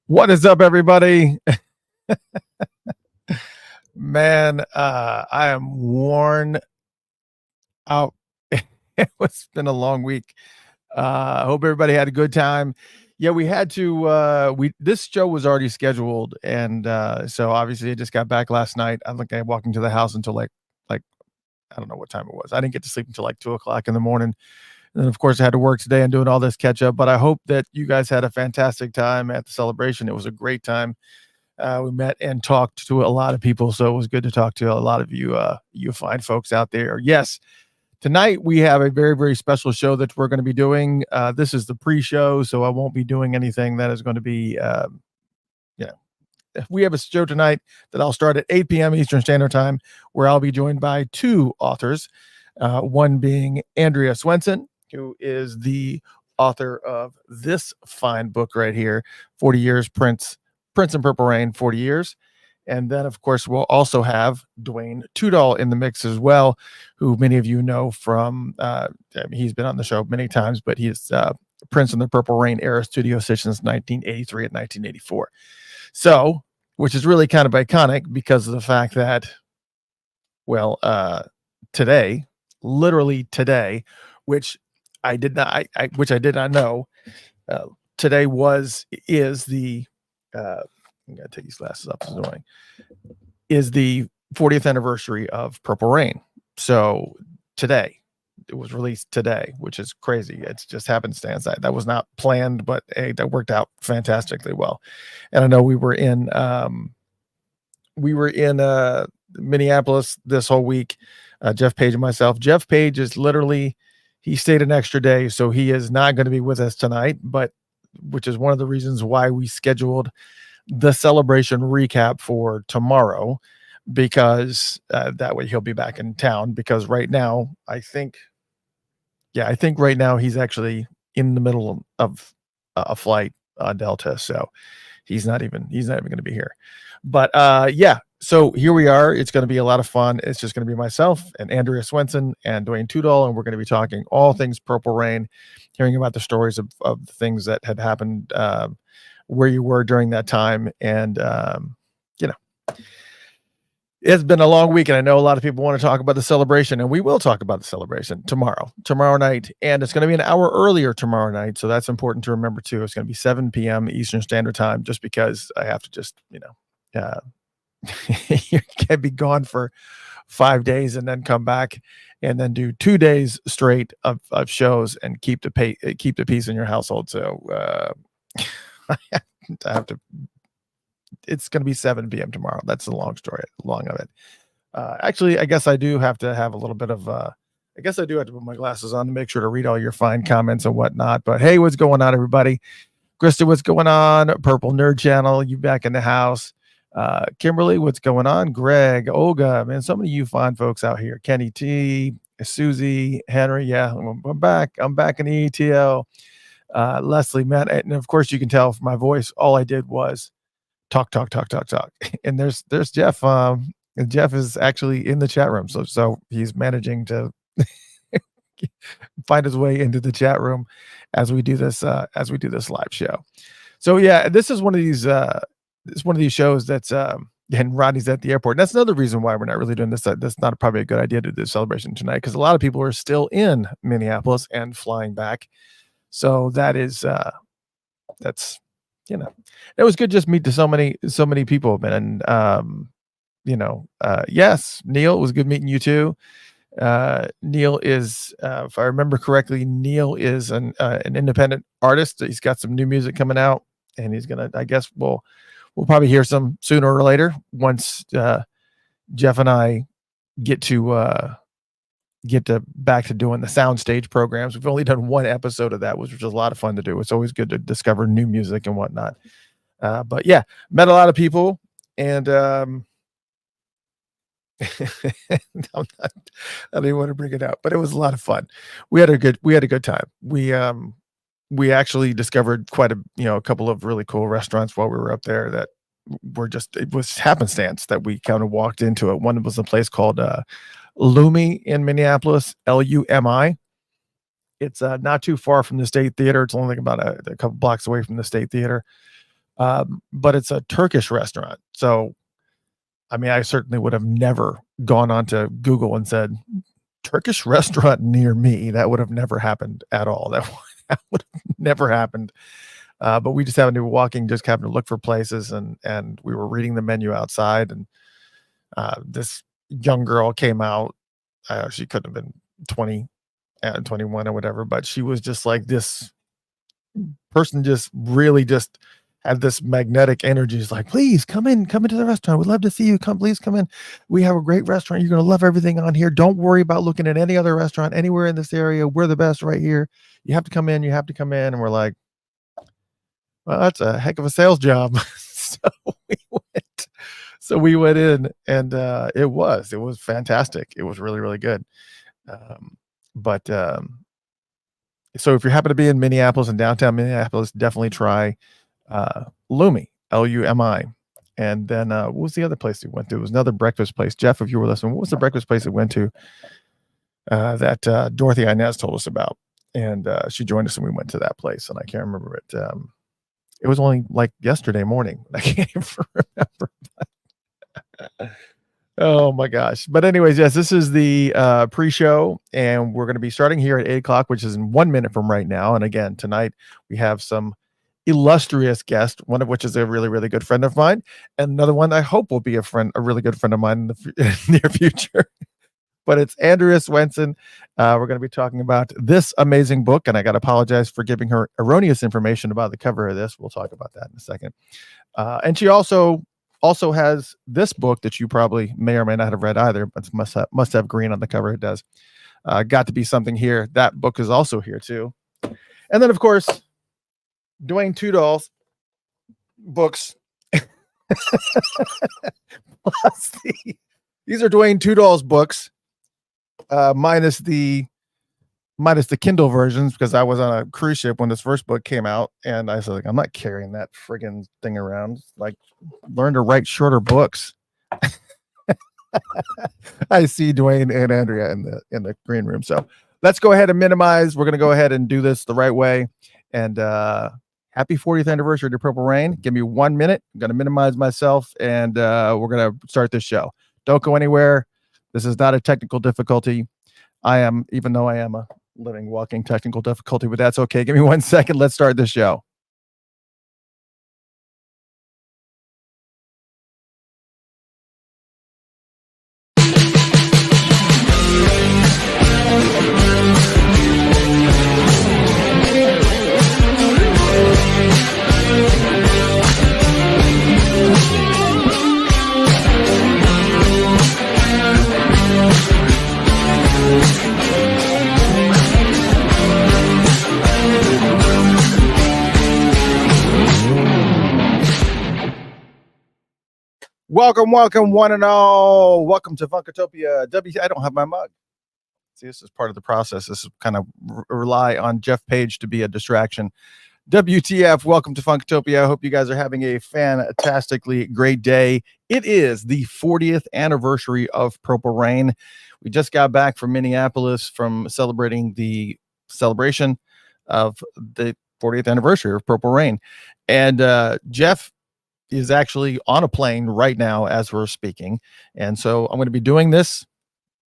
What is up, everybody? Man, I am worn out. It's been a long week. I hope everybody had a good time. Yeah, we had to. We This show was already scheduled, and so obviously I just got back last night. I think I walked into the house until like I don't know what time it was. I didn't get to sleep until like 2 o'clock in the morning. And then, of course, I had to work today and doing all this catch up. But I hope that you guys had a fantastic time at the celebration. It was a great time. We met and talked to a lot of people, so it was good to talk to a lot of you, you fine folks out there. Yes, tonight we have a very, very special show that we're going to be doing. This is the pre-show, so I won't be doing anything that is going to be, you know, we have a show tonight that I'll start at 8 p.m. Eastern Standard Time, where I'll be joined by two authors, one being Andrea Swenson, who is the author of this fine book right here, 40 Years Prince and Purple Rain, 40 Years. And then, of course, we'll also have Dwayne Tdoll in the mix as well, who many of you know from, he's been on the show many times, but he's Prince and the Purple Rain era studio since 1983 and 1984. So, which is really kind of iconic because of the fact that, well, today, literally today, which I did not, which I did not know, today is the, I gotta take these glasses off. It's annoying. Is the 40th anniversary of Purple Rain. So today, it was released today, which is crazy. It's just happenstance. That was not planned, but hey, that worked out fantastically well. And I know we were in Minneapolis this whole week. Jeff Page and myself. Jeff Page is literally, he stayed an extra day, so he is not going to be with us tonight, but which is one of the reasons why we scheduled the celebration recap for tomorrow, because that way he'll be back in town, because right now I think right now he's actually in the middle of a flight Delta, so he's not even going to be here. But yeah, so here we are. It's going to be a lot of fun. It's just going to be myself and Andrea Swenson and Dwayne Tdoll, and we're going to be talking all things Purple Rain, hearing about the stories of the things that had happened, where you were during that time. And you know, it's been a long week, and I know a lot of people want to talk about the celebration, and we will talk about the celebration tomorrow night, and it's going to be an hour earlier tomorrow night, so that's important to remember too. It's going to be 7 p.m. Eastern Standard Time, just because I have to just, you can't be gone for 5 days and then come back and then do 2 days straight of shows and keep the peace in your household. So I have to. It's going to be 7 p.m. tomorrow. That's the long of it. Actually, I guess I do have to have a little bit of, I guess I do have to put my glasses on to make sure to read all your fine comments and whatnot. But hey, what's going on, everybody? Krista, what's going on? Purple Nerd Channel, you back in the house. Kimberly, what's going on? Greg, Olga, man, so many of you fine folks out here. Kenny T, Susie, Henry, yeah, I'm back. I'm back in the ETL. Leslie, Matt, and of course you can tell from my voice, all I did was talk. And there's Jeff. Jeff is actually in the chat room, so he's managing to find his way into the chat room as we do this live show. So yeah, this is one of these shows that's and Rodney's at the airport. And that's another reason why we're not really doing this. That's not probably a good idea to do the celebration tonight, because a lot of people are still in Minneapolis and flying back. So that's it was good just meet to so many people, man. And yes, Neil, it was good meeting you too. Neil is, if I remember correctly, Neil is an independent artist. He's got some new music coming out, and he's gonna, I guess we'll probably hear some sooner or later once Jeff and I get to back to doing the soundstage programs. We've only done one episode of that, which was a lot of fun to do. It's always good to discover new music and whatnot. But yeah, met a lot of people, and I don't even want to bring it up, but it was a lot of fun. We had a good time. We actually discovered quite a couple of really cool restaurants while we were up there that it was happenstance that we kind of walked into it. One was a place called Lumi in Minneapolis, Lumi. It's not too far from the State Theater. It's only about a couple blocks away from the State Theater. but it's a Turkish restaurant. So, I mean, I certainly would have never gone onto Google and said, Turkish restaurant near me. That would have never happened at all. That would have never happened. But we just happened to be walking, just happened to look for places, and we were reading the menu outside, and this young girl came out. She couldn't have been 20, 21 or whatever, but she was just like this person, just really just had this magnetic energy. It's like, please come into the restaurant. We'd love to see you. Please come in. We have a great restaurant. You're going to love everything on here. Don't worry about looking at any other restaurant anywhere in this area. We're the best right here. You have to come in. You have to come in. And we're like, well, that's a heck of a sales job. So we went in, and it was fantastic. It was really, really good. So if you happen to be in Minneapolis and downtown Minneapolis, definitely try Lumi, Lumi. And then what was the other place we went to? It was another breakfast place. Jeff, if you were listening, what was the breakfast place we went to that Dorothy Inez told us about? And she joined us, and we went to that place, and I can't remember it. It was only like yesterday morning. I can't even remember. Oh my gosh. But anyways, yes, this is the pre-show, and we're going to be starting here at 8:00, which is in 1 minute from right now. And again, tonight we have some illustrious guest, one of which is a really, really good friend of mine, and another one I hope will be a really good friend of mine in the near future. But it's Andrea Swenson. We're going to be talking about this amazing book, and I got to apologize for giving her erroneous information about the cover of this. We'll talk about that in a second. And she also has this book that you probably may or may not have read either, but must have green on the cover. It does. Got to Be Something Here. That book is also here too. And then, of course, Dwayne Tudahl's books. These are Dwayne Tudahl's books, minus the Kindle versions, because I was on a cruise ship when this first book came out, and I was like, I'm not carrying that friggin' thing around. Like, learn to write shorter books. I see Dwayne and Andrea in the green room. So let's go ahead and minimize. We're going to go ahead and do this the right way. And happy 40th anniversary to Purple Rain. Give me 1 minute. I'm going to minimize myself, and we're going to start this show. Don't go anywhere. This is not a technical difficulty. Even though I am a living, walking technical difficulty, but that's okay. Give me 1 second. Let's start this show. Welcome, one and all. Welcome to Funkatopia. I don't have my mug. See, this is part of the process. This is kind of rely on Jeff Page to be a distraction. WTF, welcome to Funkatopia. I hope you guys are having a fantastically great day. It is the 40th anniversary of Purple Rain. We just got back from Minneapolis from celebrating the celebration of the 40th anniversary of Purple Rain. And Jeff is actually on a plane right now as we're speaking. And so I'm going to be doing this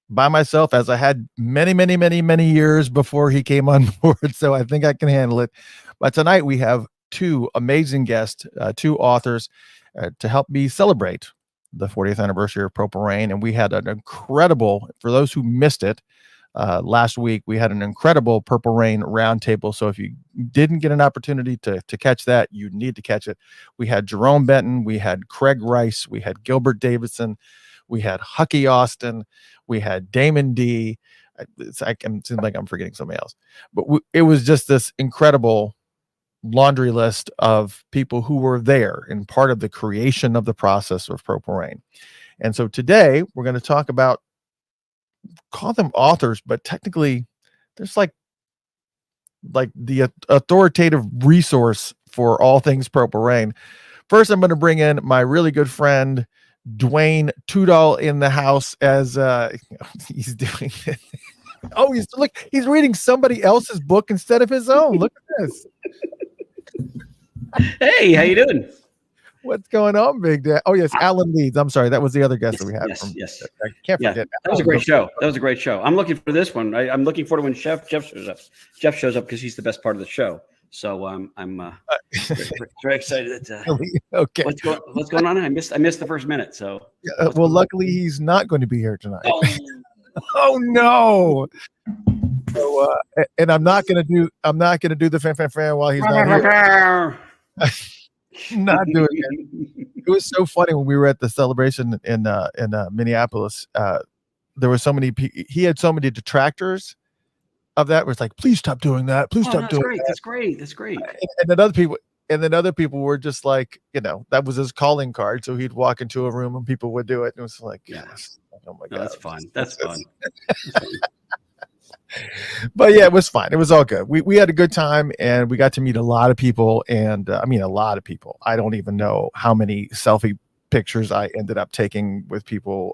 by myself, as I had many years before he came on board. So I think I can handle it. But tonight we have two amazing guests, two authors to help me celebrate the 40th anniversary of Purple Rain. And we had an incredible, for those who missed it, last week, we had an incredible Purple Rain roundtable. So if you didn't get an opportunity to catch that, you need to catch it. We had Jerome Benton, we had Craig Rice, we had Gilbert Davidson, we had Hucky Austin, we had Damon D. It seems like I'm forgetting somebody else, but it was just this incredible laundry list of people who were there and part of the creation of the process of Purple Rain. And so today we're going to talk about, call them authors, but technically there's like the authoritative resource for all things Purple Rain. First, I'm going to bring in my really good friend Dwayne Tdoll in the house, as he's doing it. Oh, he's reading somebody else's book instead of his own. Look at this. Hey, how you doing? What's going on, Big Dan? Oh yes, Alan Leeds. I'm sorry, that was the other guest that we had. Yes. I can't Yeah, forget. that was a great show. That was a great show. I'm looking for this one. I'm looking forward to when Jeff shows up. Jeff shows up because he's the best part of the show. So I'm very excited. Okay. What's going on? I missed the first minute. So well, luckily he's not going to be here tonight. Oh, oh no. So and I'm not gonna do the fan while he's not here. Not doing it. It was so funny when we were at the celebration in Minneapolis. There were so many he had so many detractors of that. Where it's like, please stop doing that. Please stop doing that. That's great. And then other people were just like, that was his calling card. So he'd walk into a room and people would do it. And it was like, yes. Oh my God. That's fun. But yeah, it was fine. It was all good. We had a good time and we got to meet a lot of people. And a lot of people. I don't even know how many selfie pictures I ended up taking with people.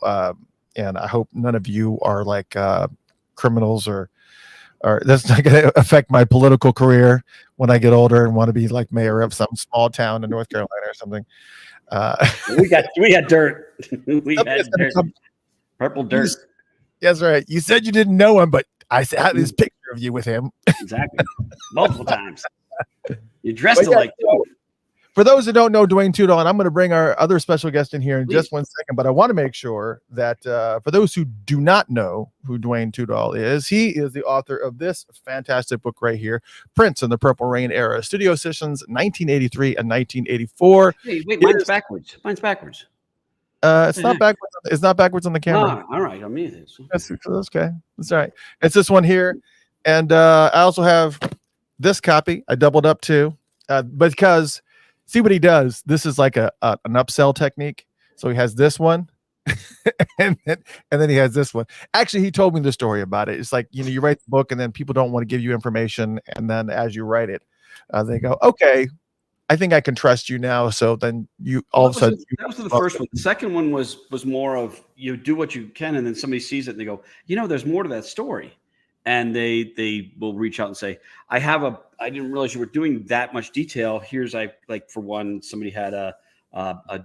And I hope none of you are like criminals or that's not going to affect my political career when I get older and want to be like mayor of some small town in North Carolina or something. We had dirt. We had dirt. Purple dirt. That's right. You said you didn't know him, but I had this picture of you with him. Exactly. Multiple times. You dressed alike too. For those who don't know Dwayne Tdoll, and I'm going to bring our other special guest in here in just 1 second, but I want to make sure that for those who do not know who Dwayne Tdoll is, he is the author of this fantastic book right here, Prince and the Purple Rain Era, studio sessions 1983 and 1984. Hey, wait, mine's backwards. It's not backwards. It's not backwards on the camera. Oh, all right, on me it is. That's okay. That's all right. It's this one here, and I also have this copy. I doubled up too, because. See what he does. This is like an upsell technique. So he has this one, and then he has this one. Actually, he told me the story about it. It's like you write the book, and then people don't want to give you information, and then as you write it, they go, "Okay, I think I can trust you now." So then you all of a sudden that was the first one. The second one was more of you do what you can, and then somebody sees it and they go, there's more to that story. And they will reach out and say, I didn't realize you were doing that much detail. For one, somebody had a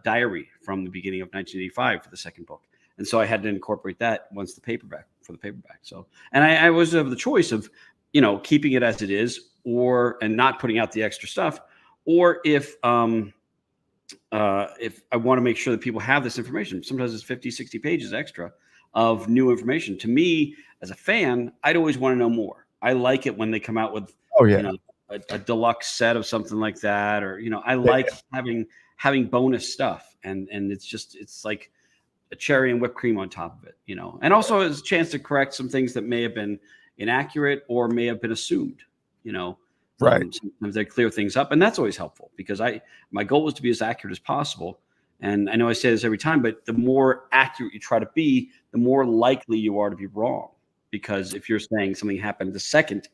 diary from the beginning of 1985 for the second book. And so I had to incorporate that for the paperback. So, and I was of the choice of, keeping it as it is and not putting out the extra stuff. Or if I want to make sure that people have this information, sometimes it's 50, 60 pages extra of new information. To me, as a fan, I'd always want to know more. I like it when they come out with a deluxe set of something like that, or I like having bonus stuff, and it's like a cherry and whipped cream on top of it, and also it's a chance to correct some things that may have been inaccurate or may have been assumed, right. Sometimes they clear things up, and that's always helpful because my goal is to be as accurate as possible. And I know I say this every time, but the more accurate you try to be, the more likely you are to be wrong. Because if you're saying something happened the second,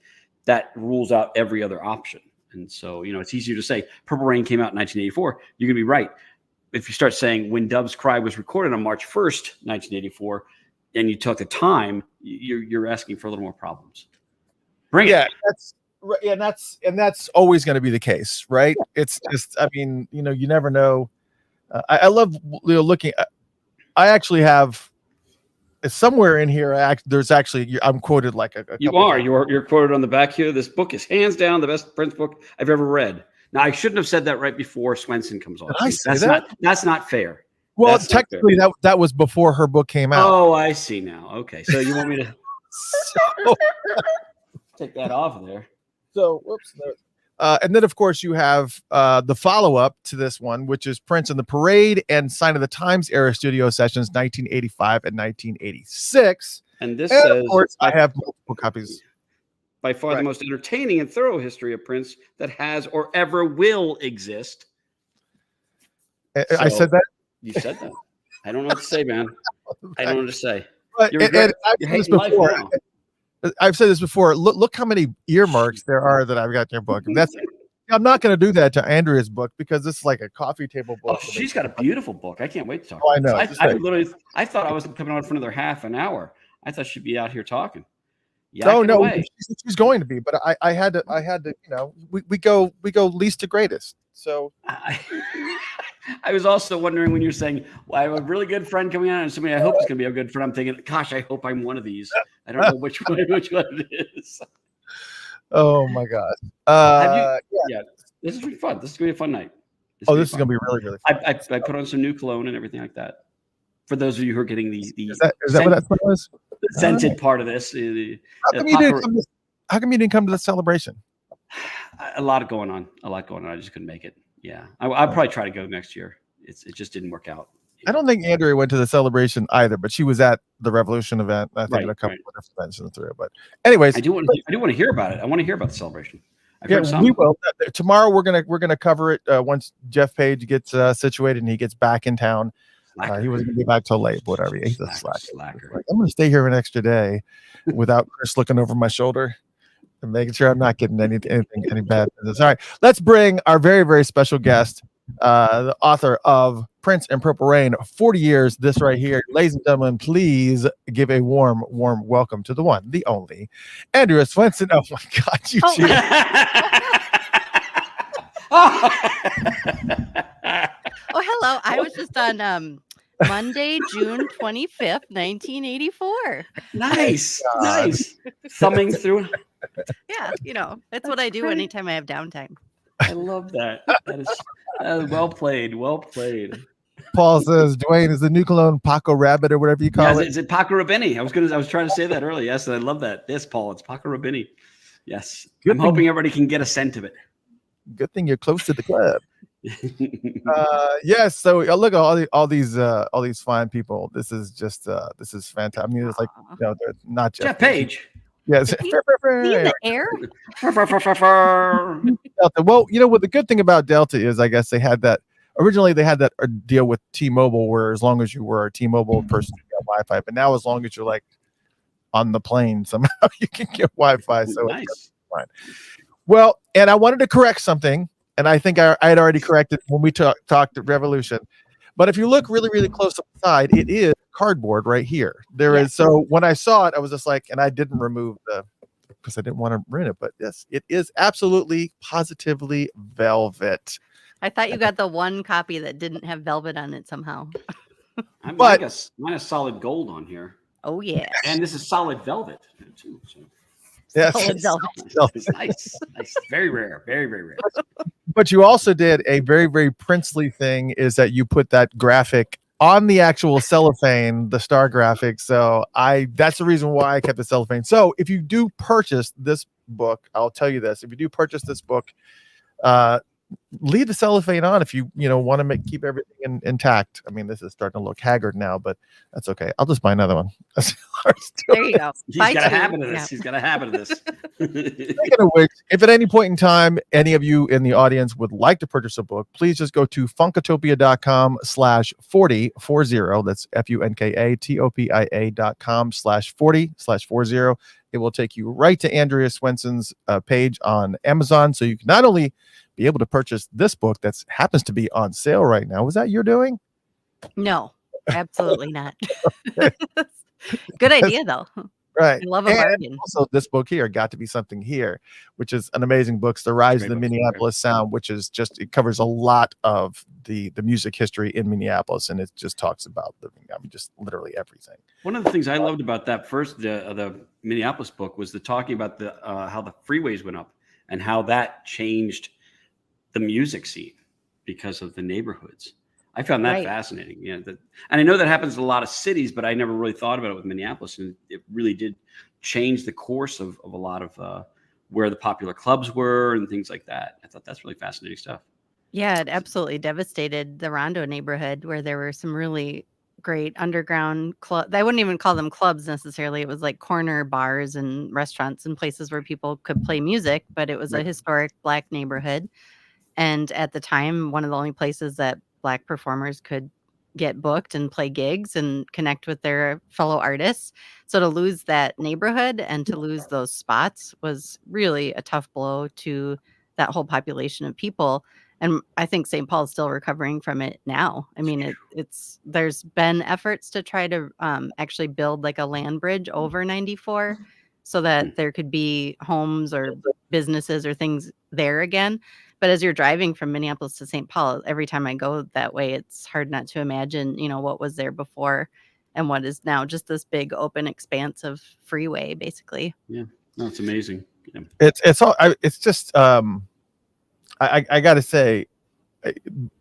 that rules out every other option. And so, it's easier to say Purple Rain came out in 1984. You're going to be right. If you start saying When Doves Cry was recorded on March 1st, 1984, and you took the time, you're asking for a little more problems. Bring it. That's always going to be the case, right? It's just, you never know. I love looking. I actually have somewhere in here. There's actually I'm quoted like a. You're quoted on the back here. This book is hands down the best Prince book I've ever read. Now I shouldn't have said that right before Swenson comes on. That's not fair. Well, technically that was before her book came out. Oh, I see now. Okay, so you want me to take that off of there? So whoops. And then, of course, you have the follow-up to this one, which is Prince and the Parade and Sign of the Times era studio sessions, 1985 and 1986. And this says, of course, I have multiple copies. By far the most entertaining and thorough history of Prince that has or ever will exist. I said that? You said that. I don't know what to say, man. I don't know what to say. I've said this before. Look how many earmarks there are that I've got in your book. And I'm not going to do that to Andrea's book because this is like a coffee table book. Oh, she's got a beautiful book. I can't wait to talk. I know. I thought I was coming on for another half an hour. I thought she'd be out here talking. No, she's going to be. But I had to. We go least to greatest. So I was also wondering when you're saying, well, I have a really good friend coming on and somebody I hope is going to be a good friend. I'm thinking, gosh, I hope I'm one of these. I don't know which one it is. Oh my God. Have you? Yeah, this is really fun. This is going to be a fun night. This is going to be really, really fun. I put on some new cologne and everything like that. For those of you who are getting the is that what that smell is? The scented part of this. How come you didn't come to the celebration? A lot going on. I just couldn't make it. Yeah, I'll probably try to go next year. It just didn't work out. I don't think Andrea went to the celebration either, but she was at the Revolution event. I think a couple of different events through. But anyways, I do want to hear about it. I want to hear about the celebration. Yeah, we will. Tomorrow we're gonna cover it once Jeff Page gets situated and he gets back in town. He wasn't gonna be back till late, but whatever. He's a slacker. Like, I'm gonna stay here an extra day without Chris looking over my shoulder and making sure I'm not getting any bad business. All right, let's bring our very, very special guest, the author of Prince and Purple Rain, 40 years, this right here. Ladies and gentlemen, please give a warm welcome to the one, the only, Andrea Swenson. Oh my God, you two. Oh, hello. I was just on Monday, June 25th, 1984. Nice. Thumbing through. Yeah, that's what I do anytime I have downtime. I love that. That is well played. Paul says Dwayne is the new cologne Paco Rabbit or whatever you call it. Is it Paco Rabanne? I was trying to say that earlier. Yes, and I love that. Yes, Paul, it's Paco Rabanne. Yes. I'm hoping everybody can get a scent of it. Good thing you're close to the club. Yes. So look at all these fine people. This is fantastic. I mean, it's like they're not just Jeff Page. Yes. In the air. Delta. Well, what the good thing about Delta is, I guess originally they had that deal with T-Mobile, where as long as you were a T-Mobile person, you got Wi-Fi. But now, as long as you're like on the plane, somehow you can get Wi-Fi. So nice. It's fine. Well, and I wanted to correct something, and I think I had already corrected when we talked at Revolution. But if you look really, really close up the side, it is cardboard right here. There is. So when I saw it, I was just like, and I didn't remove because I didn't want to ruin it. But yes, it is absolutely, positively velvet. I thought you got the one copy that didn't have velvet on it somehow. Mine is solid gold on here. Oh yeah, and this is solid velvet too. So. Yes, solid velvet. It's nice. Very rare. Very, very rare. But you also did a very, very princely thing, is that you put that graphic on the actual cellophane, the star graphic. So that's the reason why I kept the cellophane. So if you do purchase this book, I'll tell you this: if you do purchase this book, leave the cellophane on if you want to keep everything intact. I mean, this is starting to look haggard now, but that's okay. I'll just buy another one. There you go. He's got a habit of this. Yeah. He's got a habit of this. Speaking of which, if at any point in time any of you in the audience would like to purchase a book, please just go to funkatopia.com/4040. That's funkatopia.com/40/40. It will take you right to Andrea Swenson's page on Amazon, so you can not only be able to purchase this book that happens to be on sale right now. Was that your doing? No, absolutely not. Good idea, though. Right. I love a bargain. Also, this book here, Got to Be Something Here, which is an amazing book. The Rise of the Minneapolis Sound, which is it covers a lot of the music history in Minneapolis, and it just talks about just literally everything. One of the things I loved about that first the Minneapolis book was the talking about the how the freeways went up and how that changed the music scene because of the neighborhoods. I found that fascinating. And I know that happens in a lot of cities, but I never really thought about it with Minneapolis. And it really did change the course of a lot of where the popular clubs were and things like that. I thought that's really fascinating stuff. Yeah, it absolutely devastated the Rondo neighborhood, where there were some really great underground clubs. I wouldn't even call them clubs necessarily. It was like corner bars and restaurants and places where people could play music, but it was a historic Black neighborhood. And at the time, one of the only places that Black performers could get booked and play gigs and connect with their fellow artists. So to lose that neighborhood and to lose those spots was really a tough blow to that whole population of people. And I think St. Paul's still recovering from it now. I mean, there's been efforts to try to actually build like a land bridge over 94 so that there could be homes or businesses or things there again. But as you're driving from Minneapolis to St. Paul, every time I go that way, it's hard not to imagine, what was there before and what is now just this big open expanse of freeway, basically. Yeah, no, it's amazing. Yeah. It's just I got to say,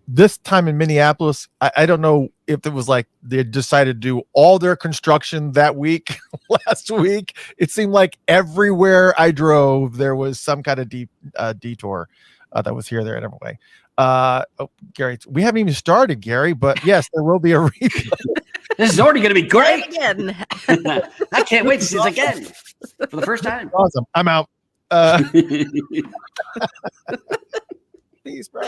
this time in Minneapolis, I don't know if it was like they decided to do all their construction that week. Last week, it seemed like everywhere I drove, there was some kind of detour that was here, there, and everywhere. Gary, we haven't even started, Gary, but yes, there will be a replay. This is already going to be great. Again. I can't wait to see this again for the first time. Awesome. I'm out. Please, bro.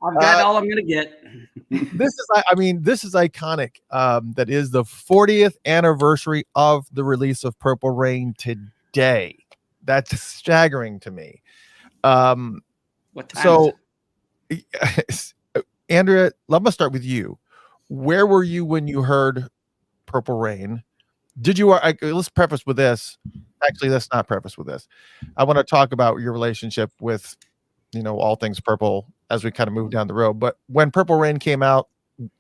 I've got all I'm going to get. This is iconic. That is the 40th anniversary of the release of Purple Rain today. That's staggering to me. What time is it? Andrea, let me start with you. Where were you when you heard Purple Rain? Did you? Let's preface with this. Actually, let's not preface with this. I want to talk about your relationship with, all things Purple as we kind of move down the road. But when Purple Rain came out,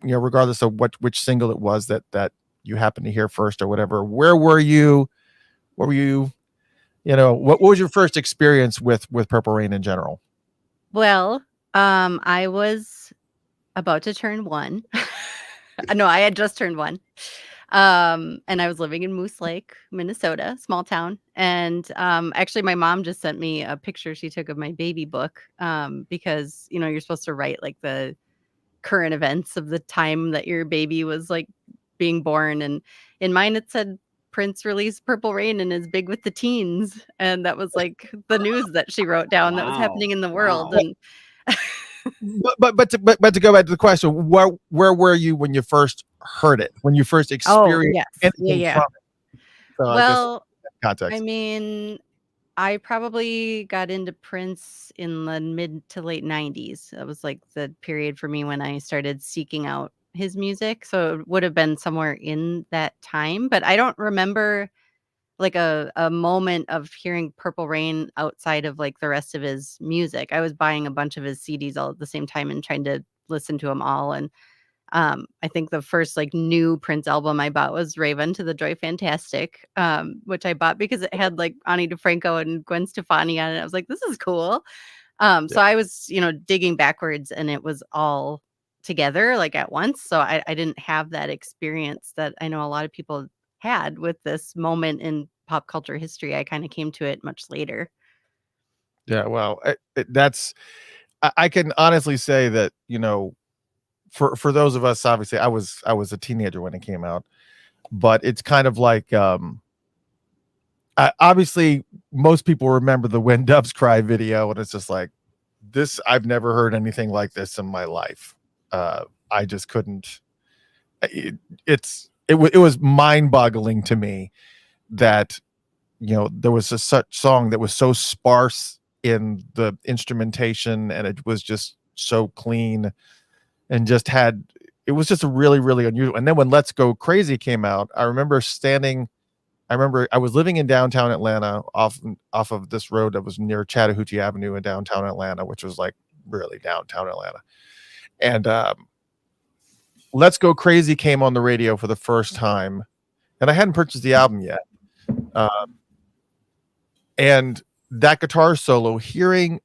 regardless of which single it was that you happened to hear first or whatever, where were you? What were you? What was your first experience with Purple Rain in general? Well, I was about to turn 1. No, I had just turned 1. And I was living in Moose Lake, Minnesota, small town. And actually, my mom just sent me a picture she took of my baby book because, you're supposed to write like the current events of the time that your baby was like being born. And in mine, it said Prince released Purple Rain and is big with the teens. And that was like the news that she wrote down that was happening in the world. Wow. And But to go back to the question, where were you when you first heard it? When you first experienced anything from it? So well, context. I mean, I probably got into Prince in the mid to late 90s. That was like the period for me when I started seeking out his music. So it would have been somewhere in that time, but I don't remember like a moment of hearing Purple Rain outside of like the rest of his music. I was buying a bunch of his CDs all at the same time and trying to listen to them all. And I think the first like new Prince album I bought was Raven to the Joy Fantastic, which I bought because it had like Ani DeFranco and Gwen Stefani on it. I was like, this is cool. So I was, digging backwards and it was all together like at once. So I didn't have that experience that I know a lot of people had with this moment in pop culture history. I kind of came to it much later. Yeah, well, I can honestly say that, for those of us, obviously I was a teenager when it came out, but it's kind of like, obviously most people remember the When Doves Cry video, and it's just like, this, I've never heard anything like this in my life. I just couldn't, it was mind-boggling to me that there was a such song that was so sparse in the instrumentation, and it was just so clean, and it was just a really, really unusual. And then when Let's Go Crazy came out, I remember I was living in downtown Atlanta off of this road that was near Chattahoochee Avenue in downtown Atlanta, which was like really downtown Atlanta. And Let's Go Crazy came on the radio for the first time, and I hadn't purchased the album yet. And that guitar solo, hearing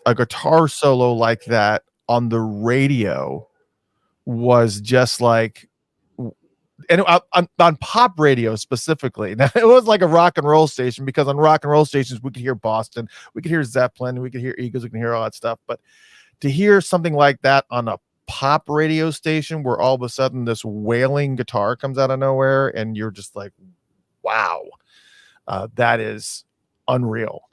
a guitar solo like that on the radio was just like, and on pop radio specifically. Now, it was like a rock and roll station, because on rock and roll stations, we could hear Boston, we could hear Zeppelin, we could hear Eagles, we can hear all that stuff. But to hear something like that on a pop radio station where all of a sudden this wailing guitar comes out of nowhere and you're just like, wow, that is unreal.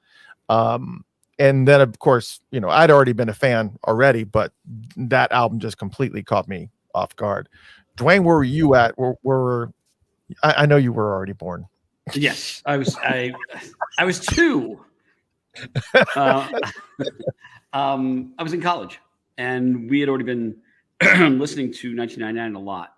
And then of course, I'd already been a fan already, but that album just completely caught me off guard. Dwayne, where were you at? I know you were already born. Yes, I was 2. I was in college, and we had already been listening to 1999 a lot,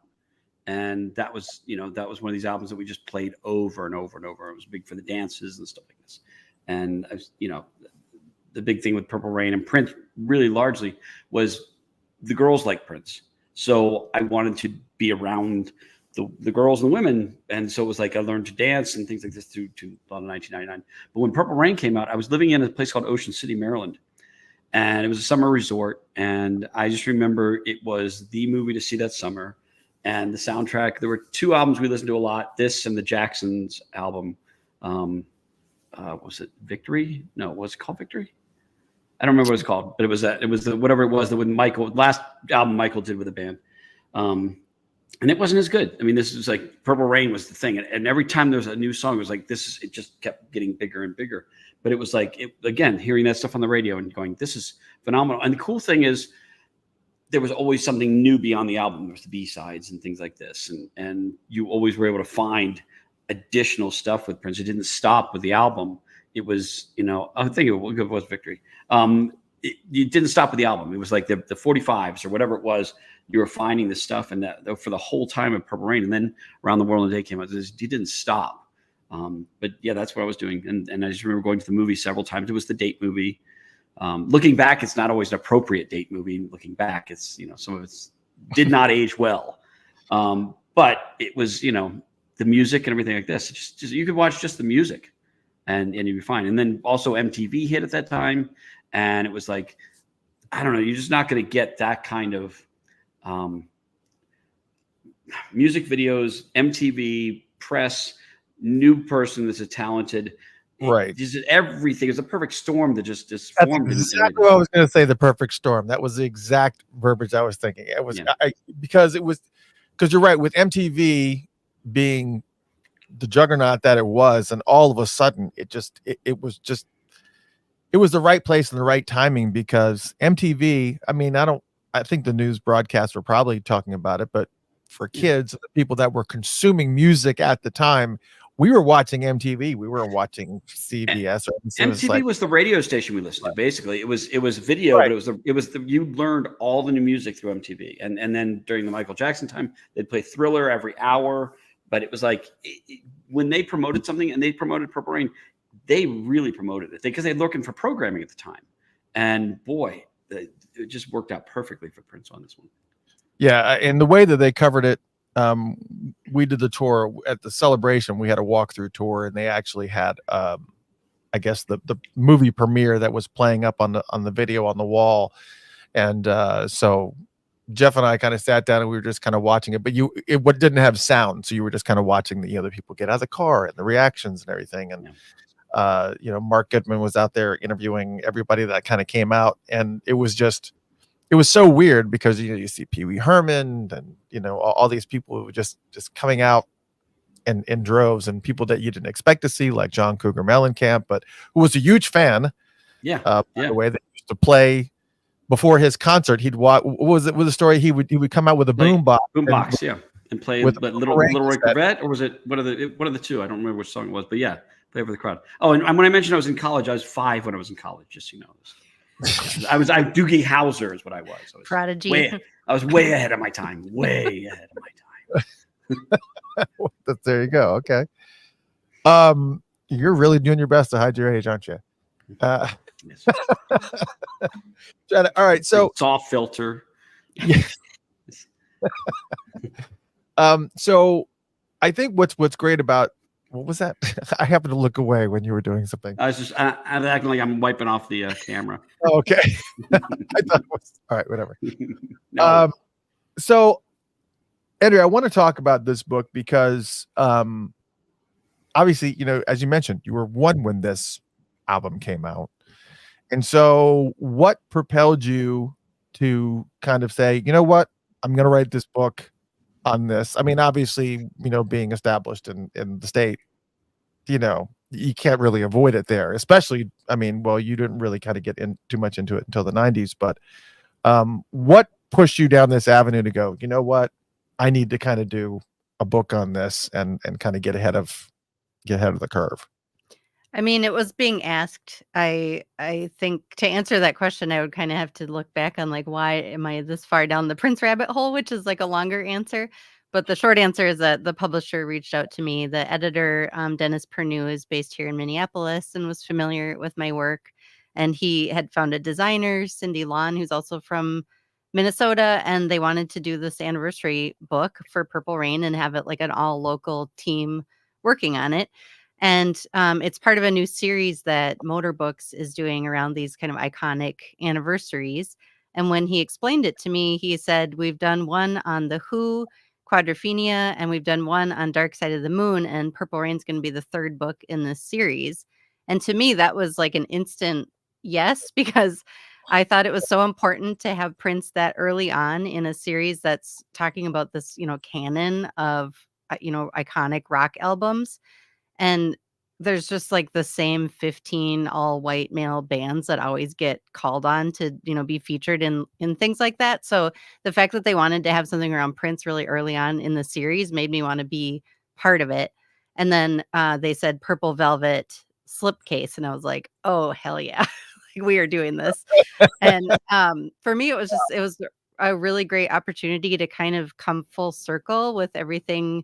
and that was one of these albums that we just played over and over and over. It was big for the dances and stuff like this, and I was, the big thing with Purple Rain and Prince really largely was the girls like Prince. So I wanted to be around the girls and women. And so it was like I learned to dance and things like this through to about 1999. But when Purple Rain came out, I was living in a place called Ocean City, Maryland. And it was a summer resort. And I just remember it was the movie to see that summer. And the soundtrack, there were two albums we listened to a lot, this and the Jacksons album. Was it Victory? No, was it called Victory? I don't remember what it's called, but it was whatever it was that when last album Michael did with the band. And it wasn't as good. I mean, this was like Purple Rain was the thing. And every time there was a new song, it was like it just kept getting bigger and bigger. But it was like, again, hearing that stuff on the radio and going, this is phenomenal. And the cool thing is there was always something new beyond the album. There was the B-sides and things like this. And you always were able to find additional stuff with Prince. It didn't stop with the album. It was, I think it was Victory. It didn't stop with the album. It was like the 45s or whatever it was. You were finding this stuff, and that for the whole time of Purple Rain, and then Around the World in a Day came out. It didn't stop. But yeah, that's what I was doing. And I just remember going to the movie several times. It was the date movie. Looking back, it's not always an appropriate date movie. Looking back, it's, some of it did not age well. But it was, the music and everything like this. Just you could watch just the music and you'd be fine. And then also MTV hit at that time. And it was like, I don't know, you're just not going to get that kind of music videos, MTV, press, new person that's a talented, right? Just everything is a perfect storm that just formed. That's exactly what I was going to say. The perfect storm. That was the exact verbiage I was thinking. It was because you're right, with MTV being the juggernaut that it was, and all of a sudden it was the right place and the right timing, because MTV, I think the news broadcasts were probably talking about it, but for kids, the people that were consuming music at the time, we were watching MTV. We weren't watching CBS. MTV was the radio station we listened to. Basically, it was video, right. But it was you learned all the new music through MTV. And then during the Michael Jackson time, they'd play Thriller every hour. But it was like when they promoted something, and they promoted Purple Rain, they really promoted it because they're looking for programming at the time. And boy, it just worked out perfectly for Prince on this one. Yeah, and the way that they covered it, we did the tour at the Celebration. We had a walkthrough tour, and they actually had, I guess, the movie premiere that was playing up on the video on the wall, and so Jeff and I kind of sat down and we were just kind of watching it. But it didn't have sound, so you were just kind of watching the other people get out of the car and the reactions and everything. And Mark Goodman was out there interviewing everybody that kind of came out, and it was so weird because you see Pee Wee Herman and all these people who were just coming out in droves, and people that you didn't expect to see, like John Cougar Mellencamp, but who was a huge fan. By the way, they used to play before his concert. He'd watch. What was the story? He would come out with a boombox. And play with Little Ray Corvette, or was it one of the two? I don't remember which song it was, but yeah, play for the crowd. Oh, and when I mentioned I was in college, I was 5 when I was in college. Just so you know. I was Doogie Howser is what I was. Prodigy. I was way ahead of my time. Way ahead of my time. There you go. Okay. You're really doing your best to hide your age, aren't you? Yes. All right. So soft filter. So I think what's great about, what was that? I happened to look away when you were doing something. I was I'm acting like I'm wiping off the camera. Oh, okay. I thought it was, all right, whatever. No. So Andrea, I want to talk about this book because obviously, as you mentioned, you were 1 when this album came out. And so what propelled you to kind of say, you know what, I'm going to write this book on this? I mean, obviously, being established in the state, you can't really avoid it there, especially, you didn't really kind of get in too much into it until the 90s, but what pushed you down this avenue to go, you know what, I need to kind of do a book on this and kind of get ahead of the curve? It was being asked. I think to answer that question, I would kind of have to look back on why am I this far down the Prince rabbit hole, which is a longer answer. But the short answer is that the publisher reached out to me. The editor, Dennis Pernew, is based here in Minneapolis and was familiar with my work And he had found a designer, Cindy Lawn, who's also from Minnesota, and they wanted to do this anniversary book for Purple Rain and have it like an all local team working on it. And it's part of a new series that Motor Books is doing around these kind of iconic anniversaries. And when he explained it to me, he said, we've done one on The Who, Quadrophenia, and we've done one on Dark Side of the Moon, and Purple Rain's going to be the third book in this series. And to me, that was like an instant yes, because I thought it was so important to have Prince that early on in a series that's talking about this, canon of, iconic rock albums. And there's just like the same 15 all white male bands that always get called on to, be featured in things like that. So the fact that they wanted to have something around Prince really early on in the series made me want to be part of it. And then they said Purple Velvet slipcase, and I was like, oh hell yeah. Like, we are doing this. And for me, it was a really great opportunity to kind of come full circle with everything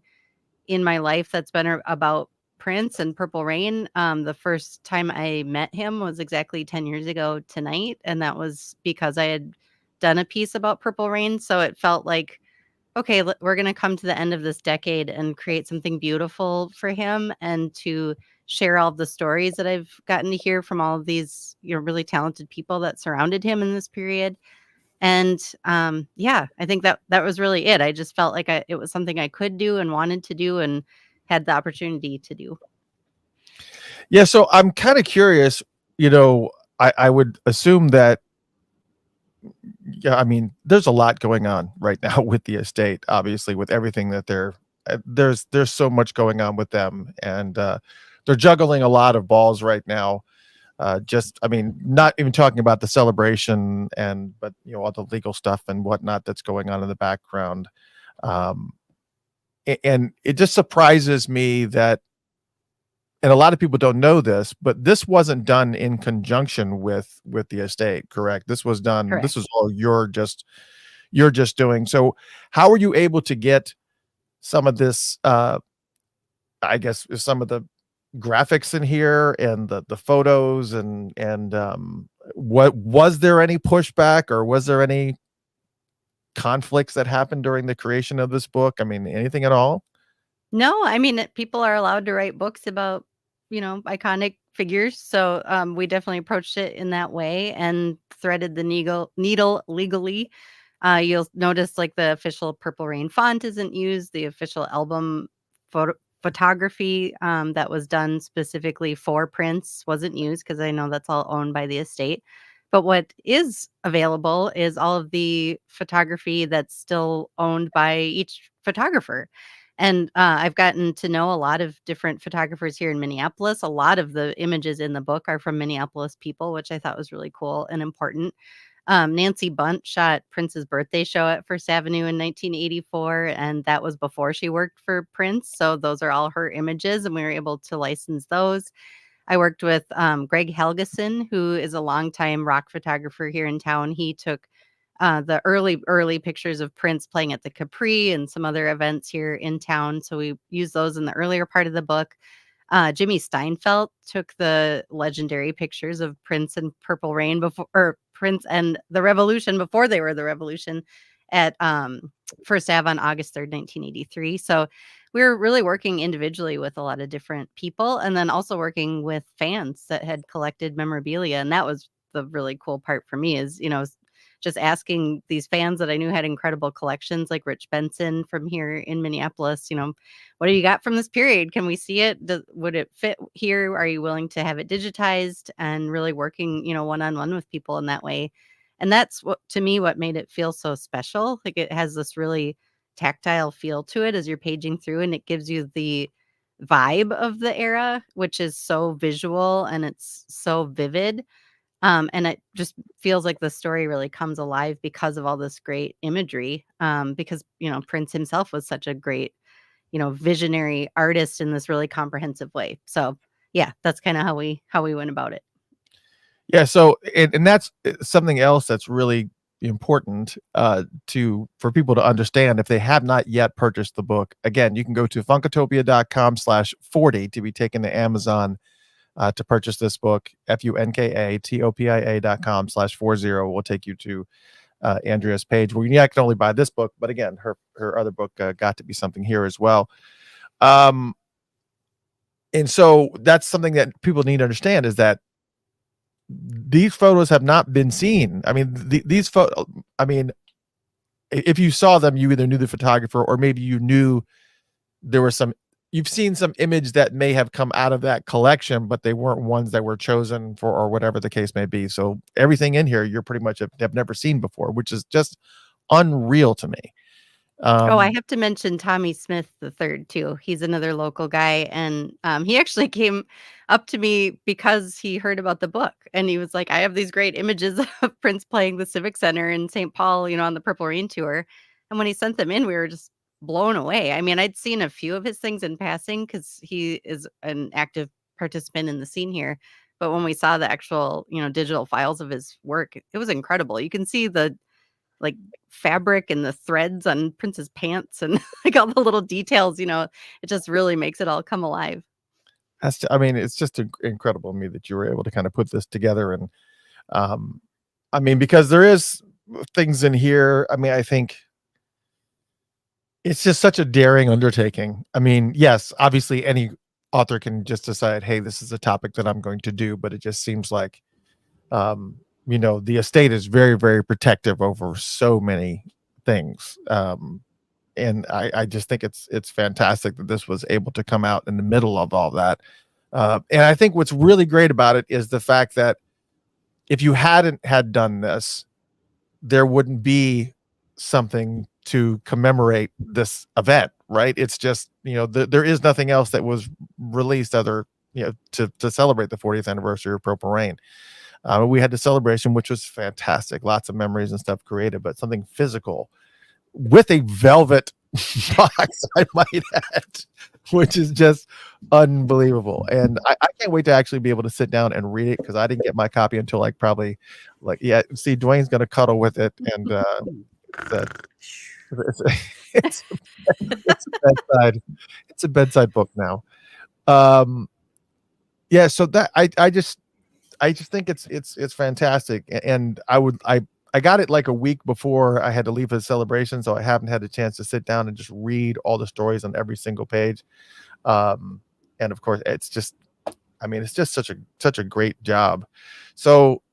in my life that's been about Prince and Purple Rain. The first time I met him was exactly 10 years ago tonight, and that was because I had done a piece about Purple Rain. So it felt like, okay, we're going to come to the end of this decade and create something beautiful for him, and to share all of the stories that I've gotten to hear from all of these, really talented people that surrounded him in this period. And yeah, I think that was really it. I just felt like it was something I could do and wanted to do and had the opportunity to do. Yeah, so I'm kind of curious, I would assume that, yeah, I mean, there's a lot going on right now with the estate, obviously, with everything that there's so much going on with them, and they're juggling a lot of balls right now. I mean, not even talking about the celebration but all the legal stuff and whatnot that's going on in the background. And it just surprises me that, and a lot of people don't know this, but this wasn't done in conjunction with the estate, correct? This was done. Correct. This was all you're just doing. So how are you able to get some of this, I guess, some of the graphics in here and the photos and what was there any pushback, or was there any conflicts that happened during the creation of this book? I mean, anything at all? No, I mean, people are allowed to write books about, iconic figures. So we definitely approached it in that way and threaded the needle legally. You'll notice like the official Purple Rain font isn't used. The official album photography that was done specifically for Prince wasn't used, because I know that's all owned by the estate. But what is available is all of the photography that's still owned by each photographer. And I've gotten to know a lot of different photographers here in Minneapolis. A lot of the images in the book are from Minneapolis people, which I thought was really cool and important. Nancy Bunt shot Prince's birthday show at First Avenue in 1984, and that was before she worked for Prince. So those are all her images, and we were able to license those. I worked with Greg Helgeson, who is a longtime rock photographer here in town. He took the early pictures of Prince playing at the Capri and some other events here in town. So we used those in the earlier part of the book. Jimmy Steinfeld took the legendary pictures of Prince and Purple Rain or Prince and the Revolution before they were the Revolution at First Ave on August 3rd, 1983. So we were really working individually with a lot of different people, and then also working with fans that had collected memorabilia. And that was the really cool part for me, is, just asking these fans that I knew had incredible collections, like Rich Benson from here in Minneapolis, what do you got from this period? Can we see it? Would it fit here? Are you willing to have it digitized? And really working, one-on-one with people in that way. And that's what, to me, what made it feel so special. Like, it has this really tactile feel to it as you're paging through, and it gives you the vibe of the era, which is so visual and it's so vivid. And it just feels like the story really comes alive because of all this great imagery. Because, Prince himself was such a great, visionary artist in this really comprehensive way. So yeah, that's kind of how we went about it. Yeah. So, and that's something else that's really important for people to understand. If they have not yet purchased the book, again, you can go to funkatopia.com/40 to be taken to Amazon to purchase this book. FUNKATOPIA.com/40 will take you to Andrea's page, where you can only buy this book, but again, her other book, Got to Be Something Here, as well. And so that's something that people need to understand, is that these photos have not been seen. I mean, these photos, I mean, if you saw them, you either knew the photographer, or maybe you knew there was you've seen some image that may have come out of that collection, but they weren't ones that were chosen for, or whatever the case may be. So everything in here, you're pretty much have never seen before, which is just unreal to me. I have to mention Tommy Smith III too. He's another local guy, and he actually came up to me because he heard about the book, and he was like, "I have these great images of Prince playing the Civic Center in St. Paul, on the Purple Rain tour." And when he sent them in, we were just blown away. I mean, I'd seen a few of his things in passing because he is an active participant in the scene here. But when we saw the actual, digital files of his work, it was incredible. You can see the like fabric and the threads on Prince's pants and like all the little details, it just really makes it all come alive. I mean, it's just incredible to me that you were able to kind of put this together. And I mean, because there is things in here. I mean, I think it's just such a daring undertaking. I mean, yes, obviously any author can just decide, hey, this is a topic that I'm going to do, but it just seems like the estate is very, very protective over so many things. And I just think it's fantastic that this was able to come out in the middle of all that. And I think what's really great about it is the fact that if you hadn't had done this, there wouldn't be something to commemorate this event, right? It's just, there is nothing else that was released other, to celebrate the 40th anniversary of Purple Rain. We had the celebration, which was fantastic. Lots of memories and stuff created, but something physical with a velvet box, I might add, which is just unbelievable. And I can't wait to actually be able to sit down and read it, because I didn't get my copy until probably see, Dwayne's going to cuddle with it. And it's a bedside book now. Yeah. So that I just think it's fantastic. And I got it like a week before I had to leave for the celebration, so I haven't had a chance to sit down and just read all the stories on every single page. And of course, it's just such a great job. So,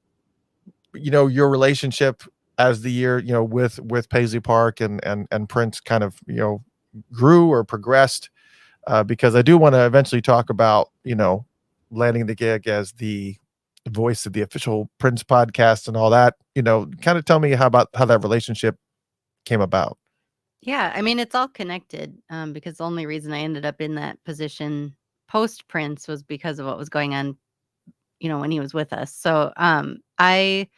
your relationship as the year, with Paisley Park and Prince kind of, grew or progressed, because I do want to eventually talk about, landing the gig as the voice of the official Prince podcast and all that. Kind of tell me how that relationship came about. Yeah, I mean, it's all connected, because the only reason I ended up in that position post Prince was because of what was going on, when he was with us. So I've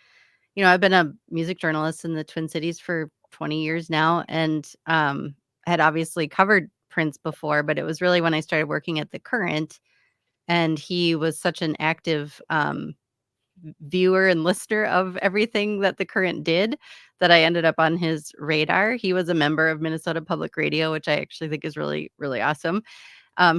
been a music journalist in the Twin Cities for 20 years now, and had obviously covered Prince before, but it was really when I started working at the Current, and he was such an active viewer and listener of everything that the Current did that I ended up on his radar. He was a member of Minnesota Public Radio, which I actually think is really, really awesome.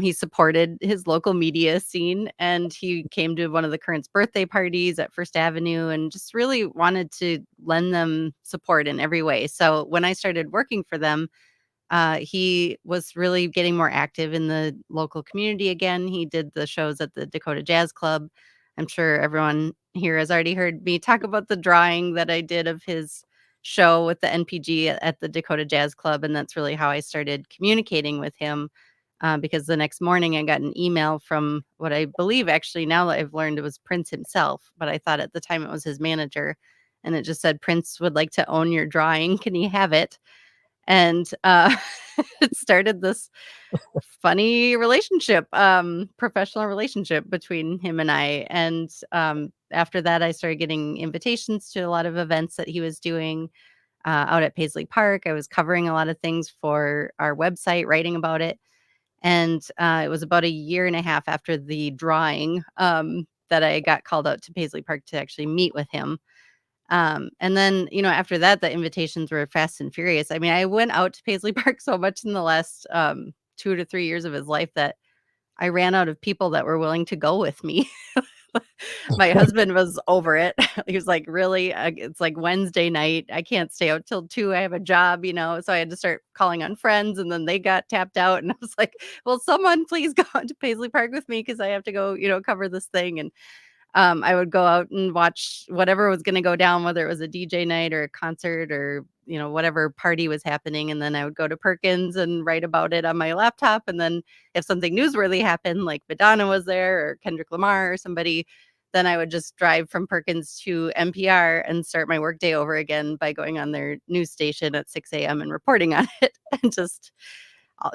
He supported his local media scene, and he came to one of the Current's birthday parties at First Avenue and just really wanted to lend them support in every way. So when I started working for them, he was really getting more active in the local community again. He did the shows at the Dakota Jazz Club. I'm sure everyone here has already heard me talk about the drawing that I did of his show with the NPG at the Dakota Jazz Club. And that's really how I started communicating with him, because the next morning I got an email from what I believe, actually, now that I've learned, it was Prince himself, but I thought at the time it was his manager. And it just said, "Prince would like to own your drawing. Can he have it?" And it started this funny relationship, professional relationship between him and I. And after that, I started getting invitations to a lot of events that he was doing out at Paisley Park. I was covering a lot of things for our website, writing about it. And it was about a year and a half after the drawing that I got called out to Paisley Park to actually meet with him. And then, after that, the invitations were fast and furious. I mean, I went out to Paisley Park so much in the last 2 to 3 years of his life that I ran out of people that were willing to go with me. My husband was over it. He was like, really? It's like Wednesday night. I can't stay out till 2. I have a job, so I had to start calling on friends, and then they got tapped out. And I was like, well, someone please go out to Paisley Park with me because I have to go, cover this thing. And I would go out and watch whatever was going to go down, whether it was a DJ night or a concert or, whatever party was happening. And then I would go to Perkins and write about it on my laptop. And then if something newsworthy happened, like Madonna was there or Kendrick Lamar or somebody, then I would just drive from Perkins to NPR and start my workday over again by going on their news station at 6 a.m. and reporting on it and just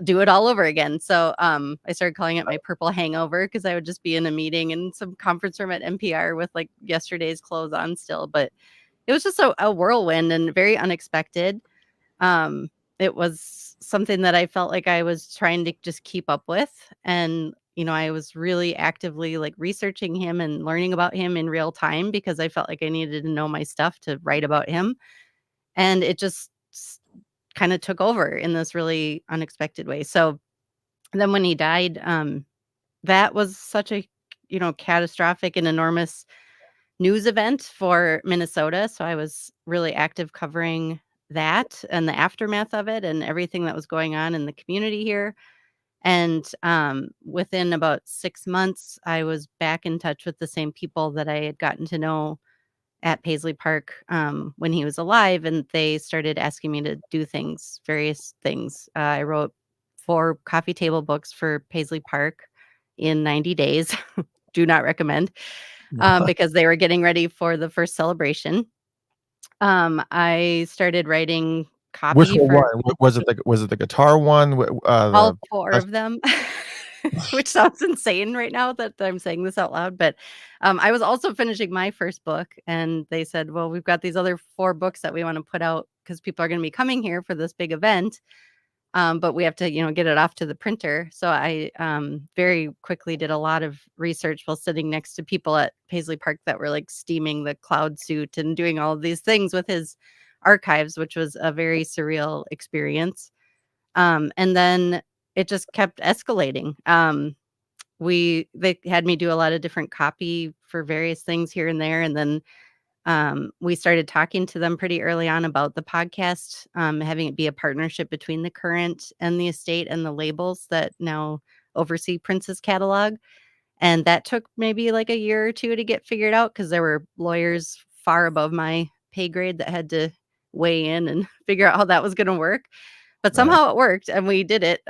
do it all over again. So I started calling it my purple hangover because I would just be in a meeting in some conference room at NPR with like yesterday's clothes on still. But it was just a whirlwind and very unexpected. It was something that I felt like I was trying to just keep up with. And, I was really actively like researching him and learning about him in real time because I felt like I needed to know my stuff to write about him. And it just kind of took over in this really unexpected way. So then when he died, that was such a, catastrophic and enormous news event for Minnesota. So I was really active covering that and the aftermath of it and everything that was going on in the community here. And within about 6 months, I was back in touch with the same people that I had gotten to know at Paisley Park when he was alive, and they started asking me to do various things. I wrote 4 coffee table books for Paisley Park in 90 days. Do not recommend because they were getting ready for the first celebration. I started writing copy Which for one? Was it the guitar one? all 4 of them. Which sounds insane right now that I'm saying this out loud. But I was also finishing my first book, and they said, well, we've got these other 4 books that we want to put out because people are going to be coming here for this big event. But we have to, get it off to the printer. So I very quickly did a lot of research while sitting next to people at Paisley Park that were like steaming the cloud suit and doing all of these things with his archives, which was a very surreal experience. And then it just kept escalating. They had me do a lot of different copy for various things here and there. And then we started talking to them pretty early on about the podcast, having it be a partnership between the Current and the estate and the labels that now oversee Prince's catalog. And that took maybe like a year or 2 to get figured out because there were lawyers far above my pay grade that had to weigh in and figure out how that was going to work. But somehow it worked, and we did it.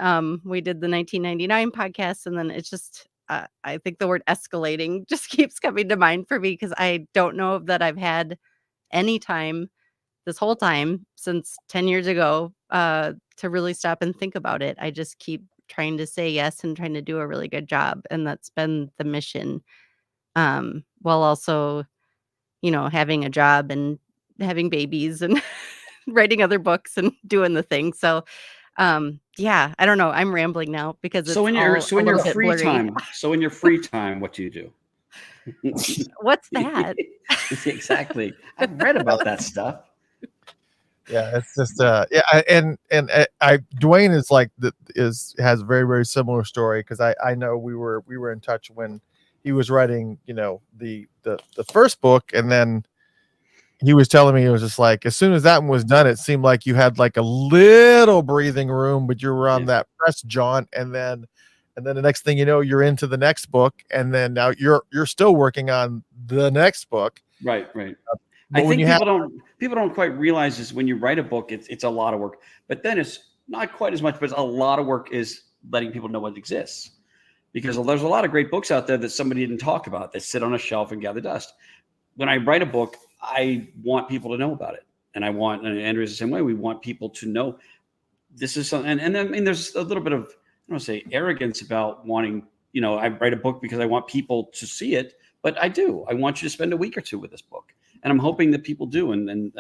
We did the 1999 podcast, and then it's just, I think the word escalating just keeps coming to mind for me because I don't know that I've had any time this whole time since 10 years ago to really stop and think about it. I just keep trying to say yes and trying to do a really good job, and that's been the mission, while also, having a job and having babies and writing other books and doing the thing. So, yeah, I don't know. I'm rambling now because it's So in your free blurry. time, what do you do? What's that? Exactly. I've read about that stuff. Yeah, it's just Dwayne is like has a very, very similar story because I know we were in touch when he was writing, the first book, and then he was telling me it was just like as soon as that one was done, it seemed like you had like a little breathing room, but you were on that press jaunt, and then the next thing you know, you're into the next book, and then now you're still working on the next book. Right. I think people don't quite realize is when you write a book, it's a lot of work, but then it's not quite as much, but a lot of work is letting people know what exists, because there's a lot of great books out there that somebody didn't talk about that sit on a shelf and gather dust. When I write a book, I want people to know about it. And Andrea's the same way. We want people to know this is something. And I mean, there's a little bit of, I don't want to say arrogance about wanting, I write a book because I want people to see it, but I do. I want you to spend a week or 2 with this book. And I'm hoping that people do. And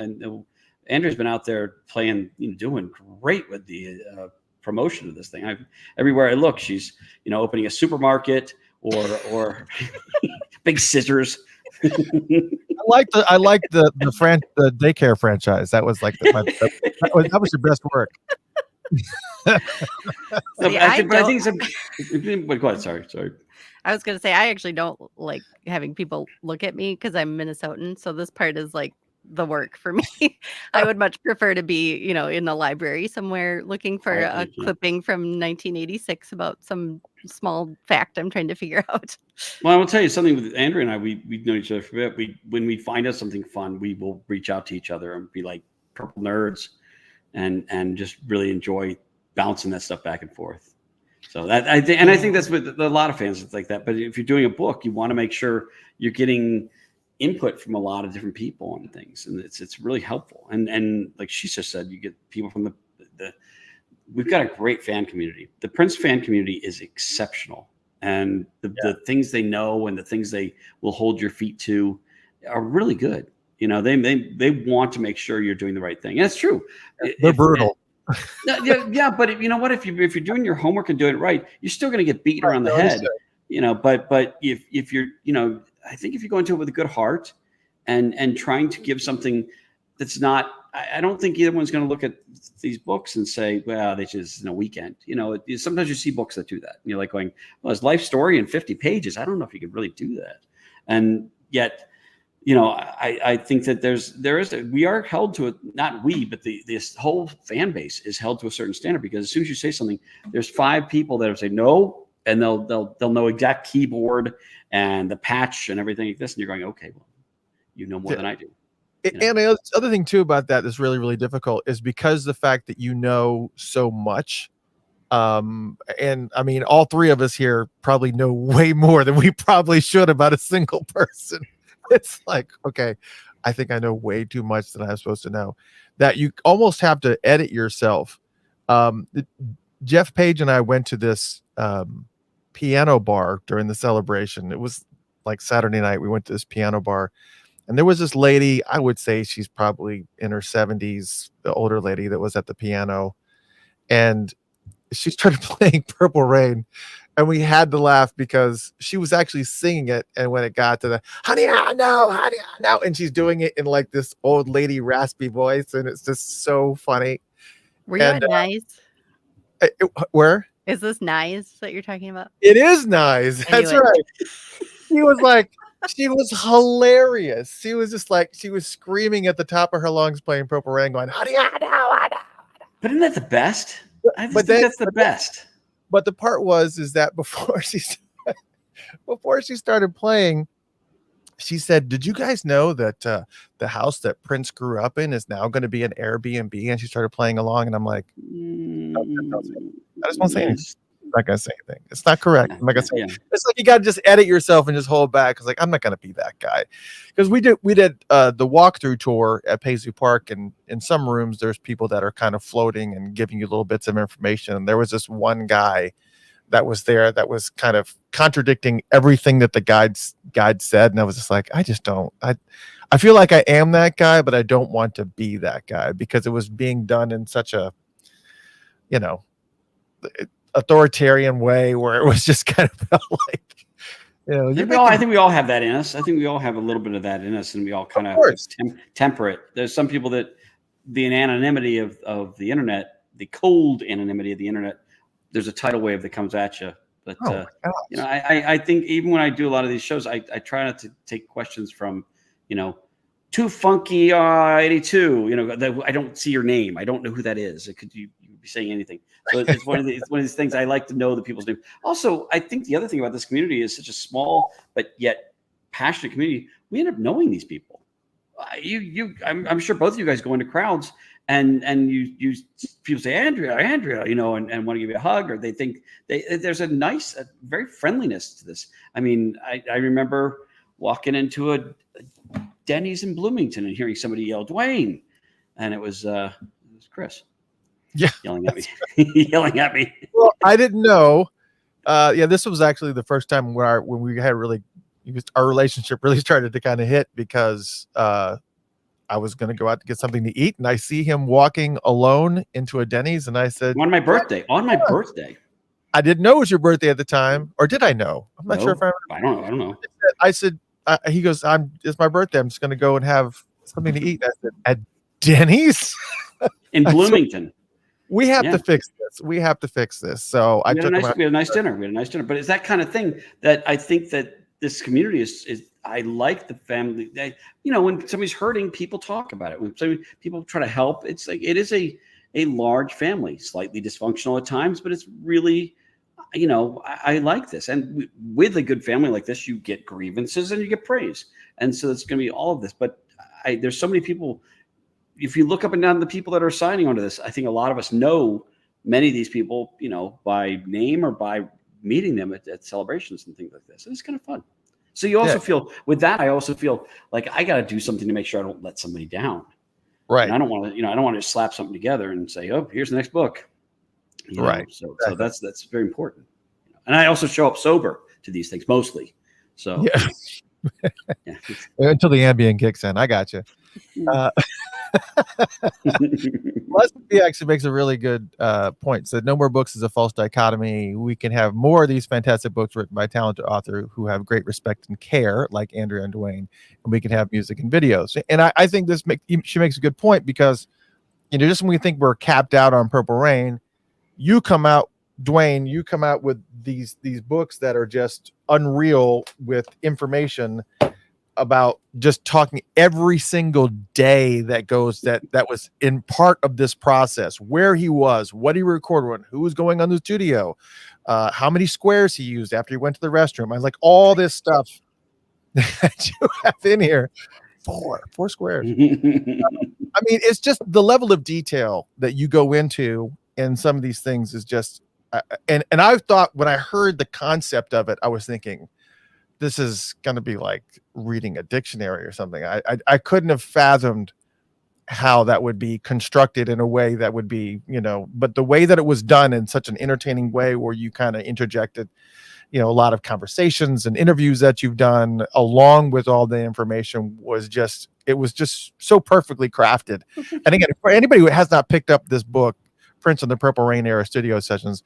Andrea's been out there playing, doing great with the promotion of this thing. Everywhere I look, she's, opening a supermarket or big scissors. I like the daycare franchise. That was like that was your best work. No, See, but I don't. think some. But go ahead. Sorry. I was gonna say I actually don't like having people look at me because I'm Minnesotan, so this part is like the work for me. I would much prefer to be, in the library somewhere looking for a clipping from 1986 about some small fact I'm trying to figure out. Well, I will tell you something with Andrea and I. We've known each other for a bit. When we find out something fun, we will reach out to each other and be like purple nerds, and just really enjoy bouncing that stuff back and forth. So that I think that's with a lot of fans. It's like that. But if you're doing a book, you want to make sure you're getting input from a lot of different people on things, and it's really helpful. And like she just said, you get people from the we've got a great fan community. The Prince fan community is exceptional, and the things they know and the things they will hold your feet to are really good. They want to make sure you're doing the right thing. And it's true. They're brutal. Yeah, but you know what? If you're doing your homework and doing it right, you're still going to get beaten around the head. But if you're, I think if you go into it with a good heart and trying to give something that's not, I don't think either one's going to look at these books and say, well, they just in a weekend. Sometimes you see books that do that. And you're like going, well, his life story in 50 pages. I don't know if you could really do that. And yet, I think that we are held to it, not we, but this whole fan base is held to a certain standard, because as soon as you say something, there's 5 people that will say no, and they'll know exact keyboard and the patch and everything like this. And you're going, okay, well, you know more than I do. And the other thing too about that that's really, really difficult is because the fact that you know so much. And I mean, all 3 of us here probably know way more than we probably should about a single person. It's like, okay, I think I know way too much than I'm supposed to know, that you almost have to edit yourself. Jeff Page and I went to this piano bar during the celebration. It was like Saturday night. We went to this piano bar, and there was this lady, I would say she's probably in her 70s, the older lady that was at the piano, and she started playing Purple Rain. And we had to laugh because she was actually singing it. And when it got to the honey, I know, and she's doing it in like this old lady raspy voice. And it's just so funny. Were you at Nice? Where? Is this Nice that you're talking about? It is Nice. That's right. She was like, she was hilarious. She was just like, she was screaming at the top of her lungs playing Purple Rain going, honey, I know. But isn't that the best? I think that's the best. But the part is that before she started playing, she said, did you guys know that the house that Prince grew up in is now going to be an Airbnb? And she started playing along, and I'm like, I just won't say anything. I'm not going to say anything. It's not correct. I'm not going to say anything. It's like you got to just edit yourself and just hold back. Because like, I'm not going to be that guy. Because we did the walkthrough tour at Paisley Park, and in some rooms there's people that are kind of floating and giving you little bits of information. And there was this one guy that was there that was kind of contradicting everything that the guide said, and I was just like, I just don't. I feel like I am that guy, but I don't want to be that guy, because it was being done in such a, authoritarian way where it was just kind of felt like, I think we all have that in us. I think we all have a little bit of that in us, and we all kind of temper it. There's some people that the anonymity of the internet, the cold anonymity of the internet, there's a tidal wave that comes at you. But I think even when I do a lot of these shows, I try not to take questions from, Too Funky 82. I don't see your name. I don't know who that is. Could you be saying anything? So it's one of these things I like to know the people's name. Also, I think the other thing about this community is such a small but yet passionate community. We end up knowing these people. I'm sure both of you guys go into crowds and you people say Andrea, and want to give you a hug, or they think there's a very friendliness to this. I mean, I remember walking into a Denny's in Bloomington and hearing somebody yell Dwayne, and it was Chris. Yeah, yelling at me. Well, I didn't know. This was actually the first time when we had our relationship really started to kind of hit, because I was going to go out to get something to eat, and I see him walking alone into a Denny's, and I said, on my birthday. I didn't know it was your birthday at the time, or did I know? I'm not sure if I don't know. I said, he goes, it's my birthday. I'm just going to go and have something to eat. I said, at Denny's in Bloomington. We have Yeah. to fix this. We have to fix this. So I We had took a him nice, out. we had a nice dinner. We had a nice dinner. But it's that kind of thing that I think that this community is I like the family. When somebody's hurting, people talk about it. When people try to help, it's like it is a large family, slightly dysfunctional at times, but it's really, I like this. And with a good family like this, you get grievances and you get praise. And so it's going to be all of this. But there's so many people. If you look up and down the people that are signing onto this, I think a lot of us know many of these people, by name or by meeting them at celebrations and things like this. And it's kind of fun. So you also feel with that, I also feel like I got to do something to make sure I don't let somebody down. Right. And I don't want to just slap something together and say, oh, here's the next book. Right. So that's very important. And I also show up sober to these things mostly. So yeah. Until the Ambien kicks in. I got you. He actually makes a really good point. So no more books is a false dichotomy. We can have more of these fantastic books written by talented authors who have great respect and care, like Andrea and Dwayne, and we can have music and videos. And I think she makes a good point because, just when we think we're capped out on Purple Rain, Dwayne, you come out with these books that are just unreal with information about just talking every single day that was in part of this process, where he was, what he recorded on, who was going on the studio, how many squares he used after he went to the restroom. I was like, all this stuff that you have in here. Four squares. I mean, it's just the level of detail that you go into in some of these things is just, and I thought when I heard the concept of it, I was thinking, this is going to be like reading a dictionary or something. I couldn't have fathomed how that would be constructed in a way that would be, but the way that it was done in such an entertaining way where you kind of interjected, a lot of conversations and interviews that you've done along with all the information was just so perfectly crafted. And again, for anybody who has not picked up this book, Prince of the Purple Rain Era Studio Sessions,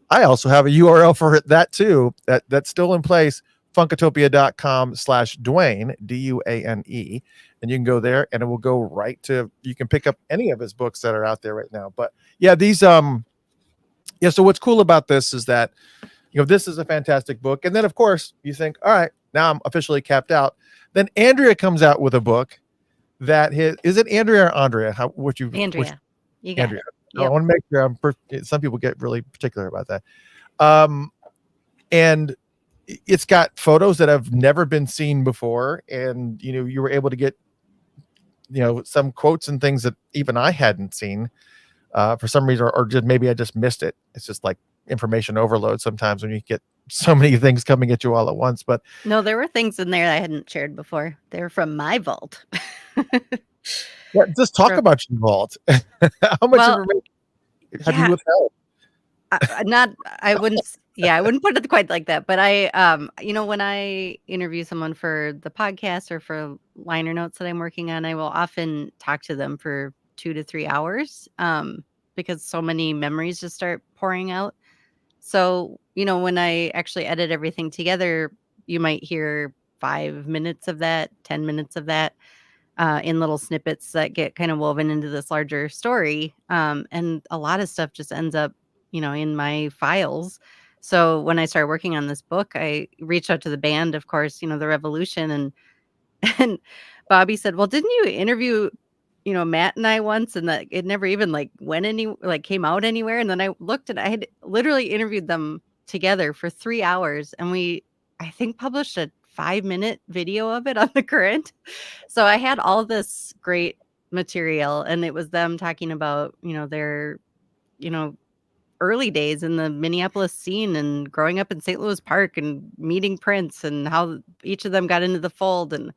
I also have a URL for that too. That's still in place. Funkatopia.com/Dwayne, Duane, and you can go there and it will go right to, you can pick up any of his books that are out there right now. But yeah, these so what's cool about this is that this is a fantastic book. And then of course you think, all right, now I'm officially capped out. Then Andrea comes out with a book that is it Andrea or Andrea? Andrea. You got Andrea. it. Yep. I want to make sure some people get really particular about that. And it's got photos that have never been seen before. And, you were able to get, some quotes and things that even I hadn't seen for some reason, or just maybe I just missed it. It's just like information overload sometimes when you get so many things coming at you all at once. But no, there were things in there I hadn't shared before. They were from my vault. yeah, just talk about your vault. How much information have you withheld? I wouldn't put it quite like that, but I when I interview someone for the podcast or for liner notes that I'm working on, I will often talk to them for 2 to 3 hours because so many memories just start pouring out. So, when I actually edit everything together, you might hear 5 minutes of that, 10 minutes of that in little snippets that get kind of woven into this larger story. And a lot of stuff just ends up in my files. So when I started working on this book, I reached out to the band, of course, the Revolution, and Bobby said, "Well, didn't you interview, Matt and I once, and that it never even came out anywhere?" And then I looked, and I had literally interviewed them together for 3 hours, and I think published a 5-minute video of it on the Current. So I had all this great material, and it was them talking about, their, early days in the Minneapolis scene and growing up in St. Louis Park and meeting Prince and how each of them got into the fold. And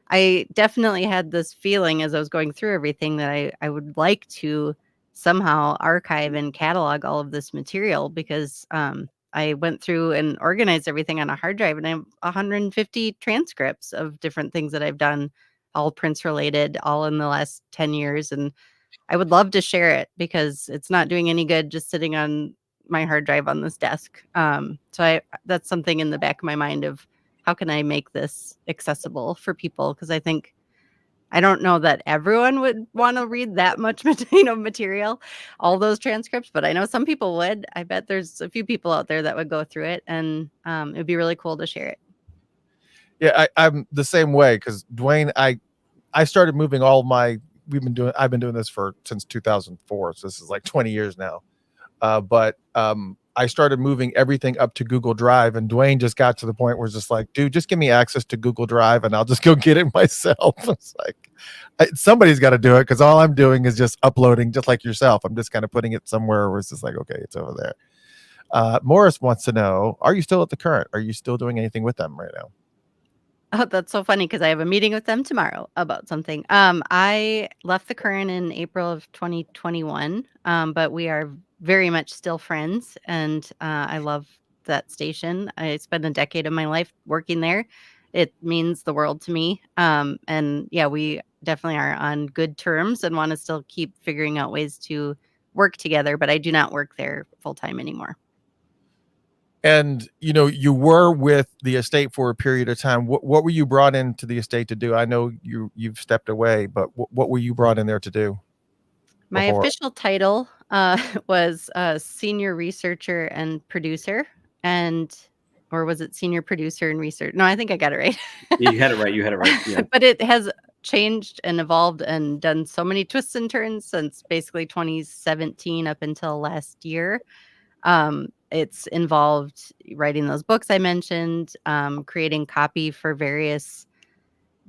I definitely had this feeling as I was going through everything that I would like to somehow archive and catalog all of this material because I went through and organized everything on a hard drive, and I have 150 transcripts of different things that I've done, all Prince related, all in the last 10 years. And I would love to share it because it's not doing any good just sitting on my hard drive on this desk. So that's something in the back of my mind of how can I make this accessible for people? Because I think I don't know that everyone would want to read that much, material, all those transcripts, but I know some people would. I bet there's a few people out there that would go through it, and it'd be really cool to share it. Yeah, I'm the same way because Dwayne, I started moving all my. I've been doing this since 2004, so this is like 20 years now. But I started moving everything up to Google Drive, and Dwayne just got to the point where it's just like, dude, just give me access to Google Drive and I'll just go get it myself. It's like, somebody's got to do it because all I'm doing is just uploading, just like yourself. I'm just kind of putting it somewhere where it's just like, okay, it's over there. Morris wants to know, are you still at the Current? Are you still doing anything with them right now? Oh, that's so funny because I have a meeting with them tomorrow about something. I left the Current in April of 2021, but we are very much still friends, and I love that station. I spent a decade of my life working there. It means the world to me. And yeah, we definitely are on good terms and want to still keep figuring out ways to work together, but I do not work there full time anymore. And you were with the estate for a period of time. What were you brought into the estate to do? I know you've stepped away, but what were you brought in there to do? My Before? official title was senior researcher and producer, or was it senior producer and research? No, I think I got it right. You had it right. Yeah. But it has changed and evolved and done so many twists and turns since basically 2017 up until last year. It's involved writing those books I mentioned, creating copy for various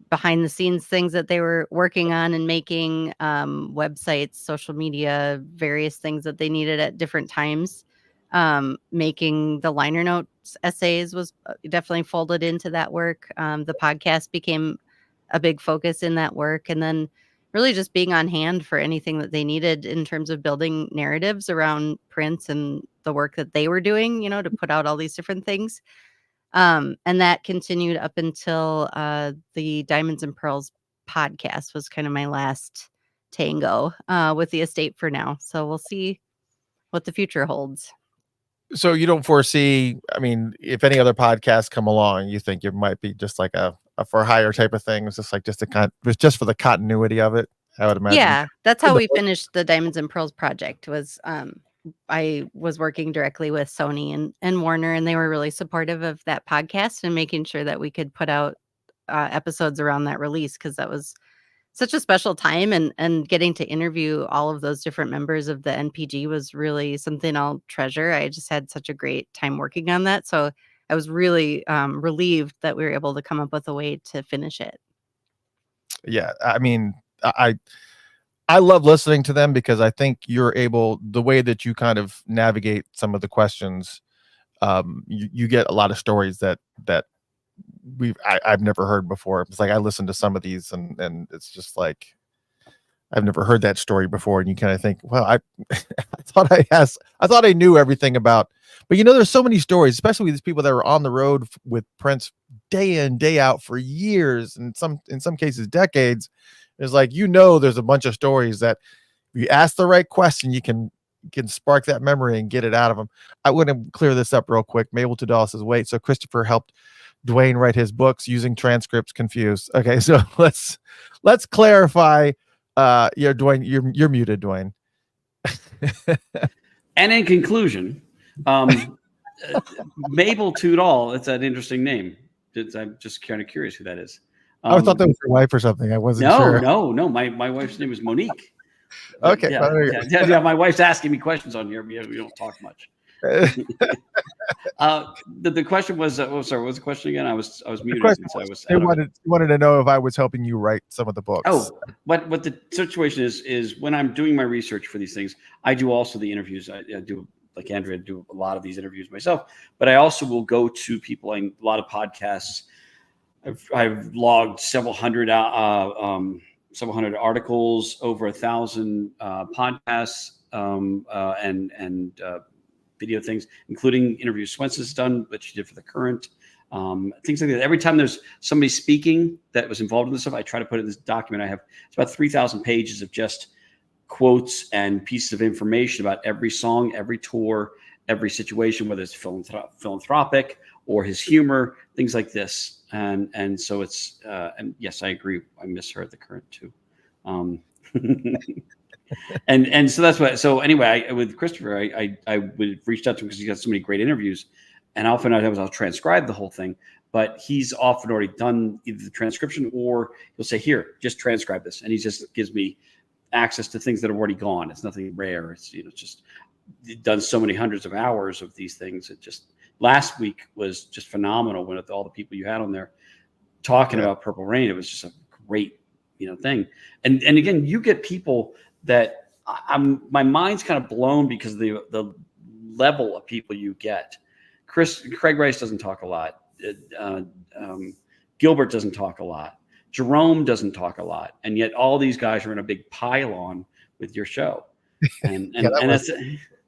behind the scenes things that they were working on and making, websites, social media, various things that they needed at different times. Making the liner notes essays was definitely folded into that work. The podcast became a big focus in that work. And then really just being on hand for anything that they needed in terms of building narratives around Prince and the work that they were doing, to put out all these different things. And that continued up until the Diamonds and Pearls podcast was kind of my last tango with the estate for now. So we'll see what the future holds. So you don't foresee, I mean, if any other podcasts come along, you think it might be just like a for hire type of thing. It's just like it was just for the continuity of it, I would imagine. Yeah, that's how we finished the Diamonds and Pearls project. Was I was working directly with Sony and Warner, and they were really supportive of that podcast and making sure that we could put out episodes around that release, because that was such a special time, and getting to interview all of those different members of the NPG was really something I'll treasure. I just had such a great time working on that. So I was really relieved that we were able to come up with a way to finish it. Yeah. I mean, I love listening to them because I think you're able, the way that you kind of navigate some of the questions, you get a lot of stories that I've never heard before. It's like I listened to some of these and it's just like I've never heard that story before, and you kind of think, well, I thought I knew everything about, but there's so many stories, especially with these people that were on the road with Prince day in day out for years, and in some cases decades. It's like there's a bunch of stories that if you ask the right question, you can spark that memory and get it out of them. I want to clear this up real quick. Mabel Tdoll says, wait, so Christopher helped Dwayne write his books using transcripts? Confused. Okay, so let's clarify. Dwayne, you're muted, Dwayne. And in conclusion, Mabel Tdoll, it's an interesting name. I'm just kind of curious who that is. I thought that was your wife or something. I wasn't sure. No. My wife's name is Monique. Okay. Yeah, my wife's asking me questions on here. We don't talk much. The question was, sorry, what was the question again? I was muted. They wanted to know if I was helping you write some of the books. Oh, what the situation is when I'm doing my research for these things, I do also the interviews. I do, like Andrea, do a lot of these interviews myself, but I also will go to people in a lot of podcasts. I've logged several hundred articles, over 1,000 podcasts, and video things, including interviews Swenson's done, which she did for the Current, things like that. Every time there's somebody speaking that was involved in this stuff, I try to put it in this document. It's about 3,000 pages of just quotes and pieces of information about every song, every tour, every situation, whether it's philanthropic or his humor, things like this. And so it's and yes, I agree. I miss her at the current too. And so that's what. So anyway, with Christopher, I would reached out to him because he's got so many great interviews, and often I'll transcribe the whole thing. But he's often already done either the transcription or he'll say, "Here, just transcribe this," and he just gives me access to things that have already gone. It's nothing rare. It's just done so many hundreds of hours of these things. It just last week was just phenomenal with all the people you had on there talking about Purple Rain. It was just a great thing. And again, you get people that my mind's kind of blown because of the level of people you get. Craig Rice doesn't talk a lot. Gilbert doesn't talk a lot. Jerome doesn't talk a lot, and yet all these guys are in a big pylon with your show, and that's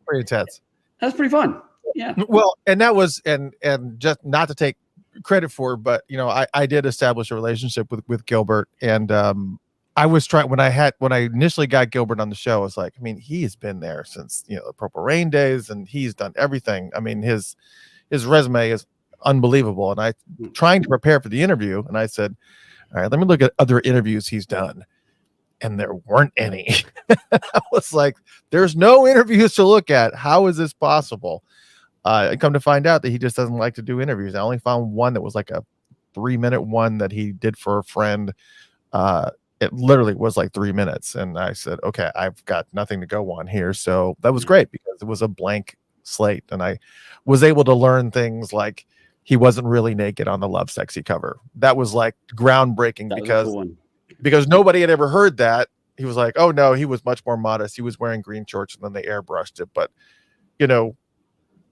pretty intense. That's pretty fun. Yeah. Well, and that was and just not to take credit for, but I did establish a relationship with Gilbert, and I was trying when I initially got Gilbert on the show. I was like, I mean, he's been there since the Purple Rain days, and he's done everything. I mean, his resume is unbelievable. And I trying to prepare for the interview, and I said, all right, let me look at other interviews he's done, and there weren't any. I was like, there's no interviews to look at. How is this possible? I come to find out that he just doesn't like to do interviews. I only found one that was like a 3-minute one that he did for a friend. It literally was like 3 minutes. And I said, okay, I've got nothing to go on here. So that was great because it was a blank slate. And I was able to learn things like he wasn't really naked on the Love Sexy cover. That was like groundbreaking because nobody had ever heard that. He was like, oh no, he was much more modest. He was wearing green shorts and then they airbrushed it. But,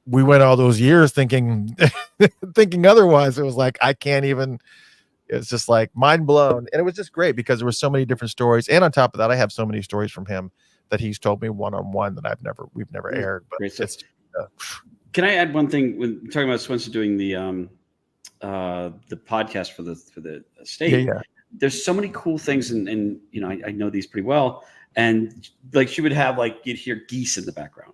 we went all those years thinking otherwise. It was like, I can't even, it's just like mind blown. And it was just great because there were so many different stories. And on top of that, I have so many stories from him that he's told me one-on-one that we've never aired. But it's, can I add one thing when talking about Swenson doing the podcast for the state? Yeah. There's so many cool things. And I know these pretty well. And like, she would have you'd hear geese in the background.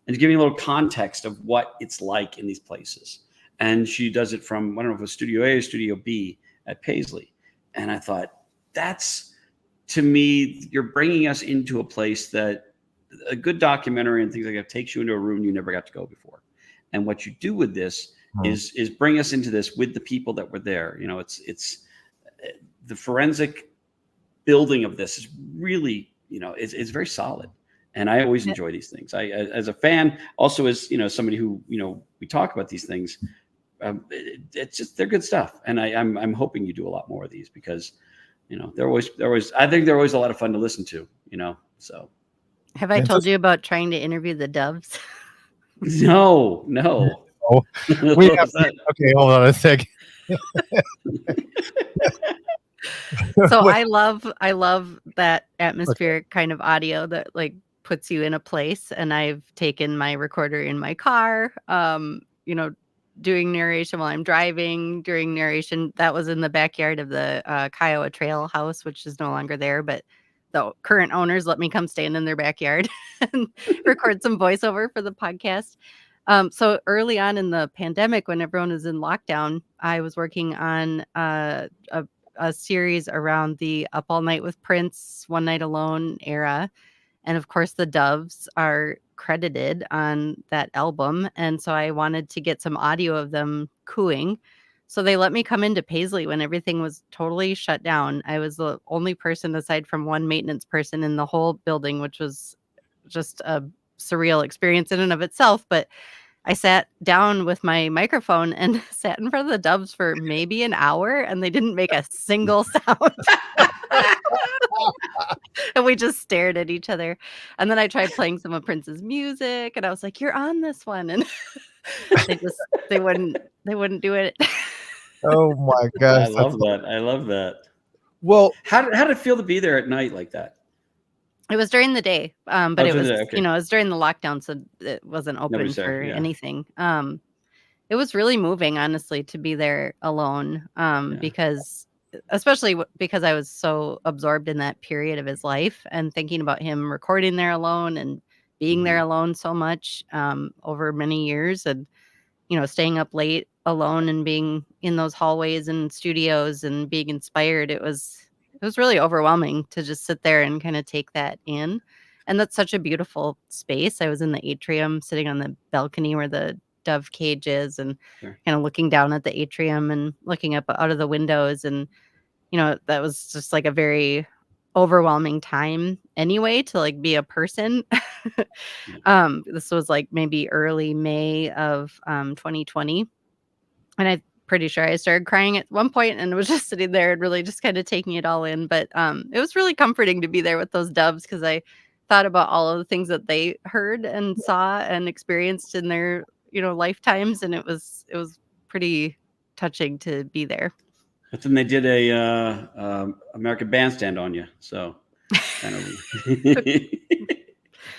And to give you a little context of what it's like in these places. And she does it from, I don't know if it was Studio A or Studio B at Paisley. And I thought, that's, to me, you're bringing us into a place that a good documentary and things like that takes you into a room you never got to go before. And what you do with this is bring us into this with the people that were there. It's the forensic building of this is really, it's very solid. And I always enjoy these things. I, as a fan, also as somebody who we talk about these things. It's just they're good stuff, and I'm hoping you do a lot more of these because they're always. I think they're always a lot of fun to listen to. So. Have I told you about trying to interview the Doves? No. Oh, we have okay, hold on a second. So I love that atmospheric kind of audio that puts you in a place. And I've taken my recorder in my car, doing narration while I'm driving. During narration, that was in the backyard of the Kiowa Trail house, which is no longer there, but the current owners let me come stand in their backyard and record some voiceover for the podcast. So early on in the pandemic, when everyone was in lockdown, I was working on a series around the Up All Night with Prince, One Night Alone era. And of course, the Doves are credited on that album. And so I wanted to get some audio of them cooing. So they let me come into Paisley when everything was totally shut down. I was the only person aside from one maintenance person in the whole building, which was just a surreal experience in and of itself. But I sat down with my microphone and sat in front of the Doves for maybe an hour, and they didn't make a single sound. And we just stared at each other. And then I tried playing some of Prince's music, and I was like, "You're on this one," and they wouldn't do it. Oh my gosh, I love that. Well, how did it feel to be there at night like that? It was during the day, but it was okay. it was during the lockdown, so it wasn't open for anything. It was really moving, honestly, to be there alone, because especially because I was so absorbed in that period of his life and thinking about him recording there alone and being there alone so much over many years, and staying up late alone and being in those hallways and studios and being inspired, it was really overwhelming to just sit there and kind of take that in. And that's such a beautiful space. I was in the atrium sitting on the balcony where the dove cage is, and Sure. kind of looking down at the atrium and looking up out of the windows. And, that was just like a very overwhelming time anyway to like be a person. This was like maybe early May of 2020. And I'm pretty sure I started crying at one point and was just sitting there and really just kind of taking it all in. But it was really comforting to be there with those doves, because I thought about all of the things that they heard and saw and experienced in their, lifetimes. And it was pretty touching to be there. But then they did a American Bandstand on you, so kind of.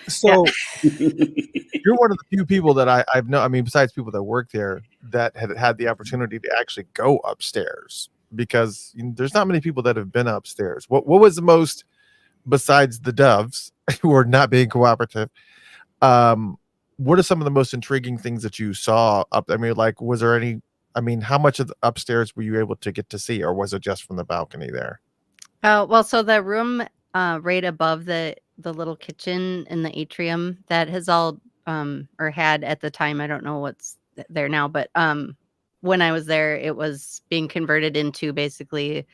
So you're one of the few people that I've known. I mean, besides people that work there, that had the opportunity to actually go upstairs, because there's not many people that have been upstairs. What was the most, besides the doves who are not being cooperative? What are some of the most intriguing things that you saw up? I mean, like, was there any? I mean, how much of the upstairs were you able to get to see, or was it just from the balcony there? Well, so the room right above the little kitchen in the atrium, that has all or had at the time, I don't know what's there now, but when I was there, it was being converted into basically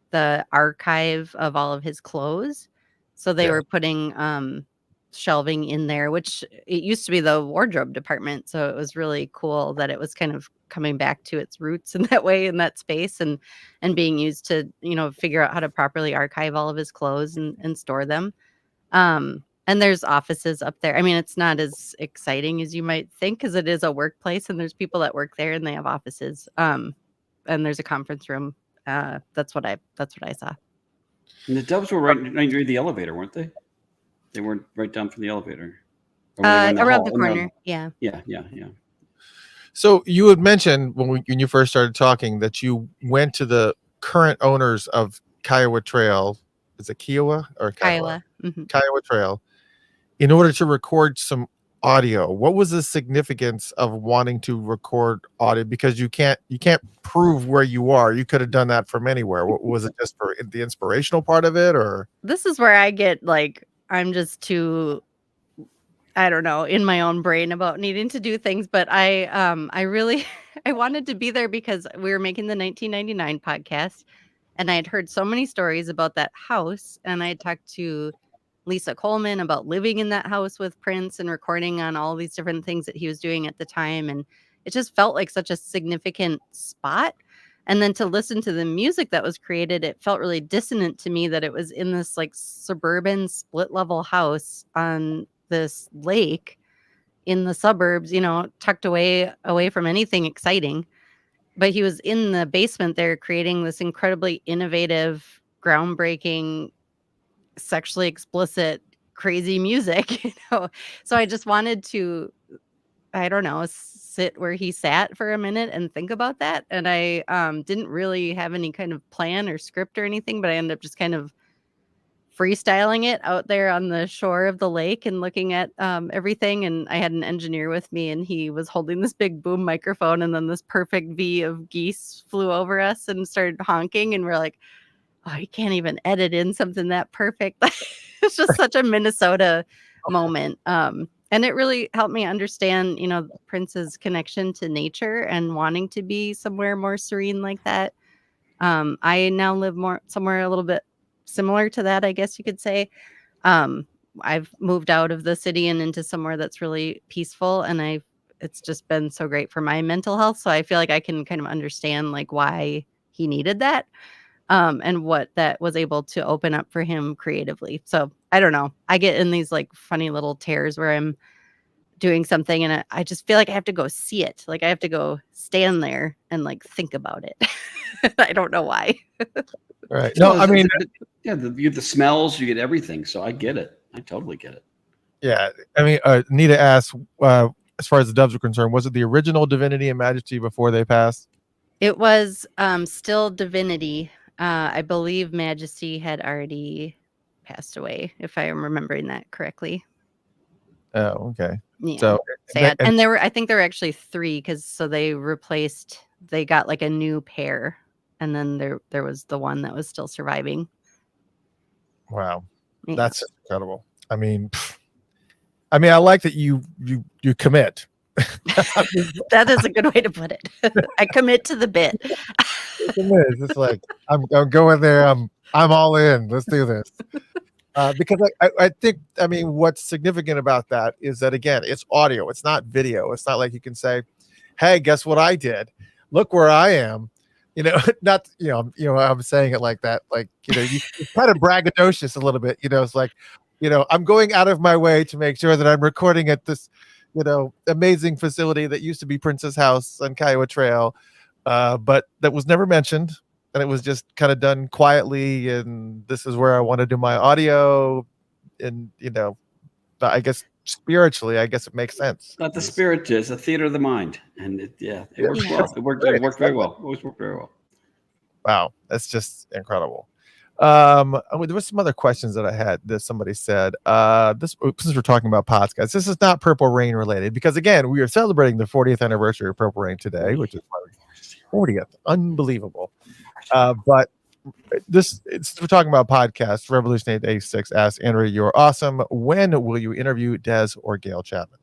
the archive of all of his clothes. So they were putting shelving in there, which it used to be the wardrobe department. So it was really cool that it was kind of coming back to its roots in that way, in that space, and being used to, figure out how to properly archive all of his clothes and store them. And there's offices up there. I mean, it's not as exciting as you might think, because it is a workplace and there's people that work there and they have offices. And there's a conference room. That's what I saw. And the doves were right near the elevator, weren't they? They weren't right down from the elevator. Or were they in Around hall? the corner. Yeah. Yeah. So you had mentioned when you first started talking that you went to the current owners of Kiowa Trail. Is it Kiowa or Kiowa? Mm-hmm. Kiowa Trail, in order to record some audio. What was the significance of wanting to record audio? Because you can't prove where you are. You could have done that from anywhere. What was it, just for the inspirational part of it, or? This is where I get like, I'm just too, I don't know, in my own brain about needing to do things. But I really, I wanted to be there because we were making the 1999 podcast, and I had heard so many stories about that house, and I had talked to Lisa Coleman about living in that house with Prince and recording on all these different things that he was doing at the time. And it just felt like such a significant spot. And then to listen to the music that was created, it felt really dissonant to me that it was in this like suburban split level house on this lake in the suburbs, tucked away from anything exciting. But he was in the basement there creating this incredibly innovative, groundbreaking, sexually explicit, crazy music. So I just wanted to, I don't know, sit where he sat for a minute and think about that. And I didn't really have any kind of plan or script or anything, but I ended up just kind of freestyling it out there on the shore of the lake and looking at everything. And I had an engineer with me, and he was holding this big boom microphone, and then this perfect V of geese flew over us and started honking, and we're like, oh, you can't even edit in something that perfect. It's just such a Minnesota moment. And it really helped me understand, Prince's connection to nature and wanting to be somewhere more serene like that. I now live somewhere a little bit similar to that, I guess you could say. I've moved out of the city and into somewhere that's really peaceful, and it's just been so great for my mental health. So I feel like I can kind of understand like why he needed that. And what that was able to open up for him creatively. So I don't know. I get in these like funny little tears where I'm doing something and I just feel like I have to go see it. Like I have to go stand there and like think about it. I don't know why. Right. No, I mean, you get the smells, you get everything. So I get it. I totally get it. Yeah. I mean, Nita asked, as far as the doves are concerned, was it the original Divinity and Majesty before they passed? It was still Divinity. I believe Majesty had already passed away, if I am remembering that correctly. Oh, okay. Yeah. So sad. And I think there were actually 3 so they got like a new pair, and then there was the one that was still surviving. Wow, Yeah. that's incredible. I mean, I like that you commit. That is a good way to put it. I commit to the bit. It's just like I'm going there. I'm all in. Let's do this. Because I think, I mean, what's significant about that is that, again, it's audio. It's not video. It's not like you can say, hey, guess what I did? Look where I am. Not, I'm saying it like that. Like, you kind of braggadocious a little bit, it's like, I'm going out of my way to make sure that I'm recording at this, amazing facility that used to be Prince's house on Kiowa Trail. But that was never mentioned. And it was just kind of done quietly, and this is where I want to do my audio. And I guess spiritually, I guess it makes sense. Not the spirit, is the theater of the mind, and it works well. It worked very well. It always worked very well. Wow, that's just incredible. There was some other questions that I had that somebody said. Since we're talking about podcasts, this is not Purple Rain related, because again, we are celebrating the 40th anniversary of Purple Rain today, which is 40th. Unbelievable. But we're talking about podcasts. Revolution 886 asks, Andrea, you're awesome. When will you interview Des or Gail Chapman?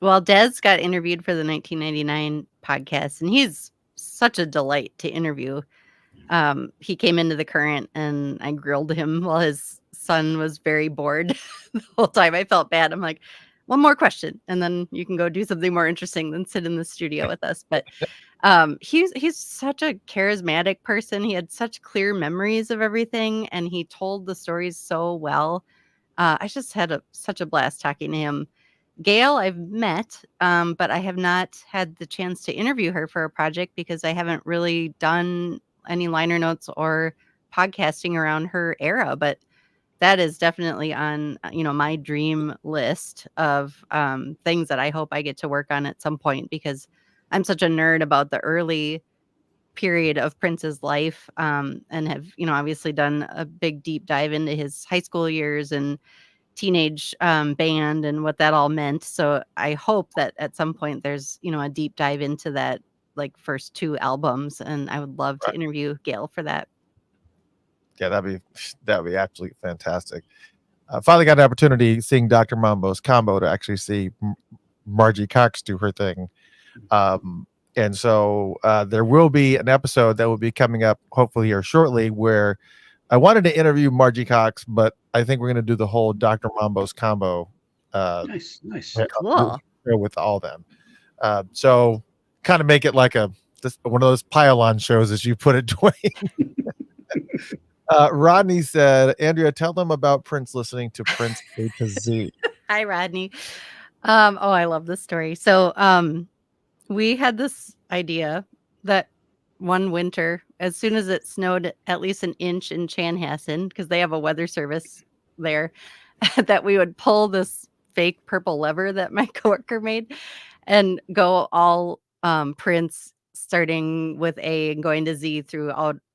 Well, Des got interviewed for the 1999 podcast, and he's such a delight to interview. He came into the Current, and I grilled him while his son was very bored the whole time. I felt bad. I'm like, one more question, and then you can go do something more interesting than sit in the studio with us. But he's such a charismatic person. He had such clear memories of everything, and he told the stories so well. I just had such a blast talking to him. Gail, I've met, but I have not had the chance to interview her for a project because I haven't really done any liner notes or podcasting around her era. But that is definitely on, my dream list of things that I hope I get to work on at some point, because I'm such a nerd about the early period of Prince's life, and have, obviously done a big deep dive into his high school years and teenage band and what that all meant. So I hope that at some point there's, a deep dive into that, like first 2 albums, and I would love to interview Gail for that. Yeah, that'd be absolutely fantastic. Finally got an opportunity seeing Dr. Mambo's combo to actually see Margie Cox do her thing. And so there will be an episode that will be coming up hopefully here shortly, where I wanted to interview Margie Cox, but I think we're going to do the whole Dr. Mambo's combo. Nice. Cool. With all them. So kind of make it like one of those pile-on shows, as you put it, Dwayne. Rodney said, Andrea, tell them about Prince listening to Prince A to Z. Hi, Rodney. I love this story. So we had this idea that one winter, as soon as it snowed at least an inch in Chanhassen, because they have a weather service there, that we would pull this fake purple lever that my coworker made and go all Prince, starting with A and going to Z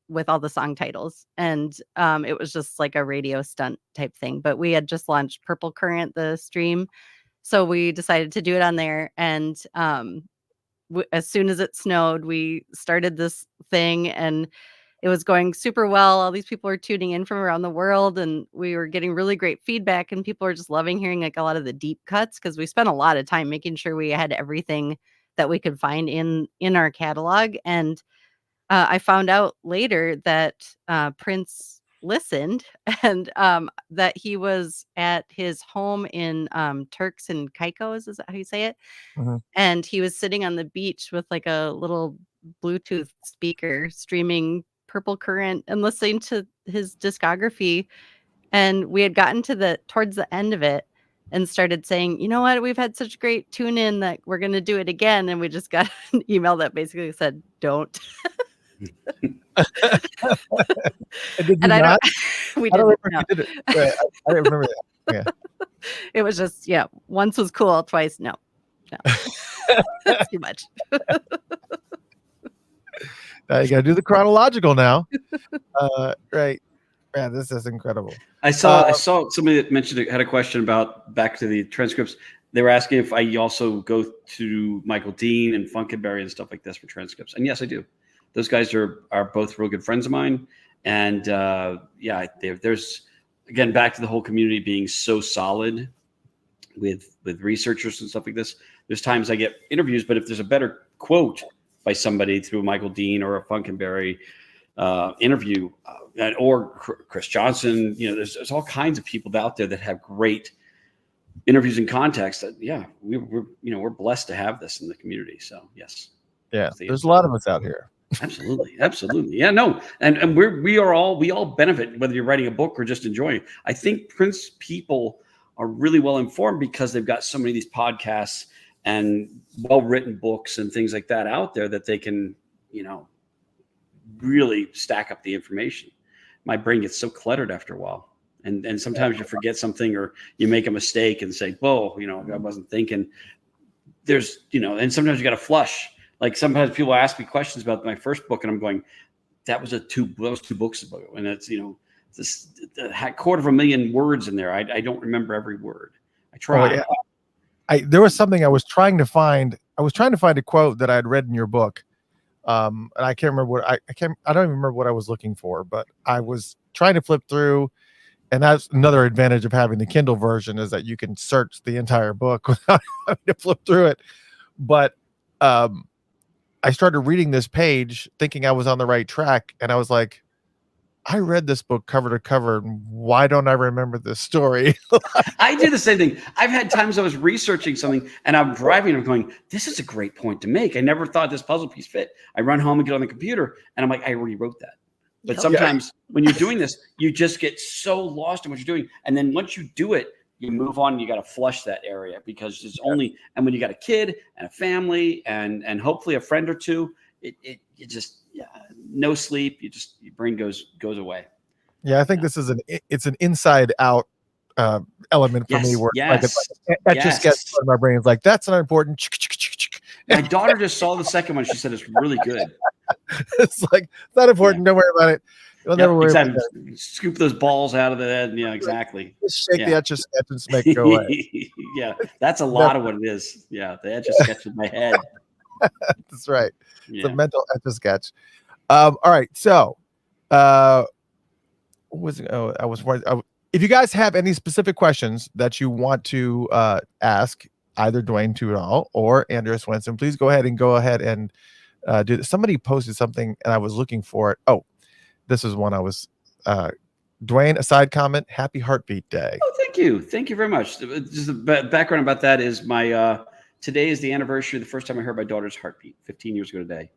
with all the song titles. And it was just like a radio stunt type thing. But we had just launched Purple Current, the stream. So we decided to do it on there. And as soon as it snowed, we started this thing, and it was going super well. All these people were tuning in from around the world, and we were getting really great feedback, and people were just loving hearing like a lot of the deep cuts, because we spent a lot of time making sure we had everything that we could find in our catalog. And I found out later that Prince listened, and that he was at his home in Turks and Caicos, is that how you say it? Mm-hmm. And he was sitting on the beach with like a little Bluetooth speaker streaming Purple Current and listening to his discography. And we had gotten towards the end of it and started saying, you know what, we've had such great tune in that we're going to do it again. And we just got an email that basically said, don't. And I we don't didn't remember know. if you did it. I didn't remember that. Yeah. It was just, once was cool, twice no. That's too much. Now you got to do the chronological now. Right. Yeah, this is incredible. I saw somebody that mentioned had a question about, back to the transcripts. They were asking if I also go to Michael Dean and Funkenberry and stuff like this for transcripts. And yes, I do. Those guys are both real good friends of mine. And there's, again, back to the whole community being so solid with researchers and stuff like this. There's times I get interviews, but if there's a better quote by somebody through Michael Dean or a Funkenberry interview, or Chris Johnson, there's all kinds of people out there that have great interviews in context. That we're blessed to have this in the community. So yes, there's a lot of us out here. Absolutely. Yeah, no, and we all benefit, whether you're writing a book or just enjoying it. I think Prince people are really well informed because they've got so many of these podcasts and well-written books and things like that out there that they can, really stack up the information. My brain gets so cluttered after a while. And sometimes you forget something or you make a mistake and say, whoa, I wasn't thinking. There's, and sometimes you got to flush. Like sometimes people ask me questions about my first book and I'm going, that was two books ago. And it's, this 250,000 words in there. I don't remember every word. I tried. Oh, yeah. There was something I was trying to find. I was trying to find a quote that I had read in your book. And I can't remember what I don't even remember what I was looking for, but I was trying to flip through. And that's another advantage of having the Kindle version, is that you can search the entire book without having to flip through it. But I started reading this page thinking I was on the right track. And I was like, I read this book cover to cover. Why don't I remember this story? I do the same thing. I've had times I was researching something and I'm driving and I'm going, this is a great point to make. I never thought this puzzle piece fit. I run home and get on the computer and I'm like, I already wrote that. But sometimes when you're doing this, you just get so lost in what you're doing. And then once you do it, you move on and you got to flush that area because it's only, and when you got a kid and a family and hopefully a friend or two, you just, no sleep. Your brain goes away. Yeah. I think this is it's an inside out element for me where it's like etch a sketch in my brain is like, that's not important. My daughter just saw the second one. She said, it's really good. It's like, it's not important. Don't worry about it. You'll never worry about it. Scoop those balls out of the head. Yeah, exactly. Just shake the etch a sketch and make it go away. Yeah, that's a lot of what it is. Yeah, the etch a sketch in my head. That's right. It's a mental etch a sketch. All right. So, if you guys have any specific questions that you want to ask either Dwayne Tdoll or Andrea Swenson, please go ahead and do this. Somebody posted something and I was looking for it. Oh, this is one I was Dwayne, a side comment, happy heartbeat day. Oh, thank you very much. Just the background about that is my today is the anniversary of the first time I heard my daughter's heartbeat 15 years ago today.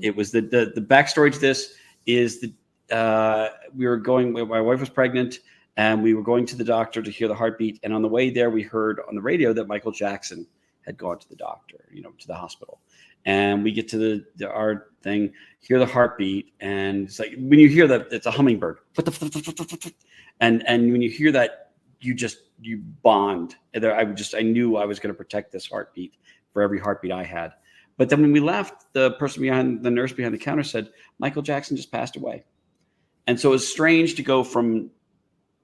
It was the backstory to this is that my wife was pregnant and we were going to the doctor to hear the heartbeat. And on the way there, we heard on the radio that Michael Jackson had gone to the doctor, to the hospital. And we get to our thing, hear the heartbeat. And it's like, when you hear that, it's a hummingbird. And when you hear that, you bond. I knew I was going to protect this heartbeat for every heartbeat I had. But then when we left, the nurse behind the counter said, Michael Jackson just passed away. And so it was strange to go from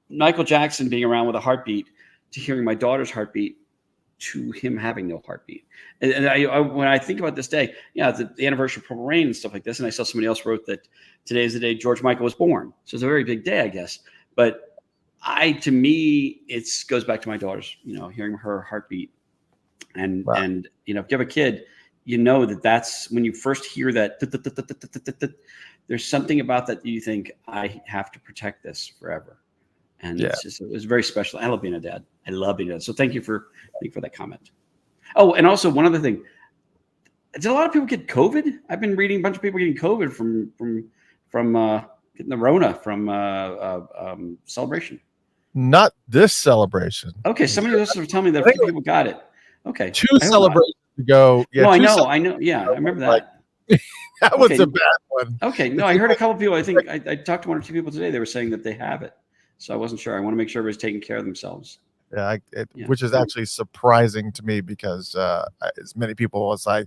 Michael Jackson being around with a heartbeat to hearing my daughter's heartbeat to him having no heartbeat. And when I think about this day, the anniversary of Purple Rain and stuff like this, and I saw somebody else wrote that today is the day George Michael was born. So it's a very big day, I guess. But to me, it goes back to my daughter's, hearing her heartbeat. And, wow. And if you have a kid, that's when you first hear that, there's something about that you think, I have to protect this forever. And it was very special. I love being a dad. So thank you for that comment. Oh, and also one other thing. Did a lot of people get COVID? I've been reading a bunch of people getting COVID from getting the Rona from Celebration. Not this celebration. Okay, somebody else was telling me that a few people got it. Okay. 2 celebrations ago. Yeah, no, I know. Yeah, I remember that. That was a bad one. Okay, no, I heard a couple of people. I think I talked to 1 or 2 people today. They were saying that they have it. So I wasn't sure. I want to make sure everybody's taking care of themselves. Yeah, which is actually surprising to me because as many people as I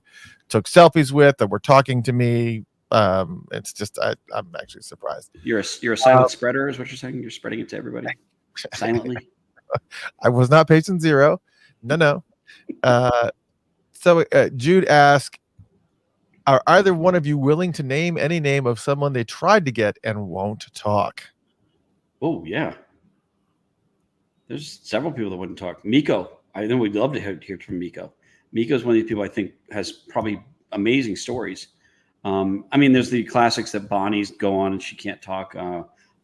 took selfies with that were talking to me, it's just I'm actually surprised. You're a silent spreader, is what you're saying? You're spreading it to everybody silently. I was not patient zero. No. So Jude asked, are either one of you willing to name any name of someone they tried to get and won't talk? Oh, yeah. There's several people that wouldn't talk. Miko, I know we'd love to hear from Miko. Miko is one of these people I think has probably amazing stories. I mean, there's the classics that Bonnie's go on and she can't talk.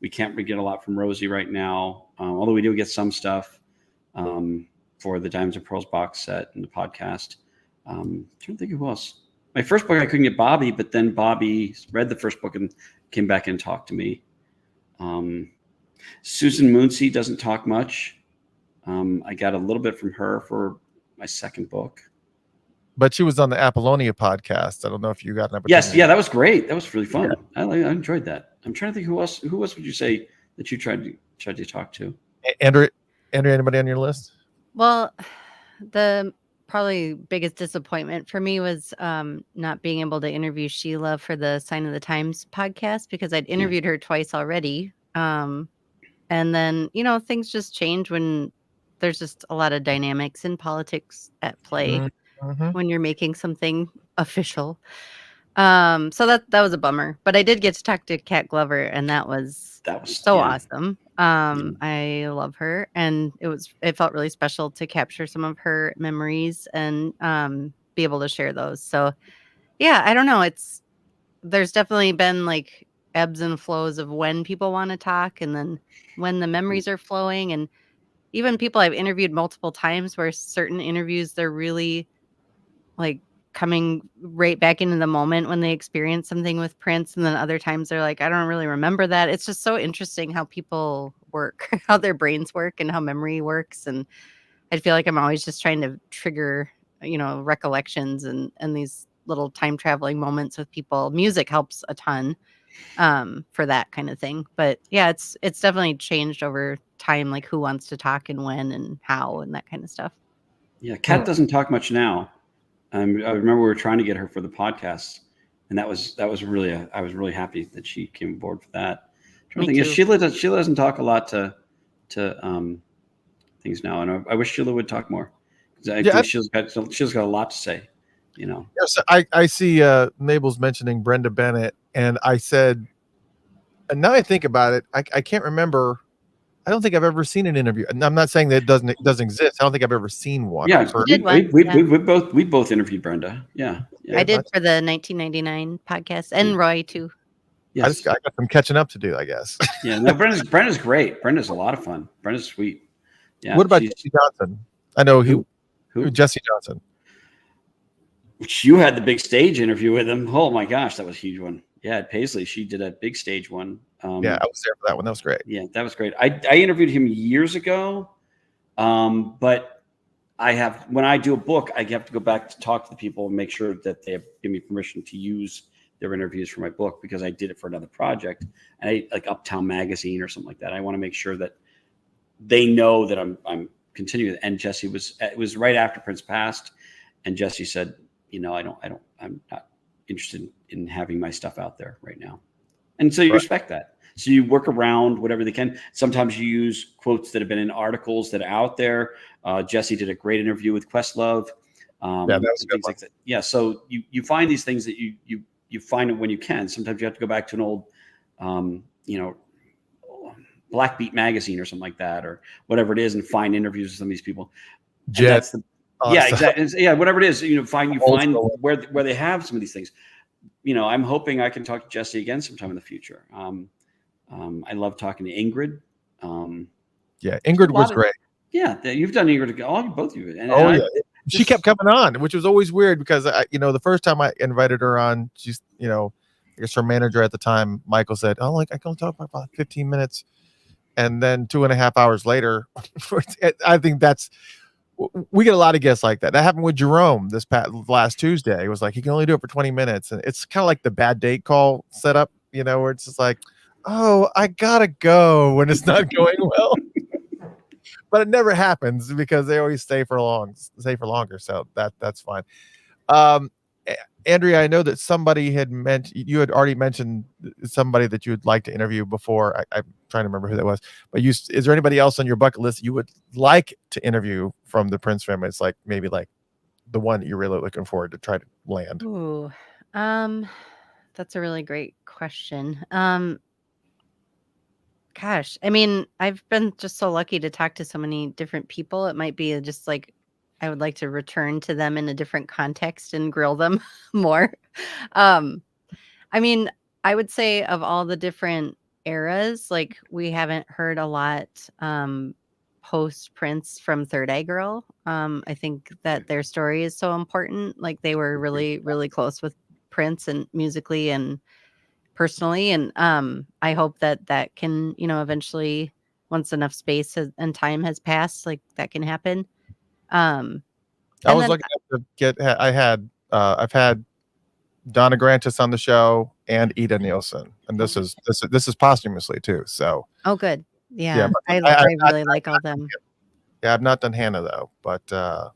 We can't get a lot from Rosie right now, although we do get some stuff for the Diamonds and Pearls box set and the podcast. I'm trying to think of who else. My first book, I couldn't get Bobby, but then Bobby read the first book and came back and talked to me. Susan Moonsey doesn't talk much. I got a little bit from her for my second book. But she was on the Apollonia podcast. I don't know if you got an opportunity. Yes, yeah, that was great. That was really fun. Yeah. I enjoyed that. I'm trying to think who else would you say that you tried to talk to? Andrea, anybody on your list? Well, the probably biggest disappointment for me was not being able to interview Sheila for the Sign of the Times podcast, because I'd interviewed her twice already. And then, things just change when there's just a lot of dynamics in politics at play when you're making something official. So that was a bummer, but I did get to talk to Kat Glover, and that was so awesome. I love her, and it felt really special to capture some of her memories and be able to share those. So yeah, I don't know. There's definitely been like ebbs and flows of when people want to talk, and then when the memories are flowing, and even people I've interviewed multiple times where certain interviews, they're really like coming right back into the moment when they experience something with Prince. And then other times they're like, I don't really remember that. It's just so interesting how people work, how their brains work and how memory works. And I feel like I'm always just trying to trigger, recollections and these little time traveling moments with people. Music helps a ton for that kind of thing. But yeah, it's definitely changed over time, like who wants to talk and when and how and that kind of stuff. Yeah, Kat doesn't talk much now. I remember we were trying to get her for the podcast, and that was really I was really happy that she came aboard for that. I'm trying to think, Sheila doesn't talk a lot to things now, and I wish Sheila would talk more. I think she's got a lot to say. Yes, I see Mabel's mentioning Brenda Bennett, and I said, and now I think about it, I can't remember. I don't think I've ever seen an interview. And I'm not saying that it doesn't exist. I don't think I've ever seen one. Yeah, we both interviewed Brenda. Yeah. I did for the 1999 podcast, and Roy too. Yes. I got some catching up to do, I guess. Yeah, no, Brenda's great. Brenda's a lot of fun. Brenda's sweet. Yeah. What about Jesse Johnson? I know who Jesse Johnson. You had the big stage interview with him. Oh my gosh, that was a huge one. Yeah, at Paisley, she did a big stage one. I was there for that one. That was great. Yeah, that was great. I interviewed him years ago, but when I do a book, I have to go back to talk to the people and make sure that they give me permission to use their interviews for my book, because I did it for another project, and like Uptown Magazine or something like that. I want to make sure that they know that I'm continuing. And Jesse it was right after Prince passed, and Jesse said, I'm not interested in having my stuff out there right now. And so you respect that. So you work around whatever they can. Sometimes you use quotes that have been in articles that are out there. Jesse did a great interview with Questlove. That was things like that. Yeah. So you find these things that you find it when you can. Sometimes you have to go back to an old, Black Beat magazine or something like that, or whatever it is, and find interviews with some of these people. Yeah, exactly. Yeah, whatever it is, find where they have some of these things. I'm hoping I can talk to Jesse again sometime in the future. I love talking to Ingrid. Ingrid was great. Yeah, you've done Ingrid, both of you. She kept coming on, which was always weird, because the first time I invited her on, she's I guess her manager at the time, Michael, said, "Oh, I can talk for about 15 minutes," and then 2.5 hours later, I think we get a lot of guests like that. That happened with Jerome last Tuesday. It was like he can only do it for 20 minutes. And it's kind of like the bad date call setup, where it's just like, oh, I gotta go when it's not going well. But it never happens, because they always stay for longer. So that's fine. Andrea, I know that somebody you had already mentioned somebody that you would like to interview before. I'm trying to remember who that was. But is there anybody else on your bucket list you would like to interview from the Prince family, it's like maybe like the one that you're really looking forward to try to land? Ooh, that's a really great question. Gosh, I mean, I've been just so lucky to talk to so many different people. It might be just like I would like to return to them in a different context and grill them more. Um, I mean, I would say of all the different eras, like we haven't heard a lot post Prince from Third Eye Girl. I think that their story is so important. Like they were really, really close with Prince and musically and personally. And I hope that that can, eventually, once enough space and time has passed, like that can happen. Um, I and was then lucky enough to get. I've had Donna Grantis on the show and Ida Nielsen, and this is posthumously too. So oh, good. yeah, Yeah, but I really like all them. yeah, I've not done Hannah though, but I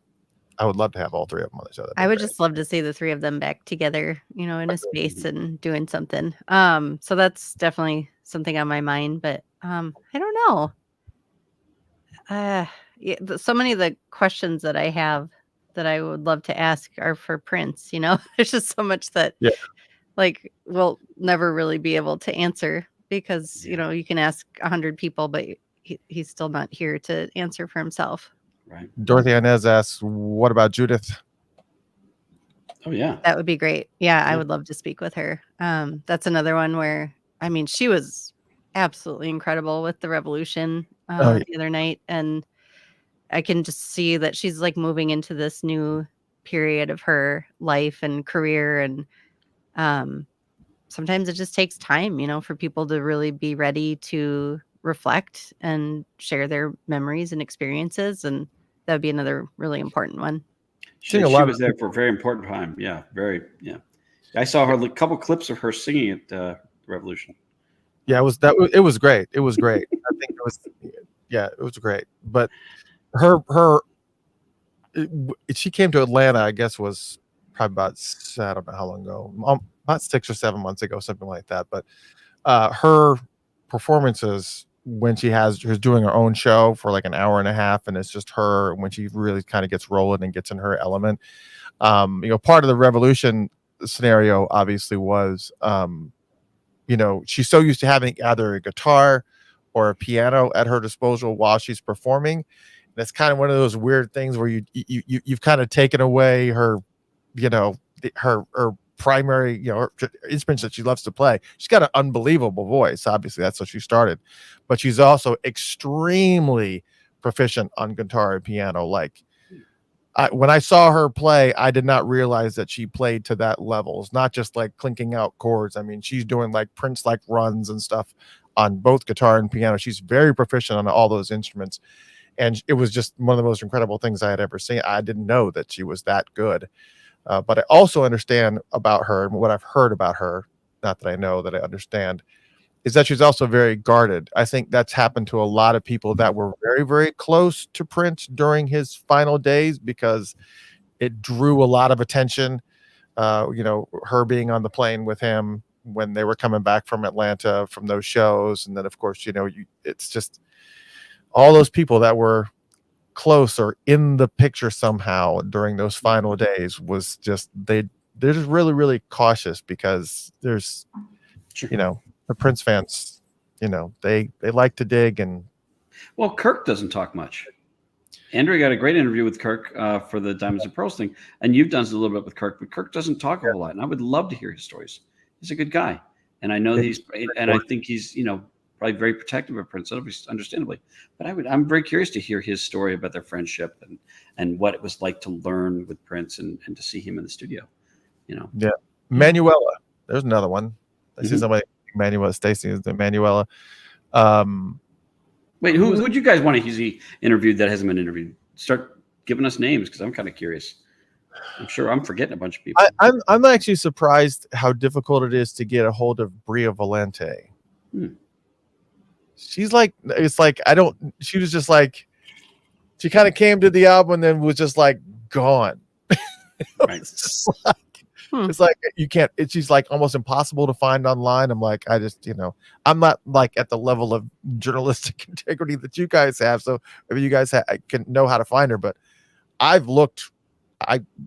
would love to have all three of them on the show. That'd be I would great. just love to see the three of them back together, in a space and doing something. So that's definitely something on my mind, but I don't know. Yeah, so many of the questions that I have that I would love to ask are for Prince, There's just so much that Yeah. like we'll never really be able to answer because, you can ask 100 people, but he's still not here to answer for himself. Right. Dorothy Inez asks, "What about Judith?" Oh yeah. That would be great. Yeah, I Yeah. would love to speak with her. That's another one where, I mean, she was absolutely incredible with the Revolution Oh, yeah. the other night, and I can just see that she's like moving into this new period of her life and career, and sometimes it just takes time, for people to really be ready to reflect and share their memories and experiences, and that would be another really important one. She Seeing a lot was of there for a very important time. Yeah, very. Yeah, I saw her a couple clips of her singing at the Revolution. yeah, it was great. It was great. I think it was great. But she came to Atlanta, I guess was probably about, I don't know how long ago, about 6 or 7 months ago, something like that. But her performances when she's doing her own show for like an hour and a half, and it's just her when she really kind of gets rolling and gets in her element. Part of the Revolution scenario obviously was, she's so used to having either a guitar or a piano at her disposal while she's performing. That's kind of one of those weird things where you've kind of taken away her, her primary, her instruments that she loves to play. She's got an unbelievable voice. Obviously, that's what she started, but she's also extremely proficient on guitar and piano. Like when I saw her play, I did not realize that she played to that level. It's not just like clinking out chords. I mean, she's doing like Prince-like runs and stuff on both guitar and piano. She's very proficient on all those instruments. And it was just one of the most incredible things I had ever seen. I didn't know that she was that good. But I also understand about her, and what I've heard about her, not that I know, that I understand, is that she's also very guarded. I think that's happened to a lot of people that were very, very close to Prince during his final days because it drew a lot of attention. Her being on the plane with him when they were coming back from Atlanta from those shows. And then, of course, it's just all those people that were close or in the picture somehow during those final days was just, they're just really, really cautious because there's, the Prince fans, they like to dig. And well, Kirk doesn't talk much. Andrea got a great interview with Kirk for the Diamonds and Pearls thing, and you've done a little bit with Kirk, but Kirk doesn't talk a whole lot, and I would love to hear his stories. He's a good guy, and I know I think he's probably very protective of Prince, understandably. But I'm very curious to hear his story about their friendship and what it was like to learn with Prince and to see him in the studio. Yeah, Manuela. There's another one. I see somebody. Manuela Stacy is the Manuela. Wait, who would you guys want to see interviewed that hasn't been interviewed? Start giving us names because I'm kind of curious. I'm sure I'm forgetting a bunch of people. I'm actually surprised how difficult it is to get a hold of Bria Valente. She's like, it's like, she was just like, she kind of came to the album and then was just like gone. Right. It's like you can't. It's just like almost impossible to find online. I'm like, I just, I'm not like at the level of journalistic integrity that you guys have. So maybe you guys I can know how to find her, but I've looked,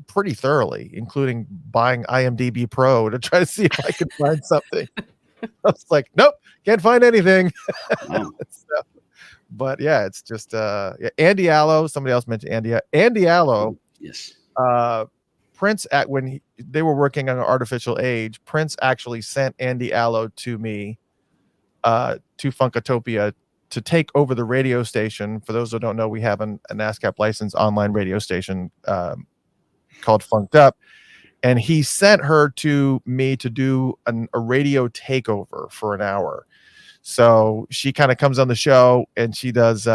pretty thoroughly, including buying IMDb Pro to try to see if I could find something. I was like, nope, can't find anything. Wow. So, but yeah, it's just Andy Allo. Somebody else mentioned Andy Allo. Yes. Prince, when they were working on Artificial Age, Prince actually sent Andy Allo to me, to Funkatopia, to take over the radio station. For those who don't know, we have an ASCAP licensed online radio station called Funked Up, and he sent her to me to do a radio takeover for an hour. So she kind of comes on the show and she does.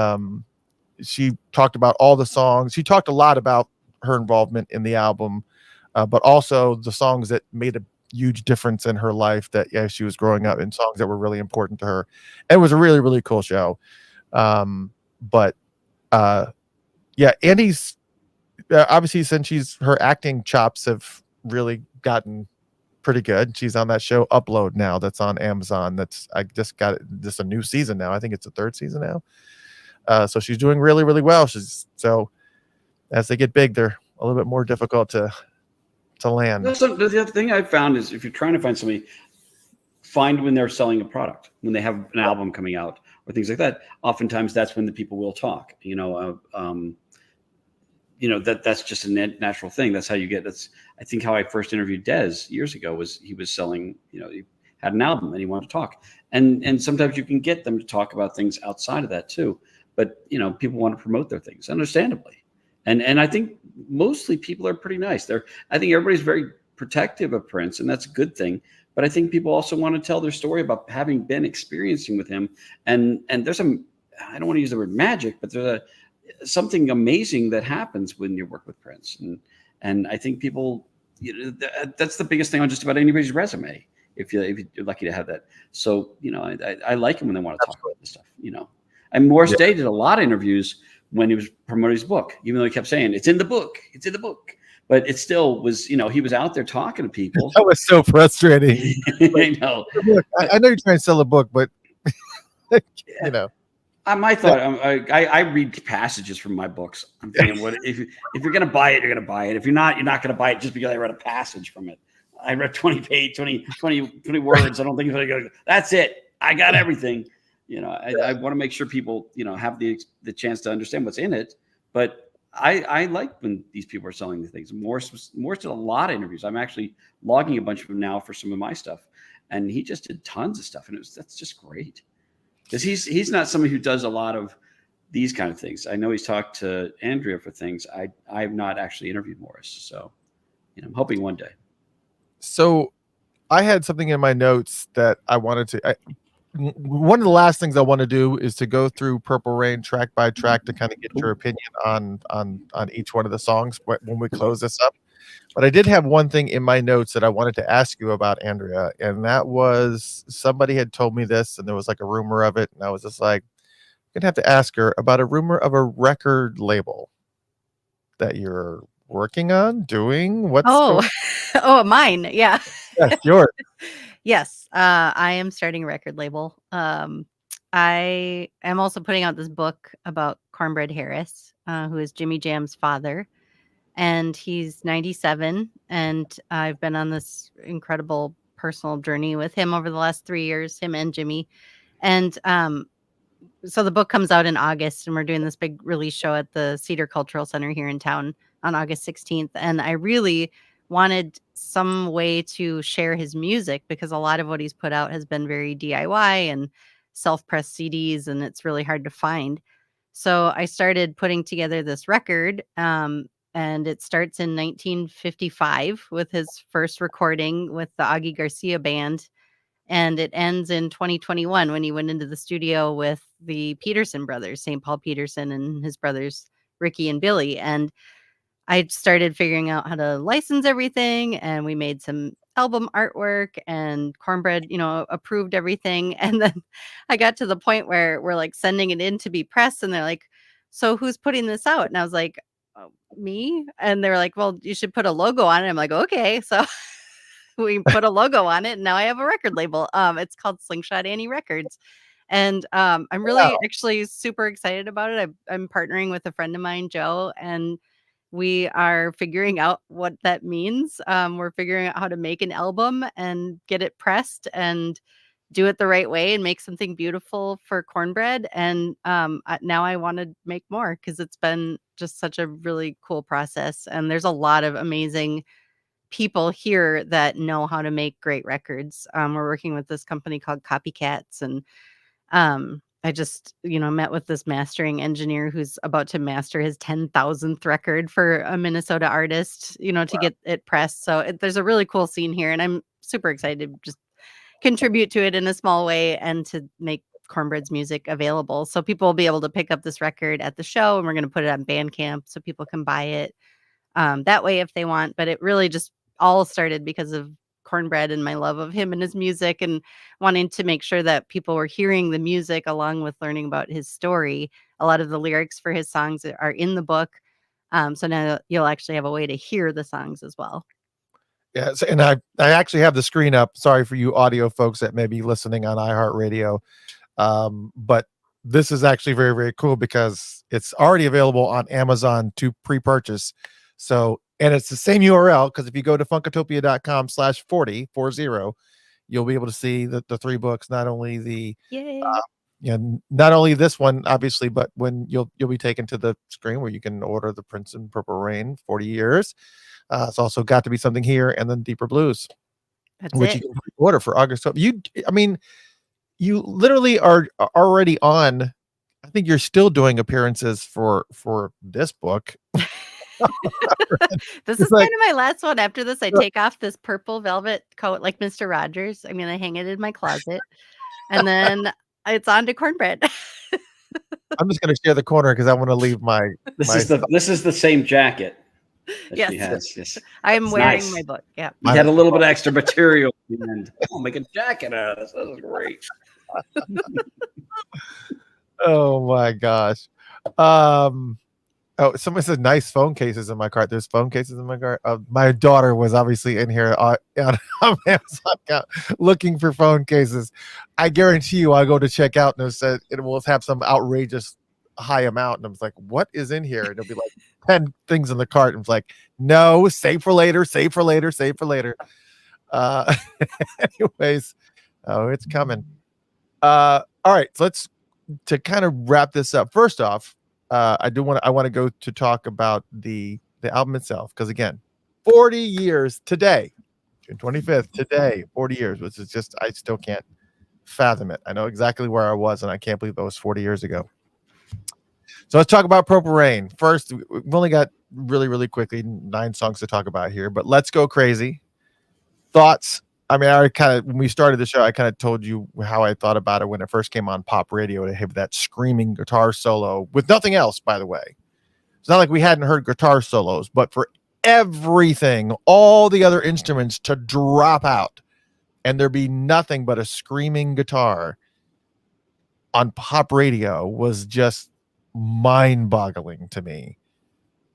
She talked about all the songs. She talked a lot about her involvement in the album, but also the songs that made a huge difference in her life, that she was growing up, in songs that were really important to her. And it was a really, really cool show. But Andy's obviously, since her acting chops have really gotten pretty good. She's on that show Upload now, that's on Amazon. I just got this a new season now. I think it's the third season now. So she's doing really, really well. So as they get big, they're a little bit more difficult to land. The other thing I found is, if you're trying to find somebody, find when they're selling a product, when they have an album coming out or things like that. Oftentimes that's when the people will talk, that's just a natural thing. That's how you get, I think how I first interviewed Dez years ago was he was selling, he had an album and he wanted to talk. And sometimes you can get them to talk about things outside of that too. But, people want to promote their things, understandably. And I think mostly people are pretty nice. I think everybody's very protective of Prince, and that's a good thing. But I think people also want to tell their story about having been experiencing with him. And there's I don't want to use the word magic, but there's something amazing that happens when you work with Prince. And I think people, that's the biggest thing on just about anybody's resume, if you're lucky to have that. So, I like him when they want to talk about this stuff, And Morris Day did a lot of interviews when he was promoting his book, even though he kept saying it's in the book, but it still was, he was out there talking to people. That was so frustrating. I know. I know you're trying to sell a book, but my thought, I read passages from my books. I'm thinking, what if you're going to buy it, you're going to buy it. If you're not going to buy it just because I read a passage from it. I read 20 words. I don't think it's going to. That's it. I got everything. I want to make sure people, have the chance to understand what's in it. But I like when these people are selling the things. Morris did a lot of interviews. I'm actually logging a bunch of them now for some of my stuff, and he just did tons of stuff, and that's just great. Because he's not somebody who does a lot of these kind of things. I know he's talked to Andrea for things. I've not actually interviewed Morris, so I'm hoping one day. So I had something in my notes that I wanted to. One of the last things I want to do is to go through Purple Rain track by track to kind of get your opinion on each one of the songs when we close this up. But I did have one thing in my notes that I wanted to ask you about, Andrea, and that was, somebody had told me this, and there was like a rumor of it, and I was just like, I'm gonna have to ask her about a rumor of a record label that you're working on doing. Mine, yeah. Yes, yours. Yes, I am starting a record label. I am also putting out this book about Cornbread Harris, who is Jimmy Jam's father. And he's 97. And I've been on this incredible personal journey with him over the last 3 years, him and Jimmy. And so the book comes out in August, and we're doing this big release show at the Cedar Cultural Center here in town on August 16th. And I really wanted some way to share his music, because a lot of what he's put out has been very DIY and self-pressed CDs, and it's really hard to find. So I started putting together this record, and it starts in 1955 with his first recording with the Augie Garcia band, and it ends in 2021 when he went into the studio with the Peterson brothers, St. Paul Peterson and his brothers Ricky and Billy. And I started figuring out how to license everything, and we made some album artwork, and Cornbread, approved everything. And then I got to the point where we're like sending it in to be pressed, and they're like, so who's putting this out? And I was like, me. And they're like, well, you should put a logo on it. I'm like, okay. So we put a logo on it, and now I have a record label. It's called Slingshot Annie Records. And I'm really actually super excited about it. I'm partnering with a friend of mine, Joe, and we are figuring out what that means. We're figuring out how to make an album and get it pressed and do it the right way and make something beautiful for Cornbread. And now I want to make more because it's been just such a really cool process. And there's a lot of amazing people here that know how to make great records. We're working with this company called Copycats, and I just, met with this mastering engineer who's about to master his 10,000th record for a Minnesota artist, to get it pressed. So there's a really cool scene here, and I'm super excited to just contribute to it in a small way and to make Cornbread's music available. So people will be able to pick up this record at the show, and we're going to put it on Bandcamp so people can buy it that way if they want. But it really just all started because of Cornbread and my love of him and his music, and wanting to make sure that people were hearing the music along with learning about his story. A lot of the lyrics for his songs are in the book. So now you'll actually have a way to hear the songs as well. Yeah, and I actually have the screen up. Sorry for you audio folks that may be listening on iHeartRadio. But this is actually very, very cool because it's already available on Amazon to pre-purchase. So, and it's the same URL, because if you go to funkatopia.com/40, you'll be able to see the three books, not only the not only this one, obviously, but when you'll be taken to the screen where you can order the Prince and Purple Rain 40 years. It's also Got to Be Something Here, and then Deeper Blues, which you can order for August. So you literally are already on. I think you're still doing appearances for this book. This is kind of my last one. After this, I take off this purple velvet coat like Mr. Rogers. I hang it in my closet, and then it's on to Cornbread. I'm just going to share the corner because I want to leave my. This is the same jacket that yes. she has. Yes. I am wearing my book. Yeah, you had a little bit of extra material, and I'll make a jacket out of this. That was great. Oh my gosh. Oh, someone said nice phone cases in my cart. There's phone cases in my cart. My daughter was obviously in here on Amazon account looking for phone cases. I guarantee you, I go to check out and it will have some outrageous high amount, and I'm like, what is in here? And it'll be like 10 things in the cart, and it's like, no, save for later, save for later, save for later. Anyways, it's coming. All right, so to kind of wrap this up. First off, I want to go to talk about the album itself, because again, 40 years today, June 25th, today, 40 years, which is just, I still can't fathom it. I know exactly where I was, and I can't believe that was 40 years ago. So let's talk about Purple Rain. First, we've only got really, really quickly 9 songs to talk about here, but Let's Go Crazy. Thoughts? When we started the show, I kind of told you how I thought about it when it first came on pop radio, to have that screaming guitar solo with nothing else, by the way. It's not like we hadn't heard guitar solos, but for everything, all the other instruments to drop out and there be nothing but a screaming guitar on pop radio was just mind-boggling to me.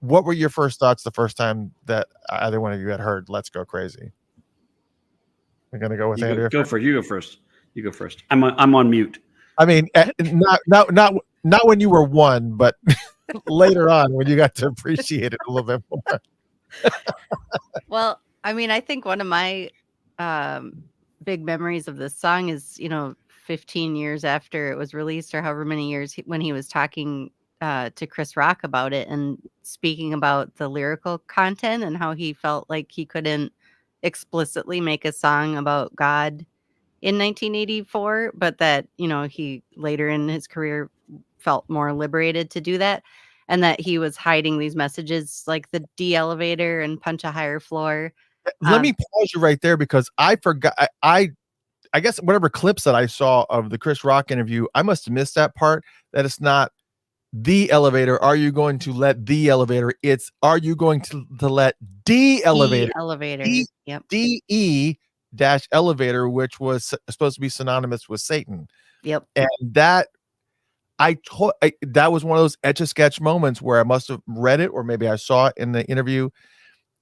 What were your first thoughts the first time that either one of you had heard Let's Go Crazy? We're gonna go with Andrea. Go first. You go first. You go first. I'm on mute. Not when you were one, but later on when you got to appreciate it a little bit more. Well, I think one of my big memories of this song is, 15 years after it was released, or however many years, when he was talking to Chris Rock about it and speaking about the lyrical content and how he felt like he couldn't explicitly make a song about God in 1984, but that, he later in his career felt more liberated to do that, and that he was hiding these messages like the D elevator and punch a higher floor. Let me pause you right there, because I forgot. I guess whatever clips that I saw of the Chris Rock interview, I must have missed that part, that it's not the elevator. Are you going to let the elevator? It's, are you going to let D elevator? Yep. DE dash elevator, which was supposed to be synonymous with Satan. Yep. And that that was one of those etch a sketch moments where I must have read it, or maybe I saw it in the interview,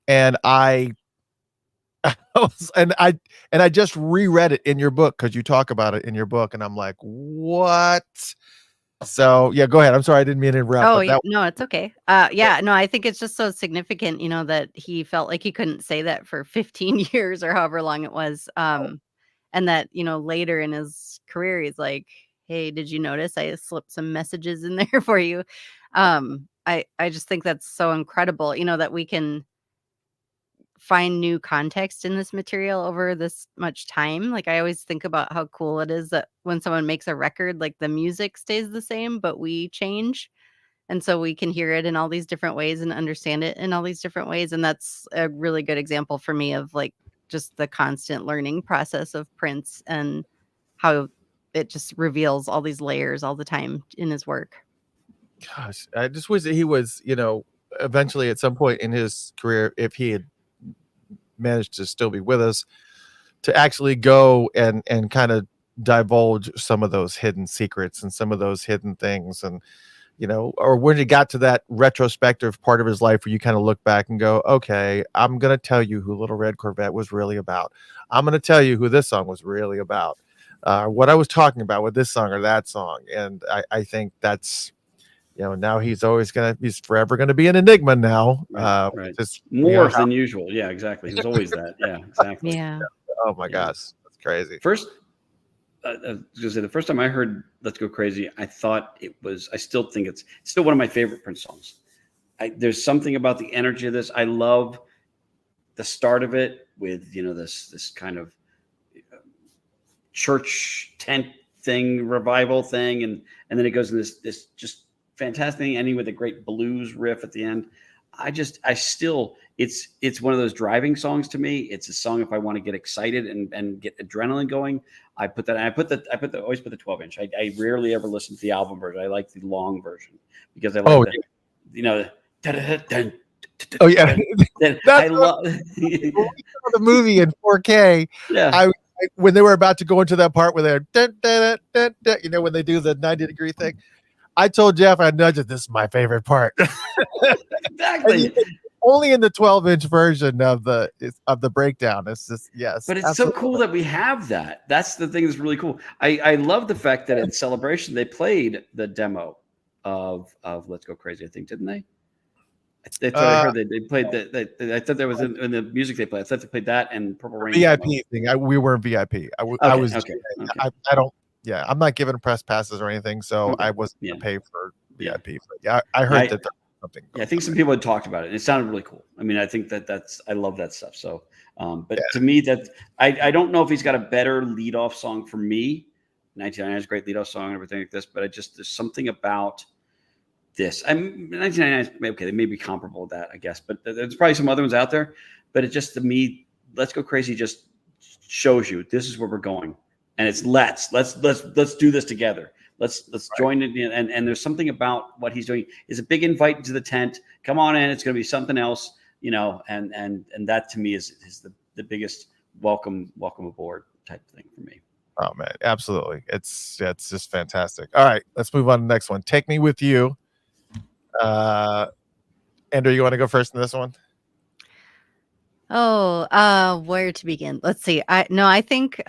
and I and I just reread it in your book because you talk about it in your book, and I'm like, what? So yeah, go ahead. I'm sorry, I didn't mean to interrupt, Oh, but yeah, that no, it's okay. Yeah, no, I think it's just so significant, that he felt like he couldn't say that for 15 years or however long it was. And that, later in his career, he's like, "Hey, did you notice I slipped some messages in there for you?" I just think that's so incredible, that we can find new context in this material over this much time. Like, I always think about how cool it is that when someone makes a record, like, the music stays the same, but we change. And so we can hear it in all these different ways and understand it in all these different ways. And that's a really good example for me of like just the constant learning process of Prince and how it just reveals all these layers all the time in his work. gosh, I just wish that he was, eventually at some point in his career, if he had managed to still be with us, to actually go and kind of divulge some of those hidden secrets and some of those hidden things. And or when he got to that retrospective part of his life where you kind of look back and go, okay, I'm going to tell you who Little Red Corvette was really about. I'm going to tell you who this song was really about, what I was talking about with this song or that song. And I think that's, now he's forever going to be an enigma now. Right. Just, More than usual. Yeah, exactly. He was always that. Yeah, exactly. Yeah. oh my gosh, that's crazy. First, I was gonna say the first time I heard "Let's Go Crazy," I thought it was. I still think it's still one of my favorite Prince songs. There's something about the energy of this. I love the start of it with this kind of church tent thing, revival thing, and then it goes in this just fantastic ending with a great blues riff at the end. It's one of those driving songs to me. It's a song if I want to get excited and get adrenaline going. I always put the 12-inch. I rarely ever listen to the album version. I like the long version because I like oh yeah, I love the movie in 4K. Yeah. When they were about to go into that part where they're when they do the 90-degree thing, I told Jeff, I nudged it, this is my favorite part. Exactly. Only in the 12-inch version of the breakdown. It's just, yes. But it's so cool that we have that. That's the thing that's really cool. I love the fact that at Celebration they played the demo of Let's Go Crazy, I think, didn't they? That's what I heard. They played that. I thought that was in the music they played. I thought they played that and Purple Rain. VIP thing. We weren't VIP. I was. Okay. I don't. Yeah, I'm not giving press passes or anything, so I wasn't going to pay for VIP. But yeah, I heard that. Something. Yeah, I think some people had talked about it, and it sounded really cool. I mean, I think I love that stuff. So, but to me, that I don't know if he's got a better leadoff song for me. 1999 is a great leadoff song and everything like this, but there's something about this. 1999, okay, they may be comparable with that, I guess, but there's probably some other ones out there. But it just, to me, Let's Go Crazy just shows you this is where we're going, and it's let's do this together. Let's join it, and there's something about what he's doing is a big invite into the tent. Come on in, it's going to be something else, and that to me is the biggest welcome aboard type thing for me. Oh man, absolutely, it's just fantastic. All right, let's move on to the next one. Take Me With You. Andrew, you want to go first in this one? Oh, where to begin? Let's see. I think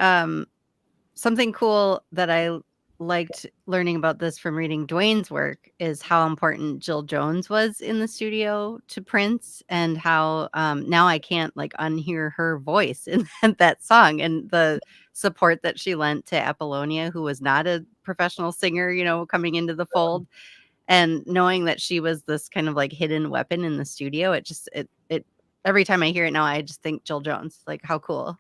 something cool that I liked learning about this from reading Dwayne's work is how important Jill Jones was in the studio to Prince, and how now I can't like unhear her voice in that song, and the support that she lent to Apollonia, who was not a professional singer, coming into the fold. And knowing that she was this kind of like hidden weapon in the studio, it every time I hear it now, I just think Jill Jones, like how cool.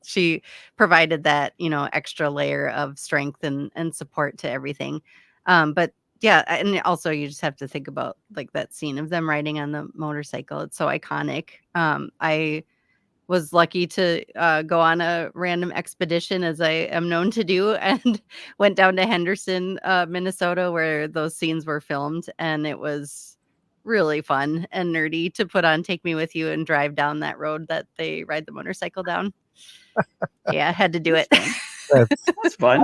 She provided that, extra layer of strength and support to everything. But yeah, and also you just have to think about like that scene of them riding on the motorcycle. It's so iconic. I was lucky to go on a random expedition, as I am known to do, and went down to Henderson, Minnesota, where those scenes were filmed. And it was really fun and nerdy to put on Take Me With You and drive down that road that they ride the motorcycle down. Yeah, I had to do it. That's fun.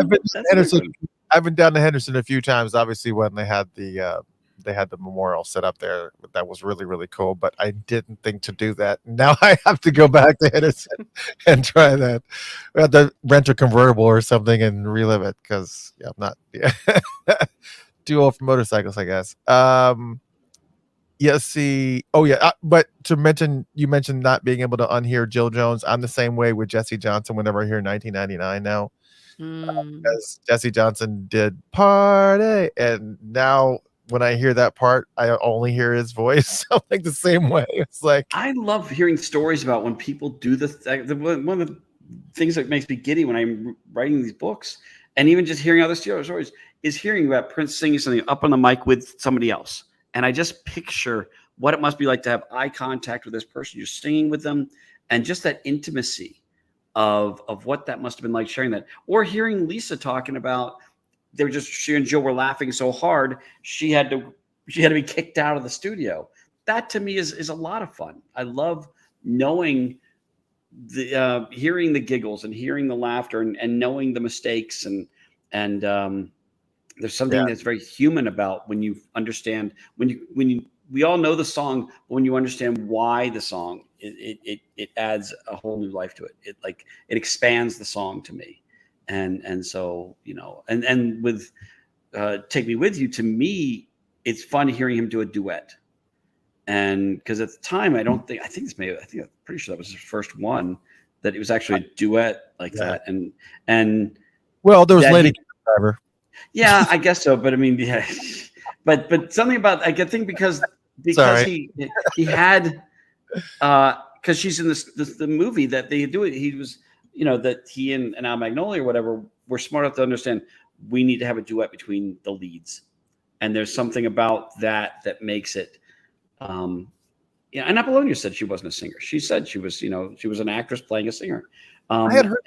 I've been down to Henderson a few times, obviously when they had the they had the memorial set up there. That was really, really cool. But I didn't think to do that. Now I have to go back to Henderson and try that. We have to rent a convertible or something and relive it because I'm not too old for motorcycles, I guess. See. Oh yeah, but to mention, you mentioned not being able to unhear Jill Jones. I'm the same way with Jesse Johnson. Whenever I hear 1999 now, because Jesse Johnson did Party, and now when I hear that part, I only hear his voice. I'm like the same way. It's like I love hearing stories about when people do one of the things that makes me giddy when I'm writing these books, and even just hearing other stories, is hearing about Prince singing something up on the mic with somebody else. And I just picture what it must be like to have eye contact with this person you're singing with them, and just that intimacy of what that must have been like sharing that. Or hearing Lisa talking about she and Jill were laughing so hard she had to be kicked out of the studio. That to me is a lot of fun. I love knowing the hearing the giggles and hearing the laughter and knowing the mistakes and there's something that's very human about when you understand we all know the song, but when you understand why the song, it adds a whole new life to it. It expands the song to me. And so, and with Take Me With You, to me, it's fun hearing him do a duet. And because at the time, I'm pretty sure that was his first one, that it was actually a duet like that. And well, there was Lady Driver. Yeah, I guess so. But I mean, yeah, but something about, I think because he had, because she's in the movie that they do it. He was, that he and Al Magnolia or whatever were smart enough to understand we need to have a duet between the leads, and there's something about that makes it. And Apollonia said she wasn't a singer. She said she was an actress playing a singer. I had heard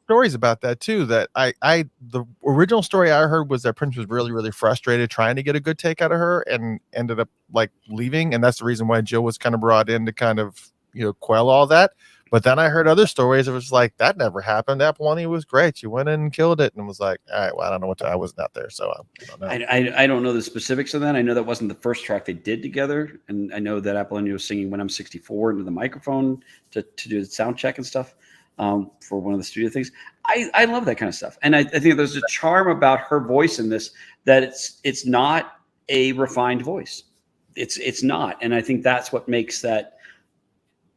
stories about that too. That the original story I heard was that Prince was really, really frustrated trying to get a good take out of her and ended up like leaving, and that's the reason why Jill was kind of brought in to kind of quell all that. But then I heard other stories. It was like that never happened. Apollonia was great. She went in and killed it, and was like, all right, well, I don't know I wasn't out there, so I don't know. I don't know the specifics of that. I know that wasn't the first track they did together, and I know that Apollonia was singing When I'm 64 into the microphone to do the sound check and stuff. For one of the studio things. I love that kind of stuff. And I think there's a charm about her voice in this, that it's not a refined voice. It's not. And I think that's what makes that,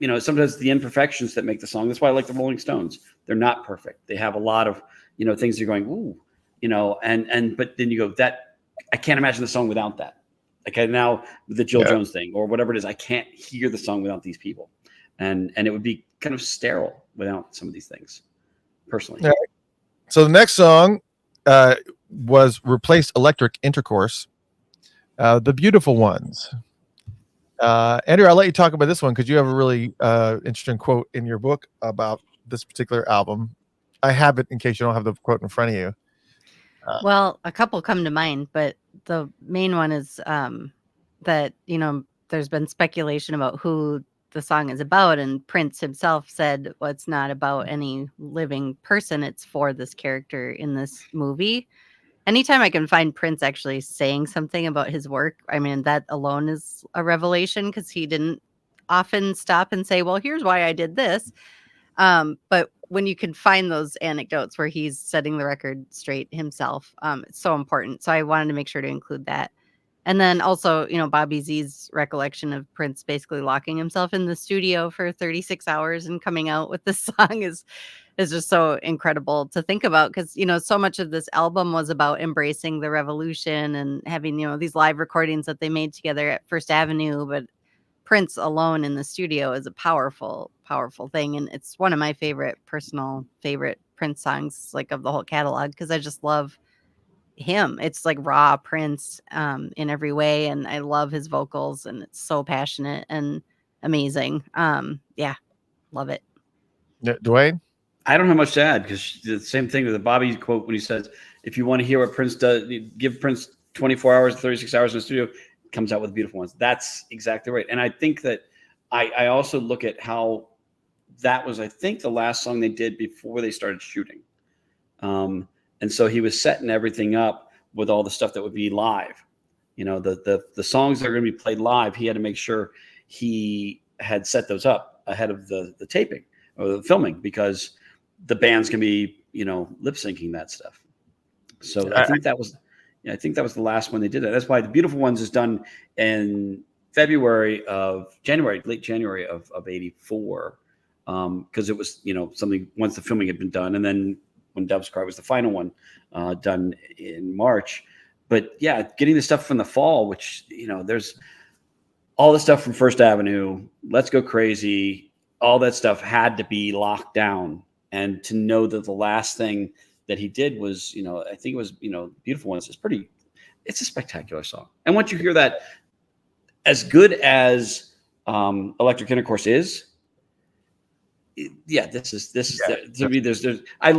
sometimes the imperfections that make the song. That's why I like the Rolling Stones. They're not perfect. They have a lot of, things you're going, ooh, but then you go, that I can't imagine the song without that. Okay, now the Jill Jones thing or whatever it is, I can't hear the song without these people. And it would be kind of sterile without some of these things, personally. Yeah. So the next song was Replaced Electric Intercourse, The Beautiful Ones. Andrew, I'll let you talk about this one because you have a really interesting quote in your book about this particular album. I have it in case you don't have the quote in front of you. Well, a couple come to mind, but the main one is that, there's been speculation about who the song is about, and Prince himself said, well, it's not about any living person, it's for this character in this movie. Anytime I can find Prince actually saying something about his work, I mean, that alone is a revelation, because he didn't often stop and say, well, here's why I did this. But when you can find those anecdotes where he's setting the record straight himself, it's so important. So I wanted to make sure to include that. And then also, Bobby Z's recollection of Prince basically locking himself in the studio for 36 hours and coming out with this song is just so incredible to think about, because, so much of this album was about embracing the revolution and having, these live recordings that they made together at First Avenue. But Prince alone in the studio is a powerful, powerful thing. And it's one of my personal favorite Prince songs, like of the whole catalog, because I just love him. It's like raw Prince in every way, and I love his vocals, and it's so passionate and amazing. Yeah, love it. Dwayne? I don't have much to add, because the same thing with the Bobby quote when he says, if you want to hear what Prince does, give Prince 24 hours, 36 hours in the studio, comes out with Beautiful Ones. That's exactly right. And I think that I also look at how that was, I think, the last song they did before they started shooting. And so he was setting everything up with all the stuff that would be live. The songs that are going to be played live, he had to make sure he had set those up ahead of the taping or the filming, because the band's going to be, lip syncing that stuff. So I think that was the last one they did that. That's why The Beautiful Ones is done in late January of 84. Because it was, something once the filming had been done. And then When Doves Cry was the final one, done in March. But yeah, getting the stuff from the fall, which, there's all the stuff from First Avenue, Let's Go Crazy, all that stuff had to be locked down. And to know that the last thing that he did was, I think it was, Beautiful Ones. It's a spectacular song. And once you hear that, as good as Electric Intercourse is, this is to me. I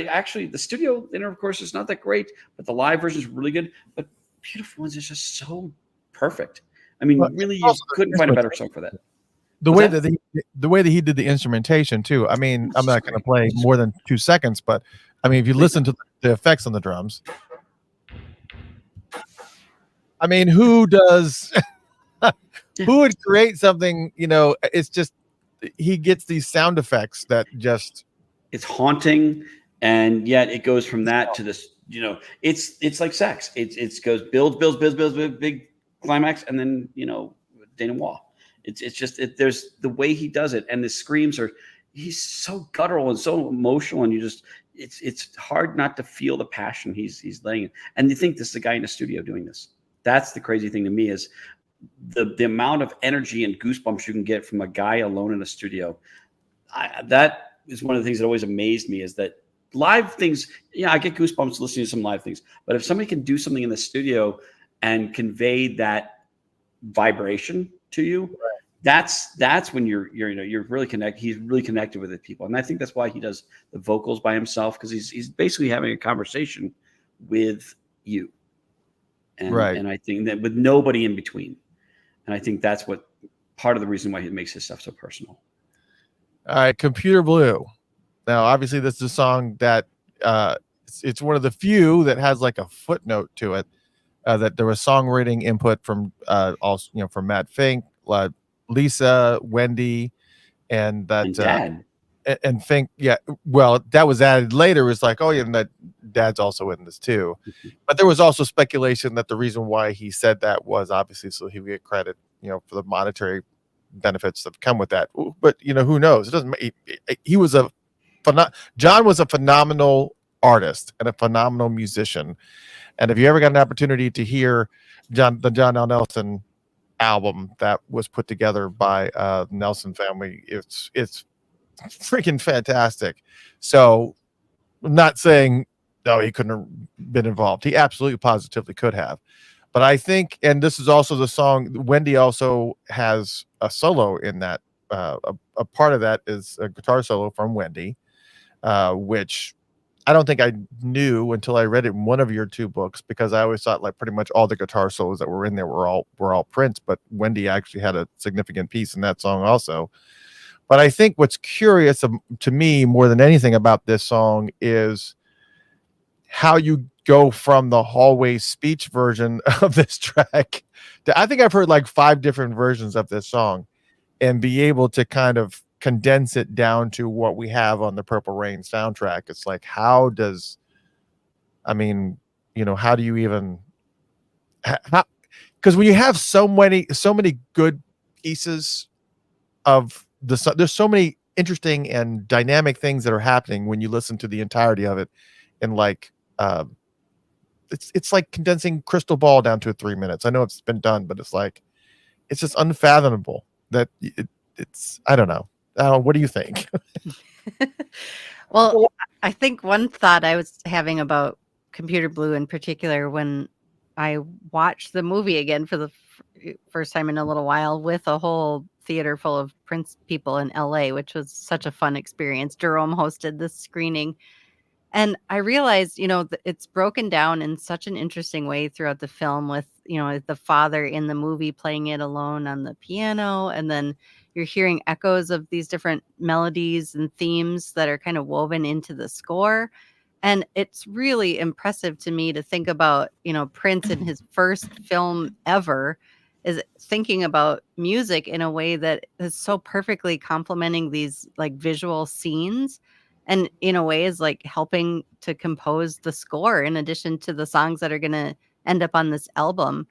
actually, the studio intercourse is not that great, but the live version is really good. But Beautiful Ones is just so perfect. I mean, really, you couldn't find a better song for that. The way that he did the instrumentation too. I mean, I'm not going to play more than 2 seconds, but I mean, if you listen to the effects on the drums, I mean, who would create something? It's just, he gets these sound effects that just, it's haunting, and yet it goes from that to this. It's like sex. It goes builds, big climax, and then denouement. It's just there's the way he does it, and the screams he's so guttural and so emotional, and it's hard not to feel the passion he's laying in. And you think this is a guy in a studio doing this. That's the crazy thing to me, is the amount of energy and goosebumps you can get from a guy alone in a studio. That is one of the things that always amazed me, is that live things, I get goosebumps listening to some live things, but if somebody can do something in the studio and convey that vibration to you, right, that's when you're really connected. He's really connected with the people. And I think that's why he does the vocals by himself, because he's basically having a conversation with you. And, right. And I think that with nobody in between. And I think that's what part of the reason why he makes his stuff so personal. All right, Computer Blue. Now, obviously, this is a song that it's one of the few that has like a footnote to it, that there was songwriting input from also from Matt Fink, Lisa, Wendy, and Dad. And Fink. Yeah, well, that was added later. It's like, oh yeah, and that Dad's also in this too. Mm-hmm. But there was also speculation that the reason why he said that was obviously so he would get credit, for the monetary benefits that come with that. But who knows? It doesn't. He was John was a phenomenal artist and a phenomenal musician. And if you ever got an opportunity to hear the John L. Nelson album that was put together by the Nelson family, it's freaking fantastic. So I'm not saying no, he couldn't have been involved. He absolutely positively could have. But I think, and this is also the song, Wendy also has a solo in that. A part of that is a guitar solo from Wendy, which I don't think I knew until I read it in one of your two books, because I always thought like pretty much all the guitar solos that were in there were all Prince, but Wendy actually had a significant piece in that song also. But I think what's curious to me more than anything about this song is how you go from the hallway speech version of this track to, I think I've heard like 5 different versions of this song, and be able to kind of condense it down to what we have on the Purple Rain soundtrack. It's like, how do you even, because when you have so many good pieces of there's so many interesting and dynamic things that are happening when you listen to the entirety of it, and like it's like condensing Crystal Ball down to 3 minutes. I know it's been done, but it's like, it's just unfathomable that it's I don't know. What do you think? Well, I think one thought I was having about Computer Blue in particular, when I watched the movie again for the first time in a little while with a whole theater full of Prince people in LA, which was such a fun experience. Jerome hosted this screening. And I realized, it's broken down in such an interesting way throughout the film, with, the father in the movie playing it alone on the piano. And then you're hearing echoes of these different melodies and themes that are kind of woven into the score. And it's really impressive to me to think about, Prince in his first film ever is thinking about music in a way that is so perfectly complementing these like visual scenes, and in a way is like helping to compose the score in addition to the songs that are going to end up on this album.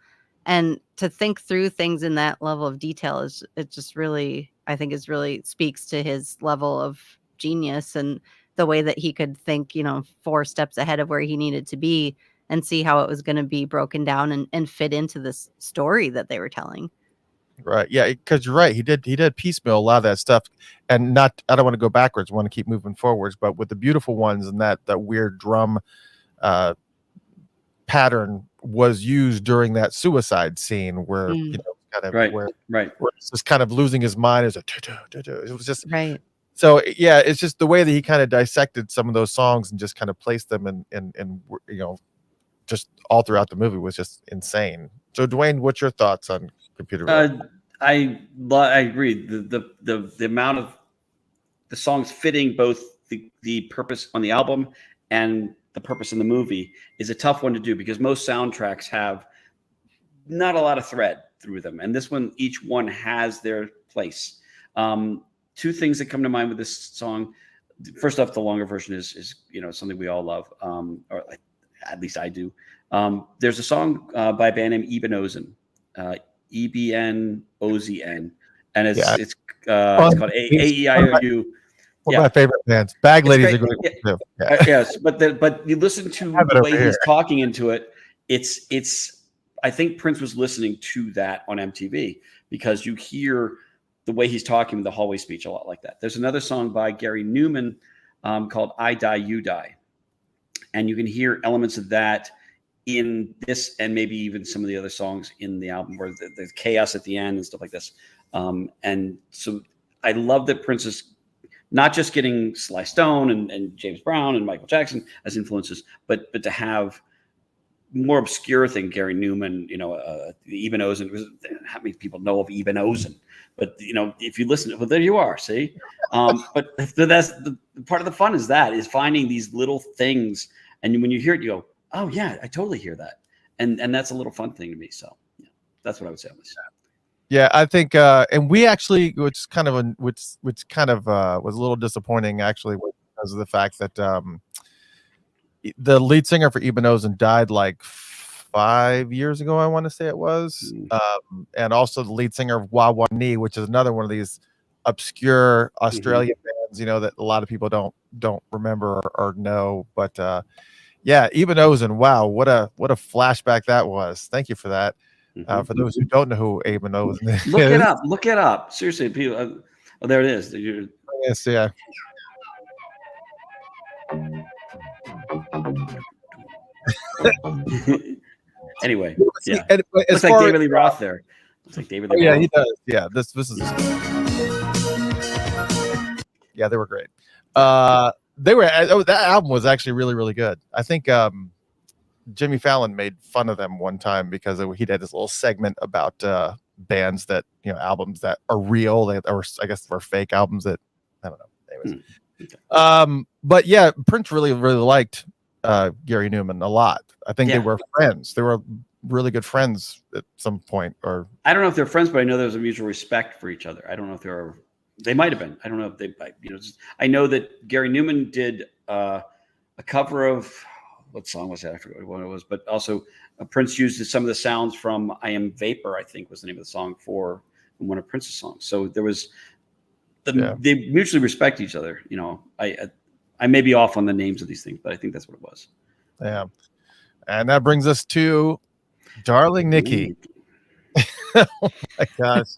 And to think through things in that level of detail is, it just really, I think, is really speaks to his level of genius and the way that he could think, 4 steps ahead of where he needed to be and see how it was going to be broken down and fit into this story that they were telling. Right. Yeah, because you're right. He did piecemeal a lot of that stuff, and not. I don't want to go backwards. I want to keep moving forwards. But with the beautiful ones and that weird drum uh, pattern was used during that suicide scene where kind of Right. where Right. it's just kind of losing his mind as a. It was just Right. so yeah. It's just the way that he kind of dissected some of those songs and just kind of placed them in just all throughout the movie was just insane. So Dwayne, what's your thoughts on Computer Red? I agree. The amount of the songs fitting both the purpose on the album and the purpose in the movie is a tough one to do, because most soundtracks have not a lot of thread through them, and this one, each one has their place. Two things that come to mind with this song. First off, the longer version is something we all love, or at least I do. There's a song by a band named Eben Ozen, EBNOZN, and it's called AEIOU. One of my favorite bands. Bag Ladies are great. Yeah. Yeah. Yes, but you listen to the way he's talking into it. It's. I think Prince was listening to that on MTV, because you hear the way he's talking in the hallway speech a lot like that. There's another song by Gary Newman called "I Die, You Die," and you can hear elements of that in this, and maybe even some of the other songs in the album, where there's chaos at the end and stuff like this. And so I love that Prince is not just getting Sly Stone and James Brown and Michael Jackson as influences, but to have more obscure thing, Gary Newman, Eben Ozen. How many people know of Eben Ozen? But if you listen, well, there you are. See, but that's the part of the fun is finding these little things, and when you hear it, you go, "Oh yeah, I totally hear that," and that's a little fun thing to me. So yeah, that's what I would say on this. Yeah, I think, and we actually, which kind of was a little disappointing actually, because of the fact that the lead singer for Eben Ozen died like 5 years ago, I want to say it was, and also the lead singer of Wah Wah Nee, which is another one of these obscure Australian bands, that a lot of people don't remember or know, but yeah, Eben Ozen. Wow, what a flashback that was. Thank you for that. For those who don't know who Eben Ozen is, Look it up. Seriously, people. Oh, there it is. Yes, yeah. Anyway, yeah. Looks like David Lee Roth there. Looks like David Lee Roth. Yeah, he does. Yeah, this is. Yeah, they were great. That album was actually really, really good. I think Jimmy Fallon made fun of them one time because he had this little segment about bands that albums that are real, or I guess were fake albums that I don't know. Anyways, but yeah, Prince really, really liked Gary Newman a lot. I think they were friends. They were really good friends at some point, or I don't know if they're friends, but I know there was a mutual respect for each other. I don't know if they might have been. I don't know if they, I know that Gary Newman did a cover of, what song was that? I forget what it was, but also Prince used some of the sounds from "I Am Vapor," I think was the name of the song for one of Prince's songs. So there was, they mutually respect each other. I may be off on the names of these things, but I think that's what it was. Yeah. And that brings us to Darling Nikki. Oh my gosh.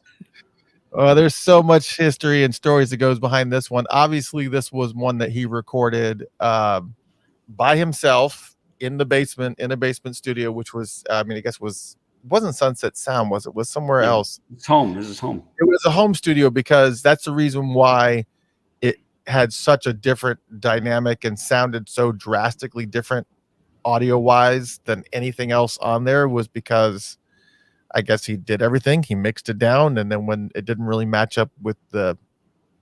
Oh, there's so much history and stories that goes behind this one. Obviously, this was one that he recorded by himself in a basement studio, which was, I guess wasn't Sunset Sound, was it? Was somewhere else. It's home. This is home. It was a home studio, because that's the reason why it had such a different dynamic and sounded so drastically different audio wise than anything else on there, was because I guess he did everything. He mixed it down, and then when it didn't really match up with the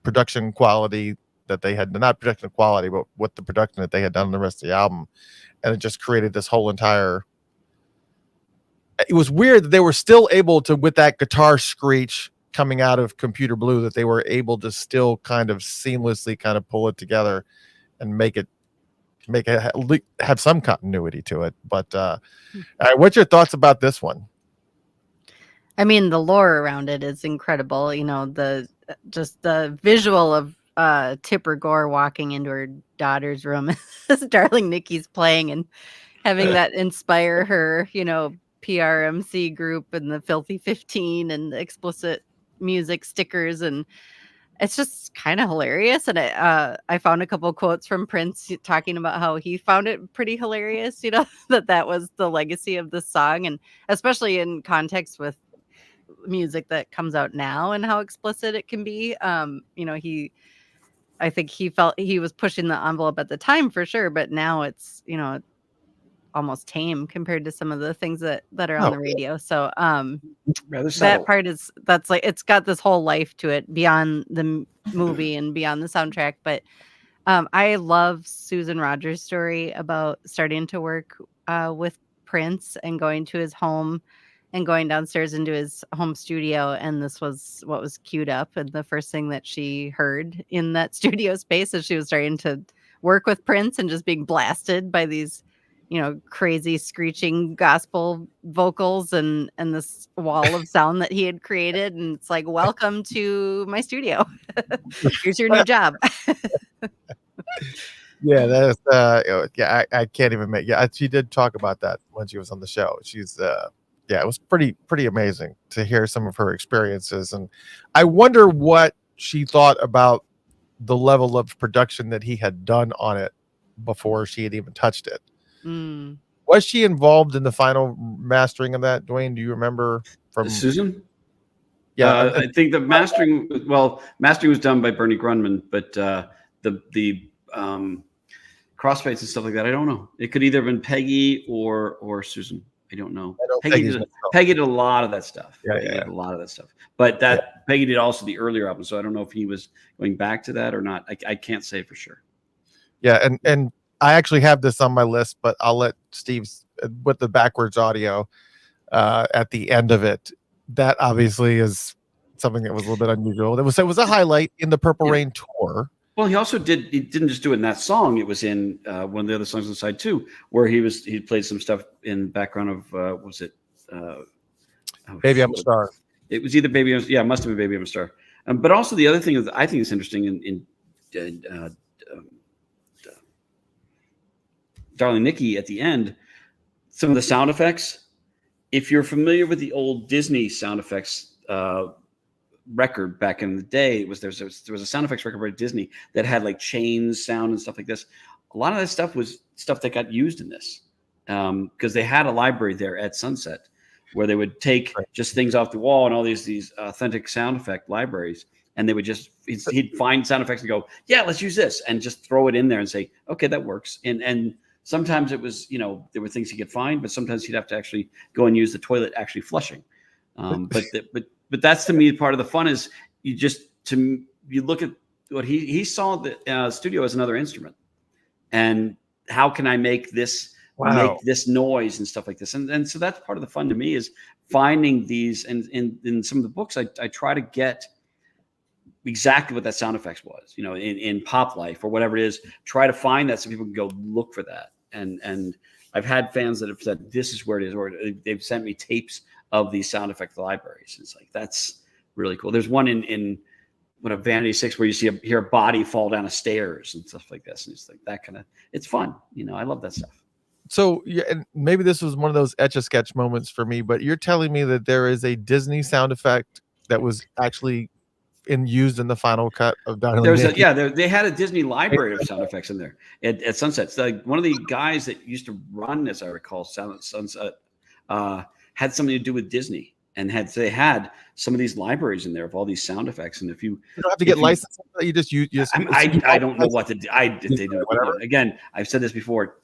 production quality, that they had, not production quality, but with the production that they had done on the rest of the album. And it just created this whole entire, it was weird that they were still able to, with that guitar screech coming out of Computer Blue, that they were able to still kind of seamlessly kind of pull it together and make it have some continuity to it. But all right, what's your thoughts about this one? I mean, the lore around it is incredible. You know, just the visual of Tipper Gore walking into her daughter's room as Darling Nikki's playing and having that inspire her, you know, PRMC group and the Filthy 15 and the explicit music stickers, and it's just kind of hilarious. And I found a couple quotes from Prince talking about how he found it pretty hilarious, you know, that was the legacy of this song, and especially in context with music that comes out now and how explicit it can be. You know, I think he felt he was pushing the envelope at the time for sure, but now it's, you know, almost tame compared to some of the things that are on the radio. So that part that's like, it's got this whole life to it beyond the movie and beyond the soundtrack. But I love Susan Rogers' story about starting to work with Prince and going to his home and going downstairs into his home studio, and this was what was queued up, and the first thing that she heard in that studio space as she was starting to work with Prince and just being blasted by these, you know, crazy screeching gospel vocals and this wall of sound that he had created. And it's like, welcome to my studio. Here's your new job. Yeah, that's yeah, I can't even make, yeah, she did talk about that when she was on the show. She's yeah, it was pretty amazing to hear some of her experiences. And I wonder what she thought about the level of production that he had done on it before she had even touched it. Was she involved in the final mastering of that, Dwayne? Do you remember from Susan? Yeah, I think the mastering was done by Bernie Grundman, but the crossfades and stuff like that, I don't know. It could either have been Peggy or Susan. I don't know. Peggy did a lot of that stuff. Yeah. A lot of that stuff. But Peggy did also the earlier album, so I don't know if he was going back to that or not. I can't say for sure. Yeah, and I actually have this on my list, but I'll let Steve with the backwards audio at the end of it. That obviously is something that was a little bit unusual. It was a highlight in the Purple Rain tour. Well, he didn't just do it in that song. It was in one of the other songs on the side too, where he played some stuff in the background of what was it? Baby I'm a Star. It was either Baby, it must have been Baby I'm a Star. But also the other thing that I think is interesting in Darling Nikki at the end, some of the sound effects. If you're familiar with the old Disney sound effects record back in the day, there was a sound effects record by Disney that had like chains sound and stuff like this. A lot of that stuff was stuff that got used in this because they had a library there at Sunset where they would take just things off the wall and all these authentic sound effect libraries, and they would he'd find sound effects and go, yeah, let's use this, and just throw it in there and say, okay, that works. And sometimes it was, you know, there were things he could find, but sometimes he'd have to actually go and use the toilet actually flushing. But that's, to me, part of the fun is you look at what he saw the studio as another instrument, and how can I make this noise and stuff like this, and so that's part of the fun to me, is finding these. And in some of the books, I try to get exactly what that sound effects was, you know, in Pop Life or whatever it is. Try to find that so people can go look for that. And I've had fans that have said this is where it is, or they've sent me tapes of these sound effect libraries. It's like, that's really cool. There's one in Vanity 6 where you hear a body fall down a stairs and stuff like this, and it's like that kind of, it's fun, you know. I love that stuff. So yeah, and maybe this was one of those Etch-a-Sketch moments for me, but you're telling me that there is a Disney sound effect that was actually used in the final cut of Darling Nikki? They had a Disney library of sound effects in there at Sunset. So like one of the guys that used to run, as I recall, Sunset had something to do with Disney, and they had some of these libraries in there of all these sound effects. And if you don't have to get licensed, you just use. I don't know what to do. They do. Again, I've said this before.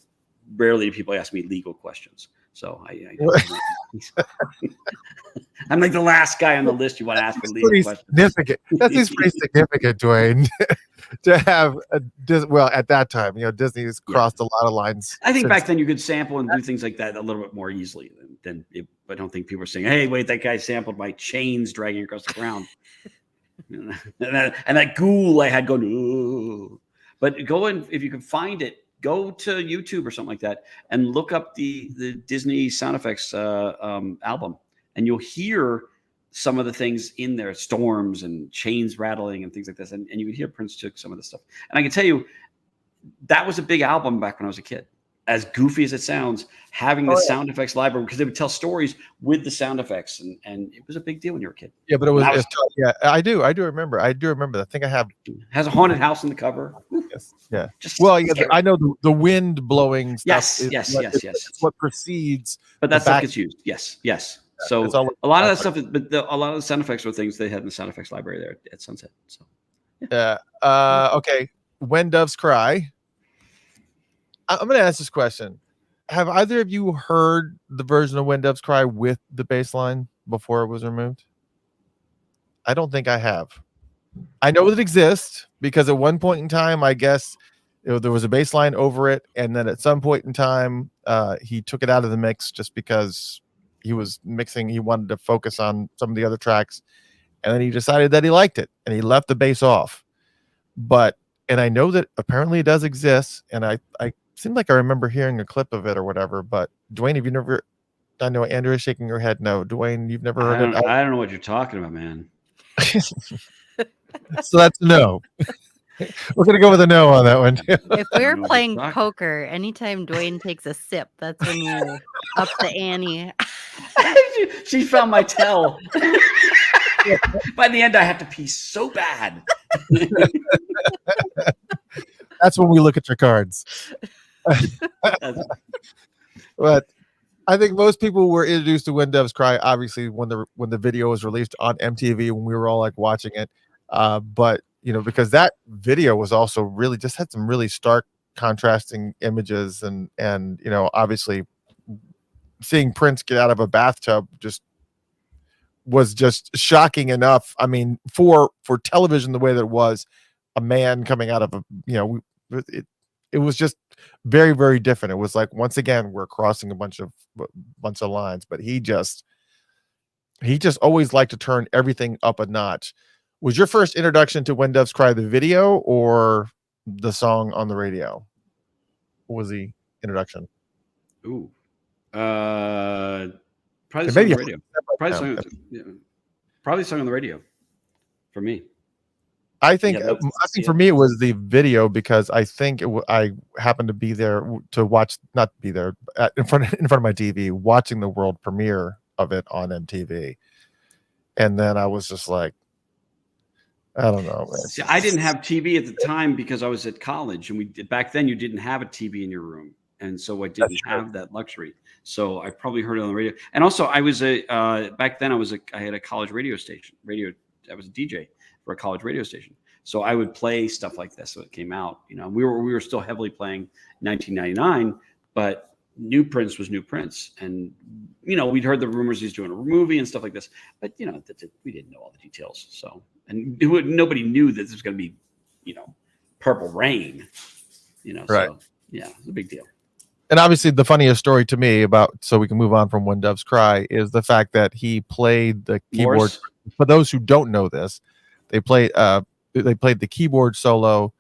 rarely do people ask me legal questions. So I'm like the last guy on the list you want to ask for legal questions. Significant. That seems pretty significant, Dwayne, to have well, at that time, Disney's crossed a lot of lines. I think back then you could sample and do things like that a little bit more easily than I don't think people are saying, "Hey, wait, that guy sampled my chains dragging across the ground." and that ghoul I had going, ooh. But go in, if you can find it, go to YouTube or something like that and look up the Disney sound effects album, and you'll hear some of the things in there, storms and chains rattling and things like this. And you can hear Prince took some of the stuff. And I can tell you, that was a big album back when I was a kid. As goofy as it sounds, having the sound effects library, because they would tell stories with the sound effects, and it was a big deal when you were a kid. Yeah, but I do remember. I think I have. Has a haunted house in the cover. Yes, yeah. I know the wind blowing stuff. Yes. It's what precedes. But that stuff gets used. Yes. So a lot of that stuff, a lot of the sound effects were things they had in the sound effects library there at Sunset. So. Yeah. Okay. When Doves Cry. I'm going to ask this question. Have either of you heard the version of When Doves Cry with the bass line before it was removed? I don't think I have. I know it exists because at one point in time, I guess there was a bass line over it. And then at some point in time, he took it out of the mix just because he was mixing. He wanted to focus on some of the other tracks. And then he decided that he liked it and he left the bass off. And I know that apparently it does exist. And I seemed like I remember hearing a clip of it or whatever, but Dwayne, have you never? I know Andrea's shaking her head. No, Dwayne, you've never heard it. I don't know what you're talking about, man. So that's a no. We're gonna go with a no on that one too. If we're playing poker, anytime Dwayne takes a sip, that's when you up the ante. She found my tell. By the end, I have to pee so bad. That's when we look at your cards. But I think most people were introduced to When Doves Cry, obviously, when the video was released on MTV, when we were all like watching it. But because that video was also really just had some really stark contrasting images, and obviously seeing Prince get out of a bathtub was just shocking enough. I mean, for television, the way that it was, a man coming out of it was just very, very different. It was like, once again, we're crossing a bunch of lines, but he just always liked to turn everything up a notch. Was your first introduction to When Doves Cry the video or the song on the radio? What was the introduction? Ooh, probably the song on the radio. Probably song on the radio for me. I think for me it was the video, because I think I happened to be there to watch, not be there in front of my TV watching the world premiere of it on MTV, and then I was just like, I don't know, man. See, I didn't have TV at the time because I was at college, and back then you didn't have a TV in your room, and so I didn't have that luxury. So I probably heard it on the radio, and also I was back then I had a college radio station. I was a DJ for a college radio station. So I would play stuff like this when it came out. We were still heavily playing 1999, but New Prince was New Prince. And, we'd heard the rumors he's doing a movie and stuff like this, but we didn't know all the details. So, and nobody knew that this was going to be, Purple Rain, right. So yeah, it's a big deal. And obviously the funniest story to me so we can move on from When Doves Cry, is the fact that he played the keyboard. Morris? For those who don't know this, they played the keyboard solo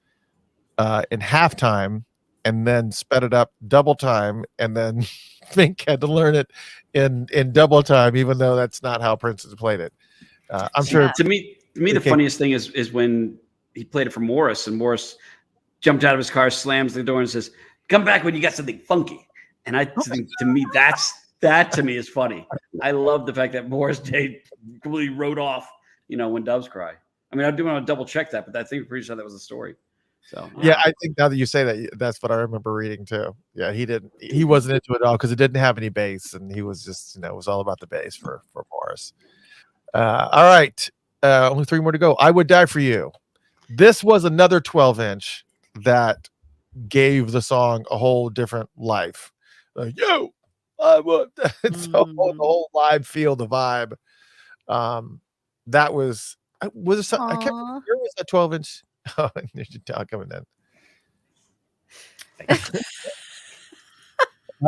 in halftime, and then sped it up double time, and then Fink had to learn it in double time, even though that's not how Prince has played it. I'm sure. To me, the funniest thing is when he played it for Morris, and Morris jumped out of his car, slams the door, and says, "Come back when you got something funky." And I think, to me, that to me is funny. I love the fact that Morris Day completely wrote off, When Doves Cry. I mean, I do want to double check that, but I think I'm pretty sure that was the story. So yeah, I think now that you say that, that's what I remember reading too. Yeah, he wasn't into it at all because it didn't have any bass, and he was just, it was all about the bass for Morris. All right, only 3 more to go. I Would Die for You. This was another 12-inch that gave the song a whole different life. Like, yo, I want that. So the whole live feel, the vibe. That was it some, I can't remember, where was that 12-inch? Oh, there's your dog coming in.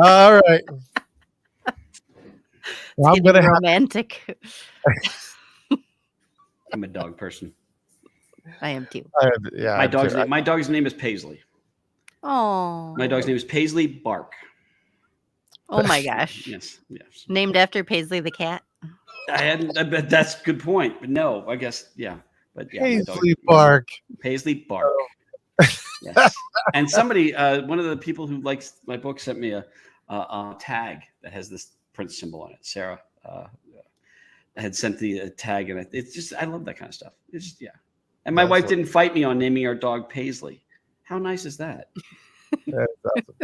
All right. Well, I'm gonna romantic. I'm a dog person. I am too. Yeah. My dog's name is Paisley. Oh. My dog's name is Paisley Bark. Oh my gosh. Yes. Named after Paisley the cat. I bet that's a good point, but no, I guess But yeah, Paisley Bark. Paisley Bark. Oh. Yes. And somebody, one of the people who likes my book, sent me a tag that has this Prince symbol on it. Sarah had sent the tag, and it's just, I love that kind of stuff. It's just, And my wife didn't fight me on naming our dog Paisley. How nice is that? That's awesome.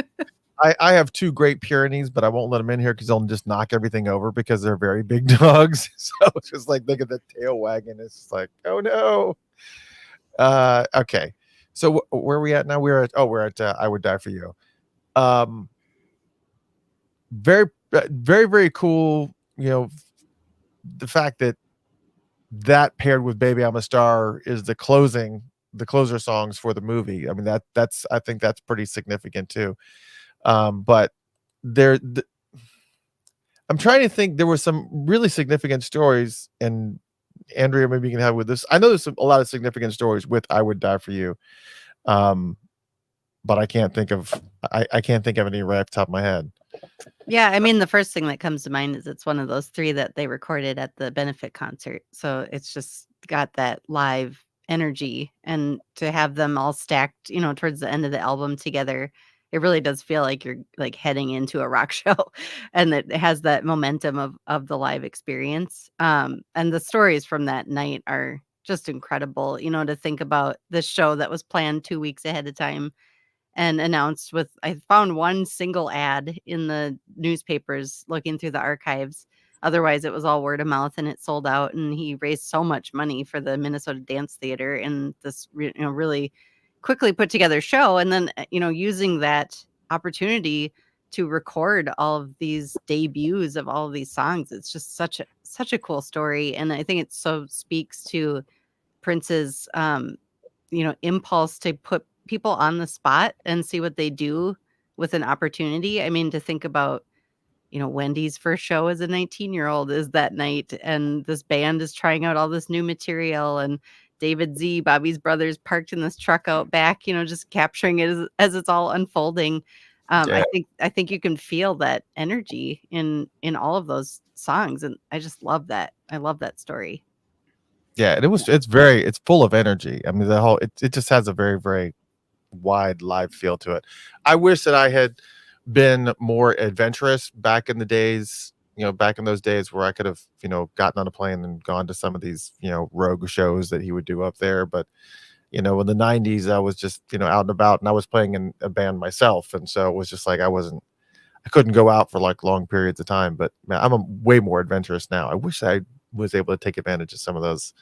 I have 2 Great Pyrenees, but I won't let them in here because they'll just knock everything over because they're very big dogs. So it's just like, look at the tail wagging. It's just like, oh no. Okay. So where are we at now? We're at I Would Die for You. Very, very, very cool. The fact that paired with Baby I'm a Star is the closer songs for the movie. I mean, I think that's pretty significant too. But I'm trying to think, there were some really significant stories, and Andrea, maybe you can help with this. I know there's a lot of significant stories with I Would Die for You. But I can't think of any right off the top of my head. Yeah, I mean, the first thing that comes to mind is it's one of those 3 that they recorded at the benefit concert. So it's just got that live energy, and to have them all stacked, towards the end of the album together, it really does feel like you're like heading into a rock show, and it has that momentum of the live experience. And the stories from that night are just incredible, to think about this show that was planned 2 weeks ahead of time and announced with, I found one single ad in the newspapers looking through the archives. Otherwise, it was all word of mouth, and it sold out. And he raised so much money for the Minnesota Dance Theater and this, really quickly put together show. And then, using that opportunity to record all of these debuts of all of these songs. It's just such a cool story. And I think it so speaks to Prince's, impulse to put people on the spot and see what they do with an opportunity. I mean, to think about, Wendy's first show as a 19-year-old is that night, and this band is trying out all this new material, and David Z, Bobby's brothers, parked in this truck out back, just capturing it as it's all unfolding. I think you can feel that energy in all of those songs, and I just love that. I love that story. Yeah, and it's full of energy. I mean, it just has a very, very wide live feel to it. I wish that I had been more adventurous back in the days, back in those days where I could have, gotten on a plane and gone to some of these, rogue shows that he would do up there. But, in the 90s, I was just, out and about, and I was playing in a band myself. And so it was just like, I couldn't go out for like long periods of time, but man, I'm way more adventurous now. I wish I was able to take advantage of some of those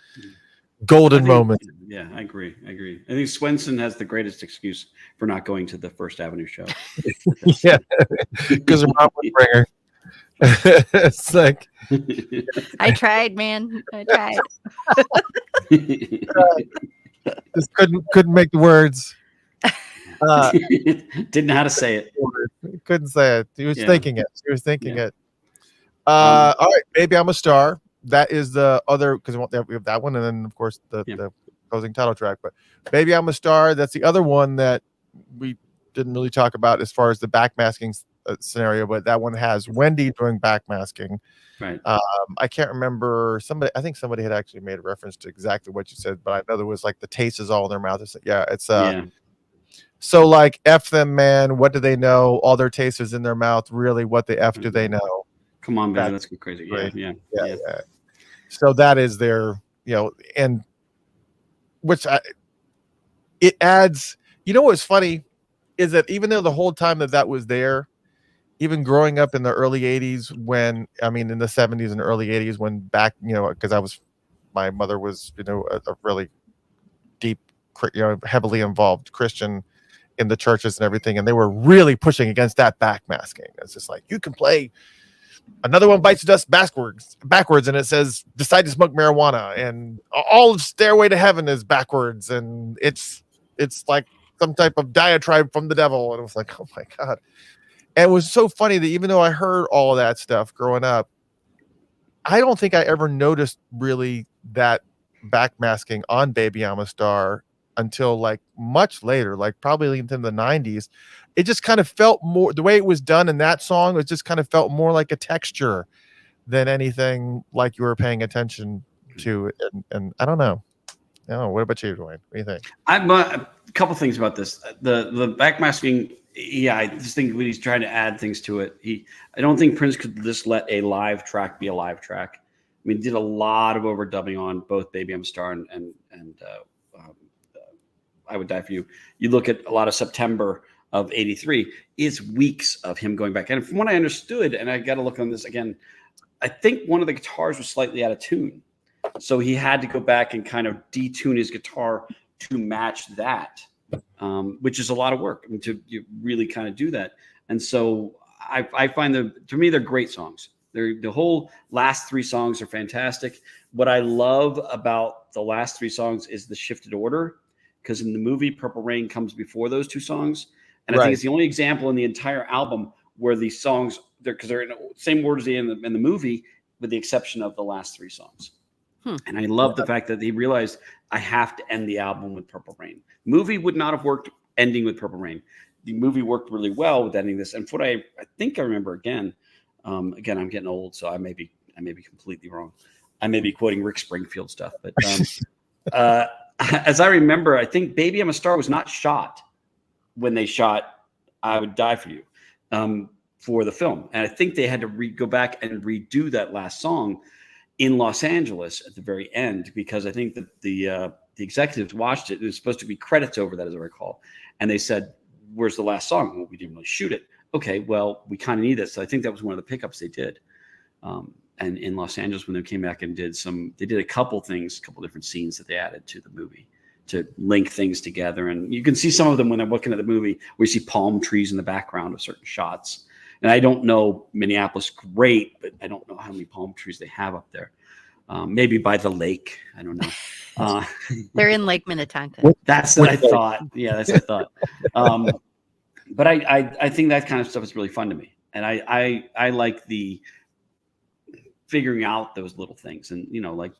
golden moments. Yeah, I agree. I think Swenson has the greatest excuse for not going to the First Avenue show. Yeah, because her mom would bring her. It's like, I tried, man. I tried. Just couldn't make the words. Didn't know how to say it. Couldn't say it. He was thinking it. She was thinking it. All right, Baby I'm a Star. That is the other, because we have that one, and then of course the closing title track. But Baby I'm a Star, that's the other one that we didn't really talk about as far as the backmasking scenario. But that one has Wendy doing backmasking. Right. I can't remember. I think somebody had actually made a reference to exactly what you said, but I know there was like the taste is all in their mouth. It's So like, F them, man. What do they know? All their taste is in their mouth. Really, what the F do they know? Come on, man. Let's go crazy. Yeah. So that is their, and it adds, what's funny is that even though the whole time that was there, even growing up in the early 80s in the 70s and early 80s, when back, because my mother was, a really deep, heavily involved Christian. in the churches and everything, and they were really pushing against that backmasking. It's just like, you can play Another One Bites Dust backwards, and it says decide to smoke marijuana, and all of Stairway to Heaven is backwards, and it's like some type of diatribe from the devil. And it was like, oh my God. And it was so funny that even though I heard all of that stuff growing up, I don't think I ever noticed really that backmasking on Baby I'm a Star until like much later, like probably into the 90s. It just kind of felt more, the way it was done in that song, it just kind of felt more like a texture than anything like you were paying attention to it. And I don't know. What about you, Dwayne? What do you think? I'm a couple things about this. The backmasking, yeah, I just think when he's trying to add things to it, I don't think Prince could just let a live track be a live track. I mean, he did a lot of overdubbing on both Baby I'm a Star and I Would Die for You. You look at a lot of September of '83, it's weeks of him going back. And from what I understood, and I got to look on this again, I think one of the guitars was slightly out of tune. So he had to go back and kind of detune his guitar to match that, which is a lot of work. I mean, you really kind of do that. And so I find to me, they're great songs. The whole last three songs are fantastic. What I love about the last three songs is the shifted order, because in the movie, Purple Rain comes before those two songs. And I think it's the only example in the entire album where these songs, because they're in the same order as in the movie, with the exception of the last three songs. And I love the fact that he realized I have to end the album with Purple Rain. Movie would not have worked ending with Purple Rain. The movie worked really well with ending this. And what I think I remember again, I'm getting old, so I may be completely wrong. I may be quoting Rick Springfield stuff, but as I remember, I think Baby I'm a Star was not shot when they shot I Would Die for You for the film. And I think they had to go back and redo that last song in Los Angeles at the very end, because I think that the executives watched it. It was supposed to be credits over that, as I recall. And they said, where's the last song? Well, we didn't really shoot it. Okay, well, we kind of need this. So I think that was one of the pickups they did. And in Los Angeles, when they came back and did a couple different scenes that they added to the movie to link things together. And you can see some of them when they're looking at the movie, where you see palm trees in the background of certain shots. And I don't know Minneapolis great, but I don't know how many palm trees they have up there. Maybe by the lake. I don't know. They're in Lake Minnetonka. That's what I thought. Yeah, that's what I thought. But I think that kind of stuff is really fun to me. And I like the figuring out those little things, and like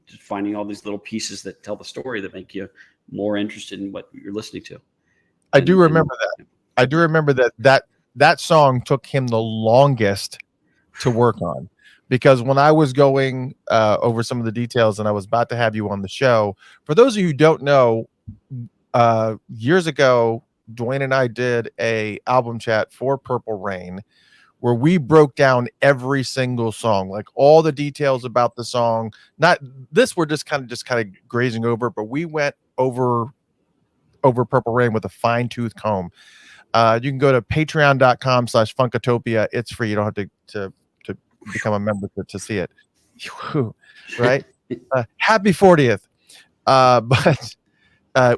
just finding all these little pieces that tell the story that make you more interested in what you're listening to. I do remember that song took him the longest to work on, because when I was going over some of the details and I was about to have you on the show, for those of you who don't know, years ago, Dwayne and I did a album chat for Purple Rain, where we broke down every single song, like all the details about the song. Not this, we're just kind of grazing over, but we went over Purple Rain with a fine-tooth comb. You can go to patreon.com/Funkatopia. It's free. You don't have to become a member to see it. Right? Happy 40th. But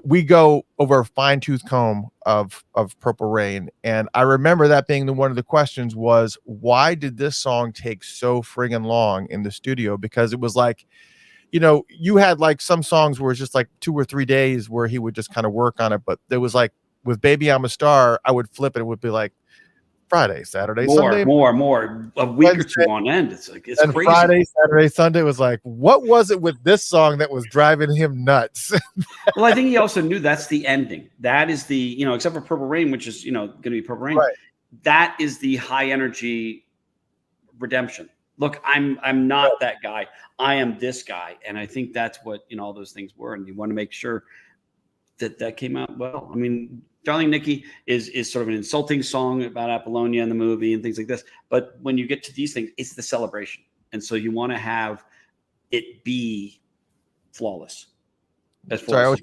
we go over a fine-tooth comb of Purple Rain. And I remember that being one of the questions was, why did this song take so friggin' long in the studio? Because it was like, you had like some songs where it's just like 2 or 3 days where he would just kind of work on it. But there was like, with Baby I'm a Star, I would flip it. It would be like Friday, Saturday, Sunday. More. A week Wednesday, or two on end. It's crazy. Friday, Saturday, Sunday was like, what was it with this song that was driving him nuts? Well, I think he also knew that's the ending. That is the, except for Purple Rain, which is, going to be Purple Rain. Right. That is the high energy redemption. Look, I'm not that guy. I am this guy. And I think that's what, all those things were. And you want to make sure that came out well. I mean, Darling Nikki is sort of an insulting song about Apollonia in the movie and things like this. But when you get to these things, it's the celebration. And so you want to have it be flawless. Sorry,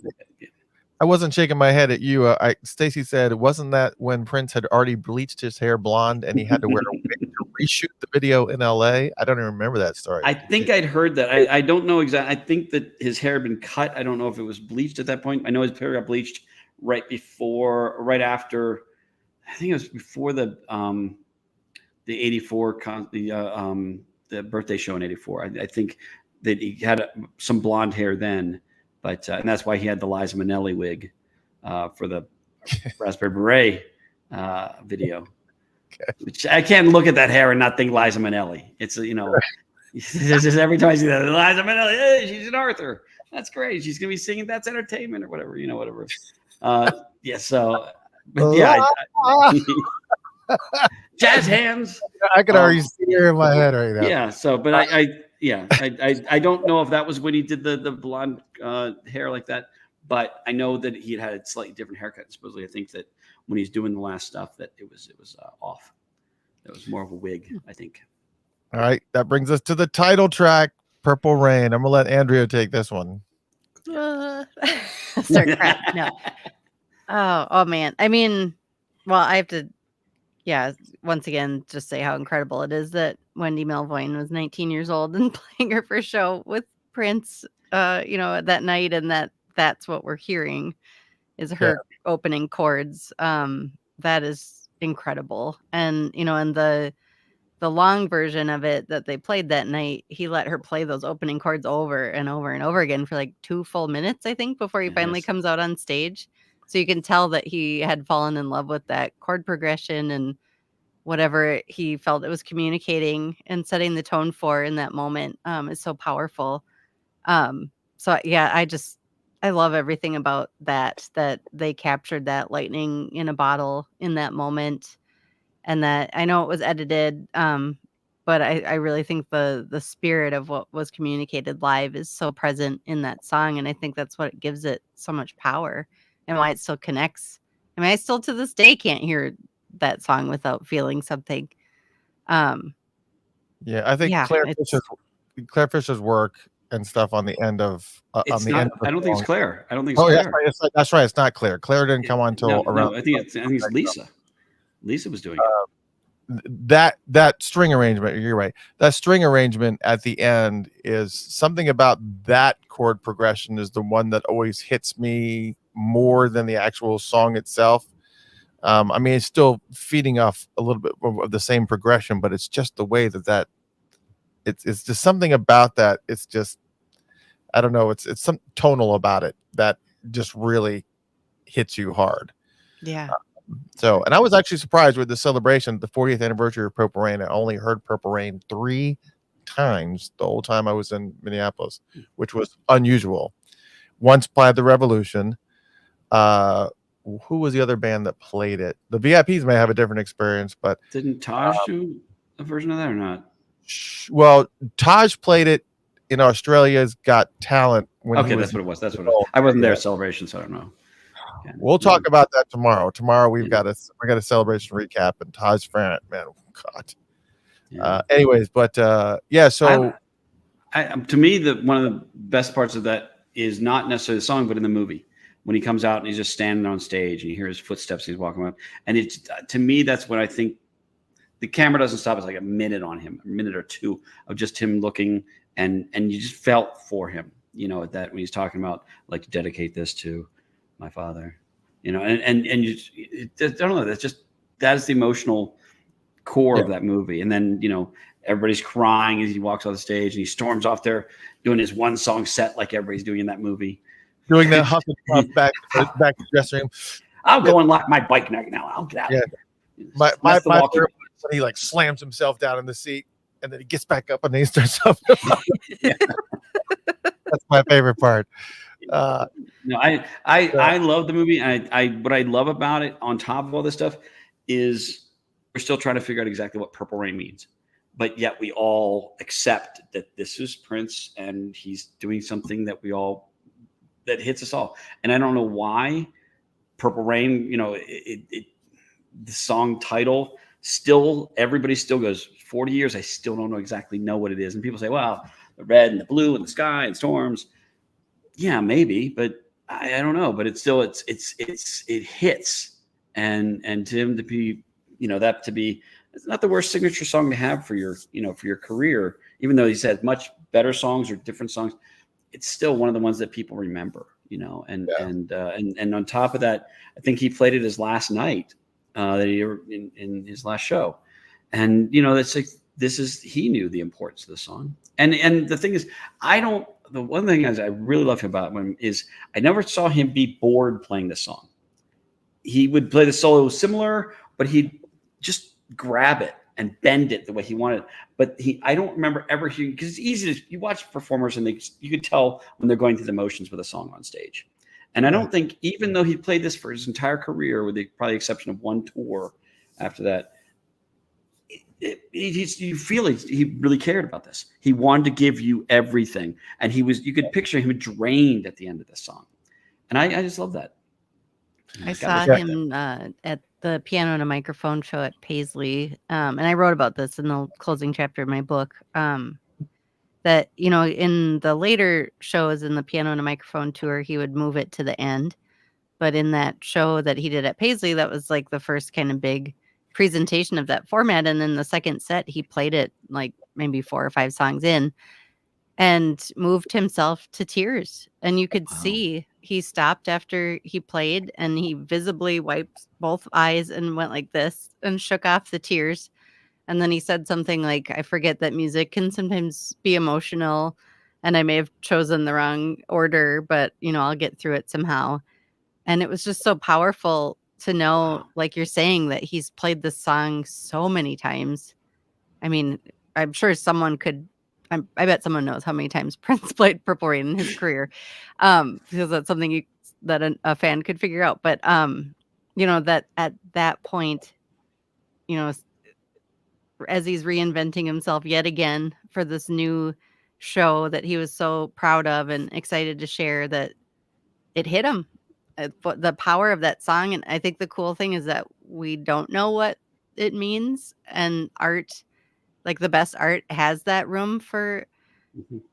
I wasn't shaking my head at you. Stacy said, wasn't that when Prince had already bleached his hair blonde and he had to wear a wig to reshoot the video in LA? I don't even remember that story. I think I'd heard that. I don't know exactly. I think that his hair had been cut. I don't know if it was bleached at that point. I know his hair got bleached right after, I think it was before the 84 the birthday show in 84. I think that he had some blonde hair then, but and that's why he had the Liza Minnelli wig for the Raspberry Beret video. Okay. Which I can't look at that hair and not think Liza Minnelli. It's it's just every time I see that, Liza Minnelli, hey, she's an Arthur. That's great. She's gonna be singing That's Entertainment or whatever, whatever. Yeah. So, but yeah. Jazz hands. I can already see her in my head right now. Yeah. So, but I don't know if that was when he did the blonde hair like that, but I know that he had a slightly different haircut. Supposedly, I think that when he's doing the last stuff, that it was off. It was more of a wig, I think. All right, that brings us to the title track, "Purple Rain." I'm gonna let Andrea take this one. Start crap. No. Oh man. I mean, well, I have to. Yeah, once again, just say how incredible it is that Wendy Melvoin was 19 years old and playing her first show with Prince, that night, and that's what we're hearing is her opening chords. That is incredible, and and the long version of it that they played that night, he let her play those opening chords over and over and over again for like 2 full minutes, I think, before he finally comes out on stage. So you can tell that he had fallen in love with that chord progression and whatever he felt it was communicating and setting the tone for in that moment is so powerful. So yeah, I love everything about that they captured that lightning in a bottle in that moment, and that I know it was edited, but I really think the spirit of what was communicated live is so present in that song, and I think that's what gives it so much power and why it still connects. I mean, I still to this day can't hear that song without feeling something. I think Claire Fisher's work and stuff on the end of I don't think it's Claire. I don't think it's Claire. Yeah, that's right. It's not Claire. Claire didn't come on until around. No, I think it's Lisa. Lisa was doing it. That string arrangement, you're right. That string arrangement at the end is something about that chord progression is the one that always hits me more than the actual song itself. I mean, it's still feeding off a little bit of the same progression, but it's just the way that it's just something about that. It's just, I don't know. It's some tonal about it that just really hits you hard. Yeah. And I was actually surprised with the celebration, the 40th anniversary of Purple Rain. I only heard Purple Rain 3 times the whole time I was in Minneapolis, which was unusual. Once by The Revolution. Who was the other band that played it? The VIPs may have a different experience, but didn't Taj do a version of that or not? Well, Taj played it in Australia's Got Talent. That's what it was. I wasn't there at Celebration, so I don't know. We'll talk about that tomorrow. Tomorrow we got a celebration recap and Taj Farrant, man, God. Yeah. Anyways, but so to me, one of the best parts of that is not necessarily the song, but in the movie. When he comes out and he's just standing on stage and you hear his footsteps, he's walking around. And it's, to me, that's what I think the camera doesn't stop. It's like a minute on him, a minute or two of just him looking, and you just felt for him, at that when he's talking about like to dedicate this to my father, and you I don't know. That is the emotional core of that movie. And then, everybody's crying as he walks on the stage and he storms off there doing his one song set like everybody's doing in that movie. Doing that huff and puff back to the dressing room. I'll go and lock my bike now. I'll get out. Yeah. My favorite when he like slams himself down in the seat and then he gets back up and he starts up. That's my favorite part. I love the movie. What I love about it, on top of all this stuff, is we're still trying to figure out exactly what Purple Rain means, but yet we all accept that this is Prince and he's doing something that that hits us all. And I don't know why Purple Rain, the song title everybody still goes 40 years. I still don't know what it is. And people say, well, the red and the blue and the sky and storms. Yeah, maybe, but I don't know. But it's still, it hits. And to him to be, that to be, it's not the worst signature song to have for your, for your career, even though he said much better songs or different songs. it's still one of the ones that people remember, you know. And Yeah. and on top of that, I think he played it his last night, that he in his last show, and you know, that's like, he knew the importance of the song. And the thing is, the one thing is I really love about him is I never saw him be bored playing the song. He would play the solo similar, but he'd just grab it and bend it the way he wanted. But I don't remember ever hearing, because it's easy to, you watch performers and you could tell when they're going through the motions with a song on stage. And I don't think, even though he played this for his entire career, with the probably exception of one tour after that, you feel he really cared about this. He wanted to give you everything, and you could picture him drained at the end of this song. And I just love that. I saw him at the Piano and a Microphone show at Paisley, and I wrote about this in the closing chapter of my book. That, you know, in the later shows in the Piano and a Microphone tour, he would move it to the end. But in that show that he did at Paisley, that was like the first kind of big presentation of that format. And then the second set, he played it like maybe 4 or 5 songs in and moved himself to tears. And you could see he stopped after he played, and he visibly wiped both eyes and went like this and shook off the tears. And then he said something like, I forget that music can sometimes be emotional, and I may have chosen the wrong order, but, you know, I'll get through it somehow. And it was just so powerful to know, like you're saying, that he's played this song so many times. I mean, I'm sure someone could, I bet someone knows how many times Prince played Purple Rain in his career, because that's something that a fan could figure out. But, you know, that at that point, you know, as he's reinventing himself yet again for this new show that he was so proud of and excited to share, that it hit him. The power of that song. And I think the cool thing is that we don't know what it means, and art, like the best art, has that room for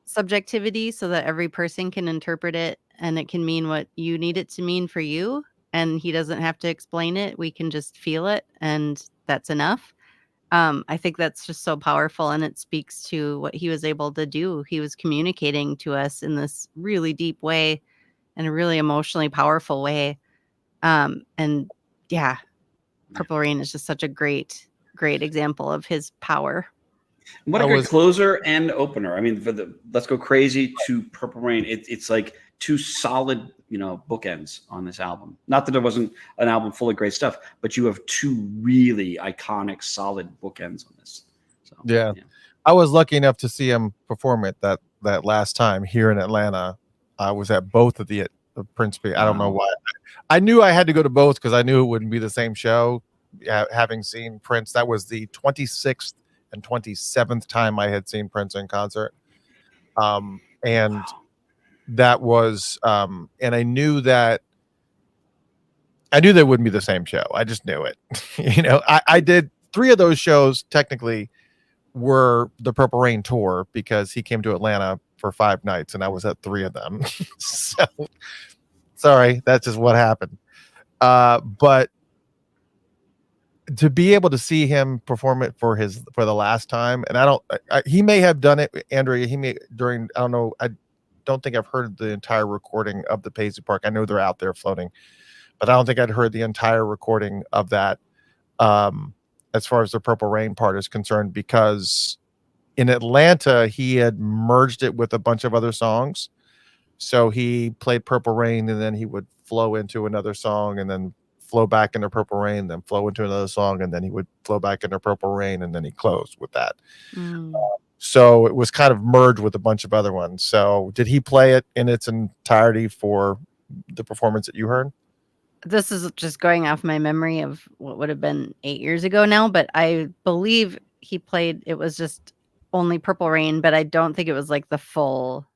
subjectivity, so that every person can interpret it, and it can mean what you need it to mean for you, and he doesn't have to explain it. We can just feel it, and that's enough. I think that's just so powerful, and it speaks to what he was able to do. He was communicating to us in this really deep way, in a really emotionally powerful way. And yeah, Purple Rain is just such a great example of his power. What a great closer and opener. I mean, for the Let's Go Crazy to Purple Rain, it's like 2 solid, you know, bookends on this album. Not that there wasn't an album full of great stuff, but you have 2 really iconic, solid bookends on this. So yeah. I was lucky enough to see him perform it that last time here in Atlanta. I was at both of the Prince. I don't know why. I knew I had to go to both because I knew it wouldn't be the same show. Having seen Prince, that was the 26th and 27th time I had seen Prince in concert. And that was, and I knew that wouldn't be the same show. I just knew it. You know, I did 3 of those shows technically were the Purple Rain tour, because he came to Atlanta for 5 nights and I was at 3 of them. So sorry, that's just what happened. But to be able to see him perform it for the last time, and he may have done it, Andrea, I don't know, I don't think I've heard the entire recording of the Paisley Park. I know they're out there floating, but I don't think I'd heard the entire recording of that, as far as the Purple Rain part is concerned, because in Atlanta he had merged it with a bunch of other songs. So he played Purple Rain, and then he would flow into another song, and then flow back into Purple Rain, then flow into another song, and then he would flow back into Purple Rain, and then he closed with that. So it was kind of merged with a bunch of other ones. So did he play it in its entirety for the performance that you heard? This is just going off my memory of what would have been 8 years ago now, but I believe he played, it was just only Purple Rain, but I don't think it was like the full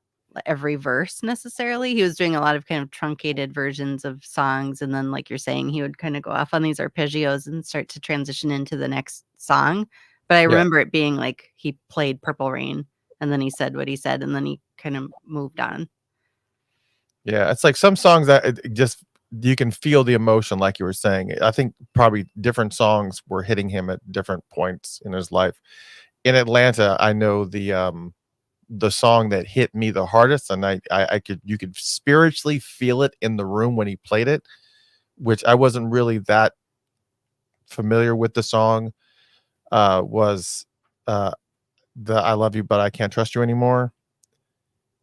every verse necessarily. He was doing a lot of kind of truncated versions of songs, and then, like you're saying, he would kind of go off on these arpeggios and start to transition into the next song. But I remember it being like he played Purple Rain, and then he said what he said, and then he kind of moved on. Yeah, it's like some songs that it just, you can feel the emotion, like you were saying. I think probably different songs were hitting him at different points in his life. In Atlanta, I know the the song that hit me the hardest, and you could spiritually feel it in the room when he played it, which I wasn't really that familiar with the song, was the I Love You But I Can't Trust You Anymore.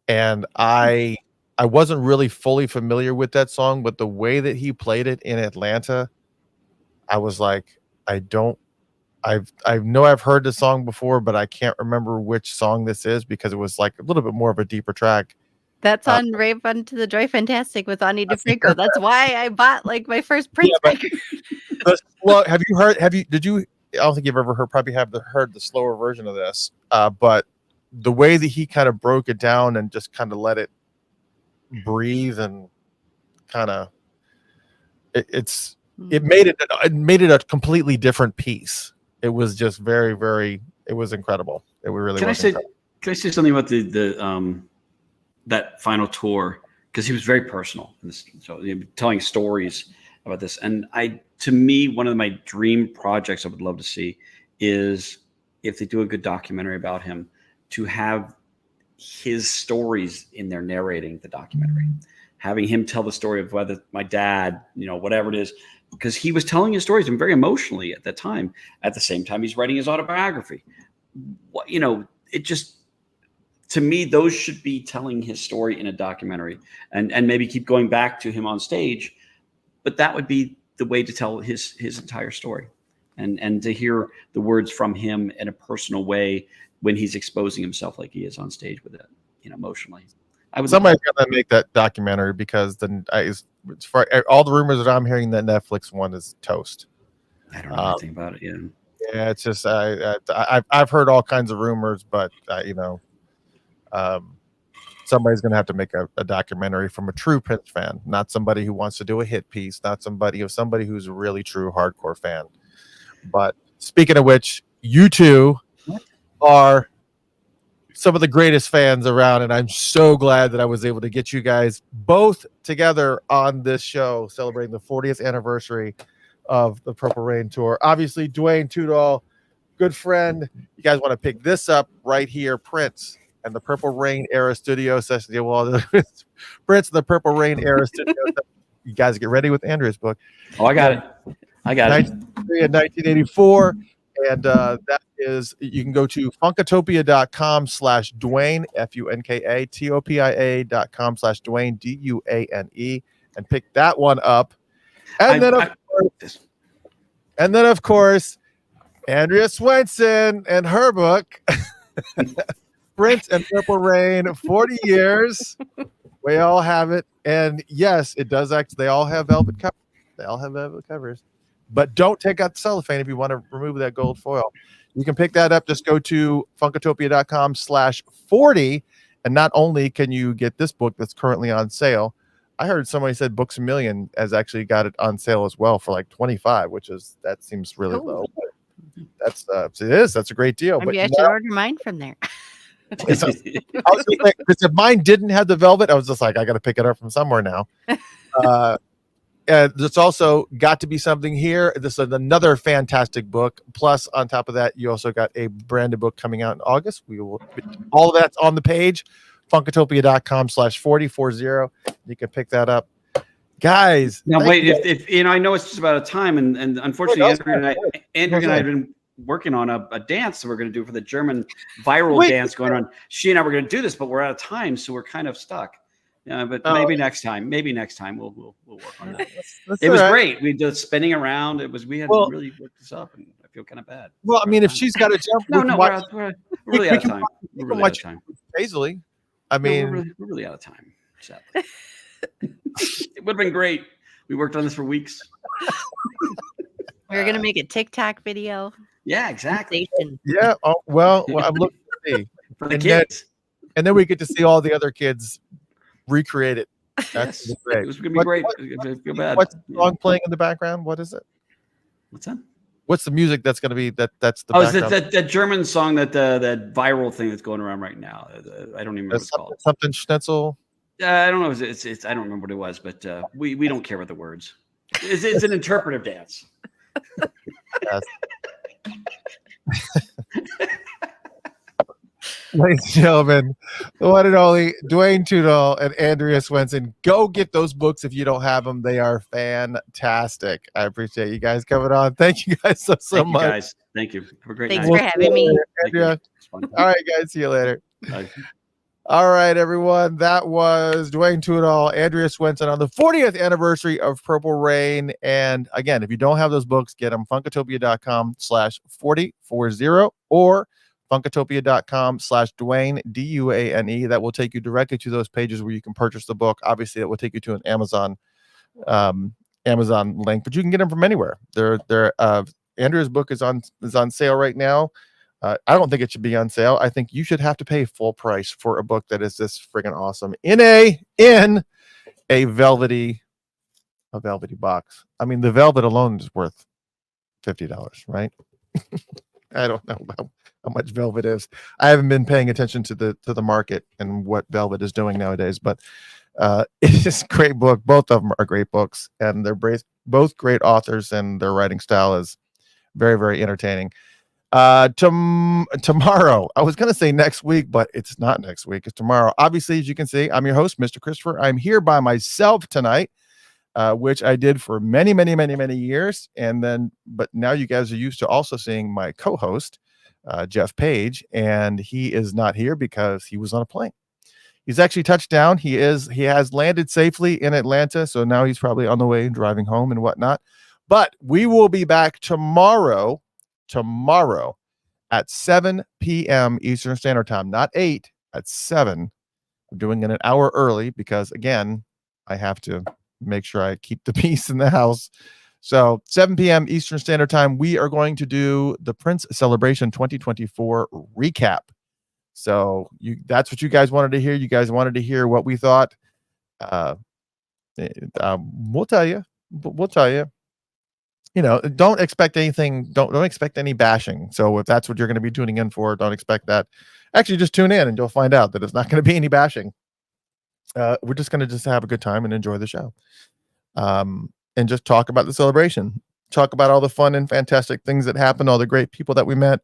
And I wasn't really fully familiar with that song, but the way that he played it in Atlanta, I was like, I know I've heard the song before, but I can't remember which song this is, because it was like a little bit more of a deeper track. That's on Rave Unto the Joy Fantastic with Ani DeFranco. That's why I bought like my first Prince record. Well, I don't think you've ever heard the slower version of this, but the way that he kind of broke it down and just kind of let it breathe and kind of it made it a completely different piece. It was just very, very, it was incredible. It really Can I say something about the that final tour? Because he was very personal in this, so telling stories about this. And to me, one of my dream projects I would love to see is, if they do a good documentary about him, to have his stories in there narrating the documentary, having him tell the story of whether my dad, whatever it is, because he was telling his stories and very emotionally at that time. At the same time, he's writing his autobiography. It just, to me, those should be telling his story in a documentary, and maybe keep going back to him on stage. But that would be the way to tell his entire story, and to hear the words from him in a personal way when he's exposing himself like he is on stage with it, emotionally. Somebody's gonna make that documentary, because then for all the rumors that I'm hearing, that Netflix one is toast. I don't know anything about it. Yeah, it's just I've heard all kinds of rumors, but somebody's gonna have to make a documentary from a true Prince fan, not somebody who wants to do a hit piece, not somebody who's a really true hardcore fan. But speaking of which, you two are some of the greatest fans around, and I'm so glad that I was able to get you guys both together on this show celebrating the 40th anniversary of the Purple Rain tour. Obviously, Dwayne Tdoll, good friend. You guys want to pick this up right here, Prince and the Purple Rain era studio session. Yeah, well, Prince and the Purple Rain era studio. You guys get ready with Andrea's book. Oh, I got it. 1984. And that is, you can go to funkatopia.com/Dwayne, funkatopia.com/Dwayne, DUANE, and pick that one up. And then of course, Andrea Swenson and her book, Prince and Purple Rain, 40 years. We all have it. And yes, it does they all have velvet covers. They all have velvet covers. But don't take out the cellophane if you want to remove that gold foil. You can pick that up. Just go to funkatopia.com/40. And not only can you get this book that's currently on sale, I heard somebody said Books A Million has actually got it on sale as well for like $25, that seems really low. That's a great deal. Maybe I should order mine from there. I was just like, because if mine didn't have the velvet, I was just like, I got to pick it up from somewhere now. There's also got to be something here. This is another fantastic book. Plus, on top of that, you also got a brand new book coming out in August. All of that's on the page, funkatopia.com/4040. You can pick that up, guys. Now, wait, if I know it's just about a time, and unfortunately, Andrew and I have been working on a dance that we're going to do for the German viral dance going on. She and I were going to do this, but we're out of time, so we're kind of stuck. Yeah, but maybe next time. Maybe next time we'll work on that. It was great. We did spinning around. We had to really work this up, and I feel kind of bad. Well, I mean, if she's got to jump, we're really out of time. We're really out of time. Easily, I mean, we're really out of time. It would have been great. We worked on this for weeks. We're gonna make a TikTok video. Yeah, exactly. Yeah. Oh, well, I'm looking to see for the kids, and then we get to see all the other kids recreate it. That's great. It was going to be great. I feel bad. What's the song playing in the background? What is it? What's that? What's the music that's going to be? That's the. Oh, is it that German song that viral thing that's going around right now? I don't even remember what it's called. Something Schnitzel. I don't know. It's I don't remember what it was, but we don't care about the words. It's an interpretive dance. Yes. Ladies and gentlemen, the one and only Dwayne Tdoll and Andrea Swenson. Go get those books if you don't have them. They are fantastic. I appreciate you guys coming on. Thank you guys so Thank you, much. guys. Thank you. Have a great Thanks night. for having me. Thank you. Andrea. It's fun. All right, guys. See you later. Bye. All right, everyone. That was Dwayne Tudahl, Andrea Swenson on the 40th anniversary of Purple Rain. And again, if you don't have those books, get them Funkatopia.com/4040 or Funkatopia.com/Dwayne, Duane. That will take you directly to those pages where you can purchase the book. Obviously, it will take you to an Amazon link, but you can get them from anywhere. Andrea's book is on sale right now. I don't think it should be on sale. I think you should have to pay full price for a book that is this friggin' awesome in a velvety box. I mean, the velvet alone is worth $50, right? I don't know how much velvet is. I haven't been paying attention to the market and what velvet is doing nowadays, but it's just a great book. Both of them are great books, and they're both great authors, and their writing style is very, very entertaining. Tomorrow, I was going to say next week, but it's not next week. It's tomorrow. Obviously, as you can see, I'm your host, Mr. Christopher. I'm here by myself tonight, which I did for many, many, many, many years. But now you guys are used to also seeing my co-host, Jeff Page, and he is not here because he was on a plane. He's actually touched down. He has landed safely in Atlanta. So now he's probably on the way driving home and whatnot, but we will be back tomorrow at 7 p.m. Eastern Standard Time, not 8, at 7. I'm doing it an hour early because, again, I have to make sure I keep the peace in the house. So 7 p.m. Eastern Standard Time, we are going to do the Prince Celebration 2024 recap. So that's what you guys wanted to hear. You guys wanted to hear what we thought. We'll tell you. You know, don't expect anything. Don't expect any bashing. So if that's what you're going to be tuning in for, don't expect that. Actually, just tune in and you'll find out that it's not going to be any bashing. We're just going to just have a good time and enjoy the show, and just talk about the celebration. Talk about all the fun and fantastic things that happened, all the great people that we met.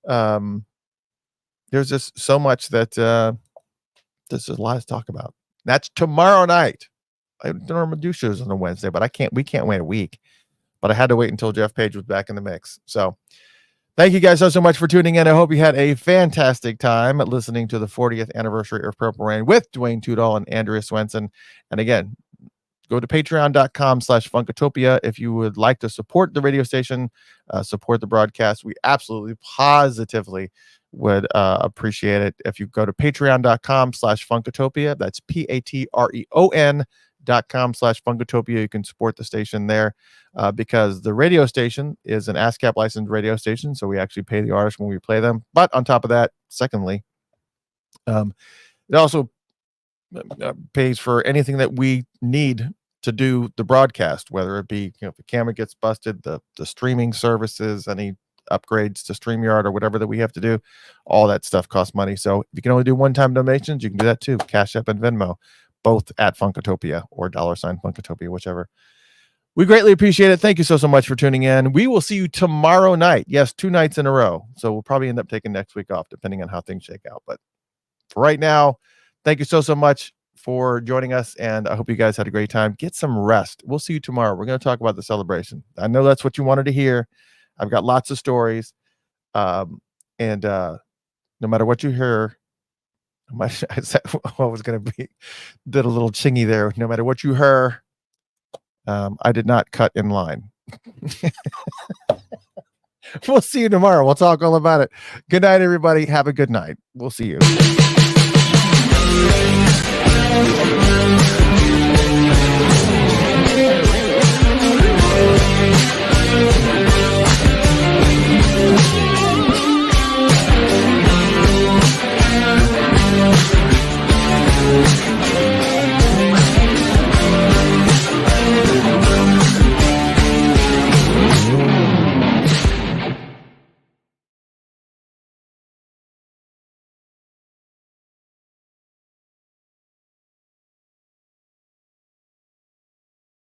There's just so much that there's a lot to talk about. That's tomorrow night. I don't normally do shows on a Wednesday, but we can't wait a week. But I had to wait until Jeff Page was back in the mix. So thank you guys so much for tuning in. I hope you had a fantastic time listening to the 40th anniversary of Purple Rain with Dwayne Tdoll and Andrea Swenson. And again, go to patreon.com/Funkatopia if you would like to support the radio station, support the broadcast. We absolutely positively would appreciate it. If you go to patreon.com/Funkatopia, that's patreon.com/Funkatopia. You can support the station there because the radio station is an ASCAP licensed radio station. So we actually pay the artists when we play them. But on top of that, secondly, it also pays for anything that we need to do the broadcast, whether it be, if the camera gets busted, the streaming services, any upgrades to StreamYard or whatever that we have to do. All that stuff costs money. So if you can only do one-time donations, you can do that too. Cash App and Venmo, both at Funkatopia or $Funkatopia, whichever. We greatly appreciate it. Thank you so much for tuning in. We will see you tomorrow night. Yes, 2 nights in a row. So we'll probably end up taking next week off, depending on how things shake out. But for right now, thank you so much for joining us. And I hope you guys had a great time. Get some rest. We'll see you tomorrow. We're going to talk about the celebration. I know that's what you wanted to hear. I've got lots of stories. No matter what you hear, I was going to be, did a little chingy there. No matter what you heard, I did not cut in line. We'll see you tomorrow. We'll talk all about it. Good night, everybody. Have a good night. We'll see you.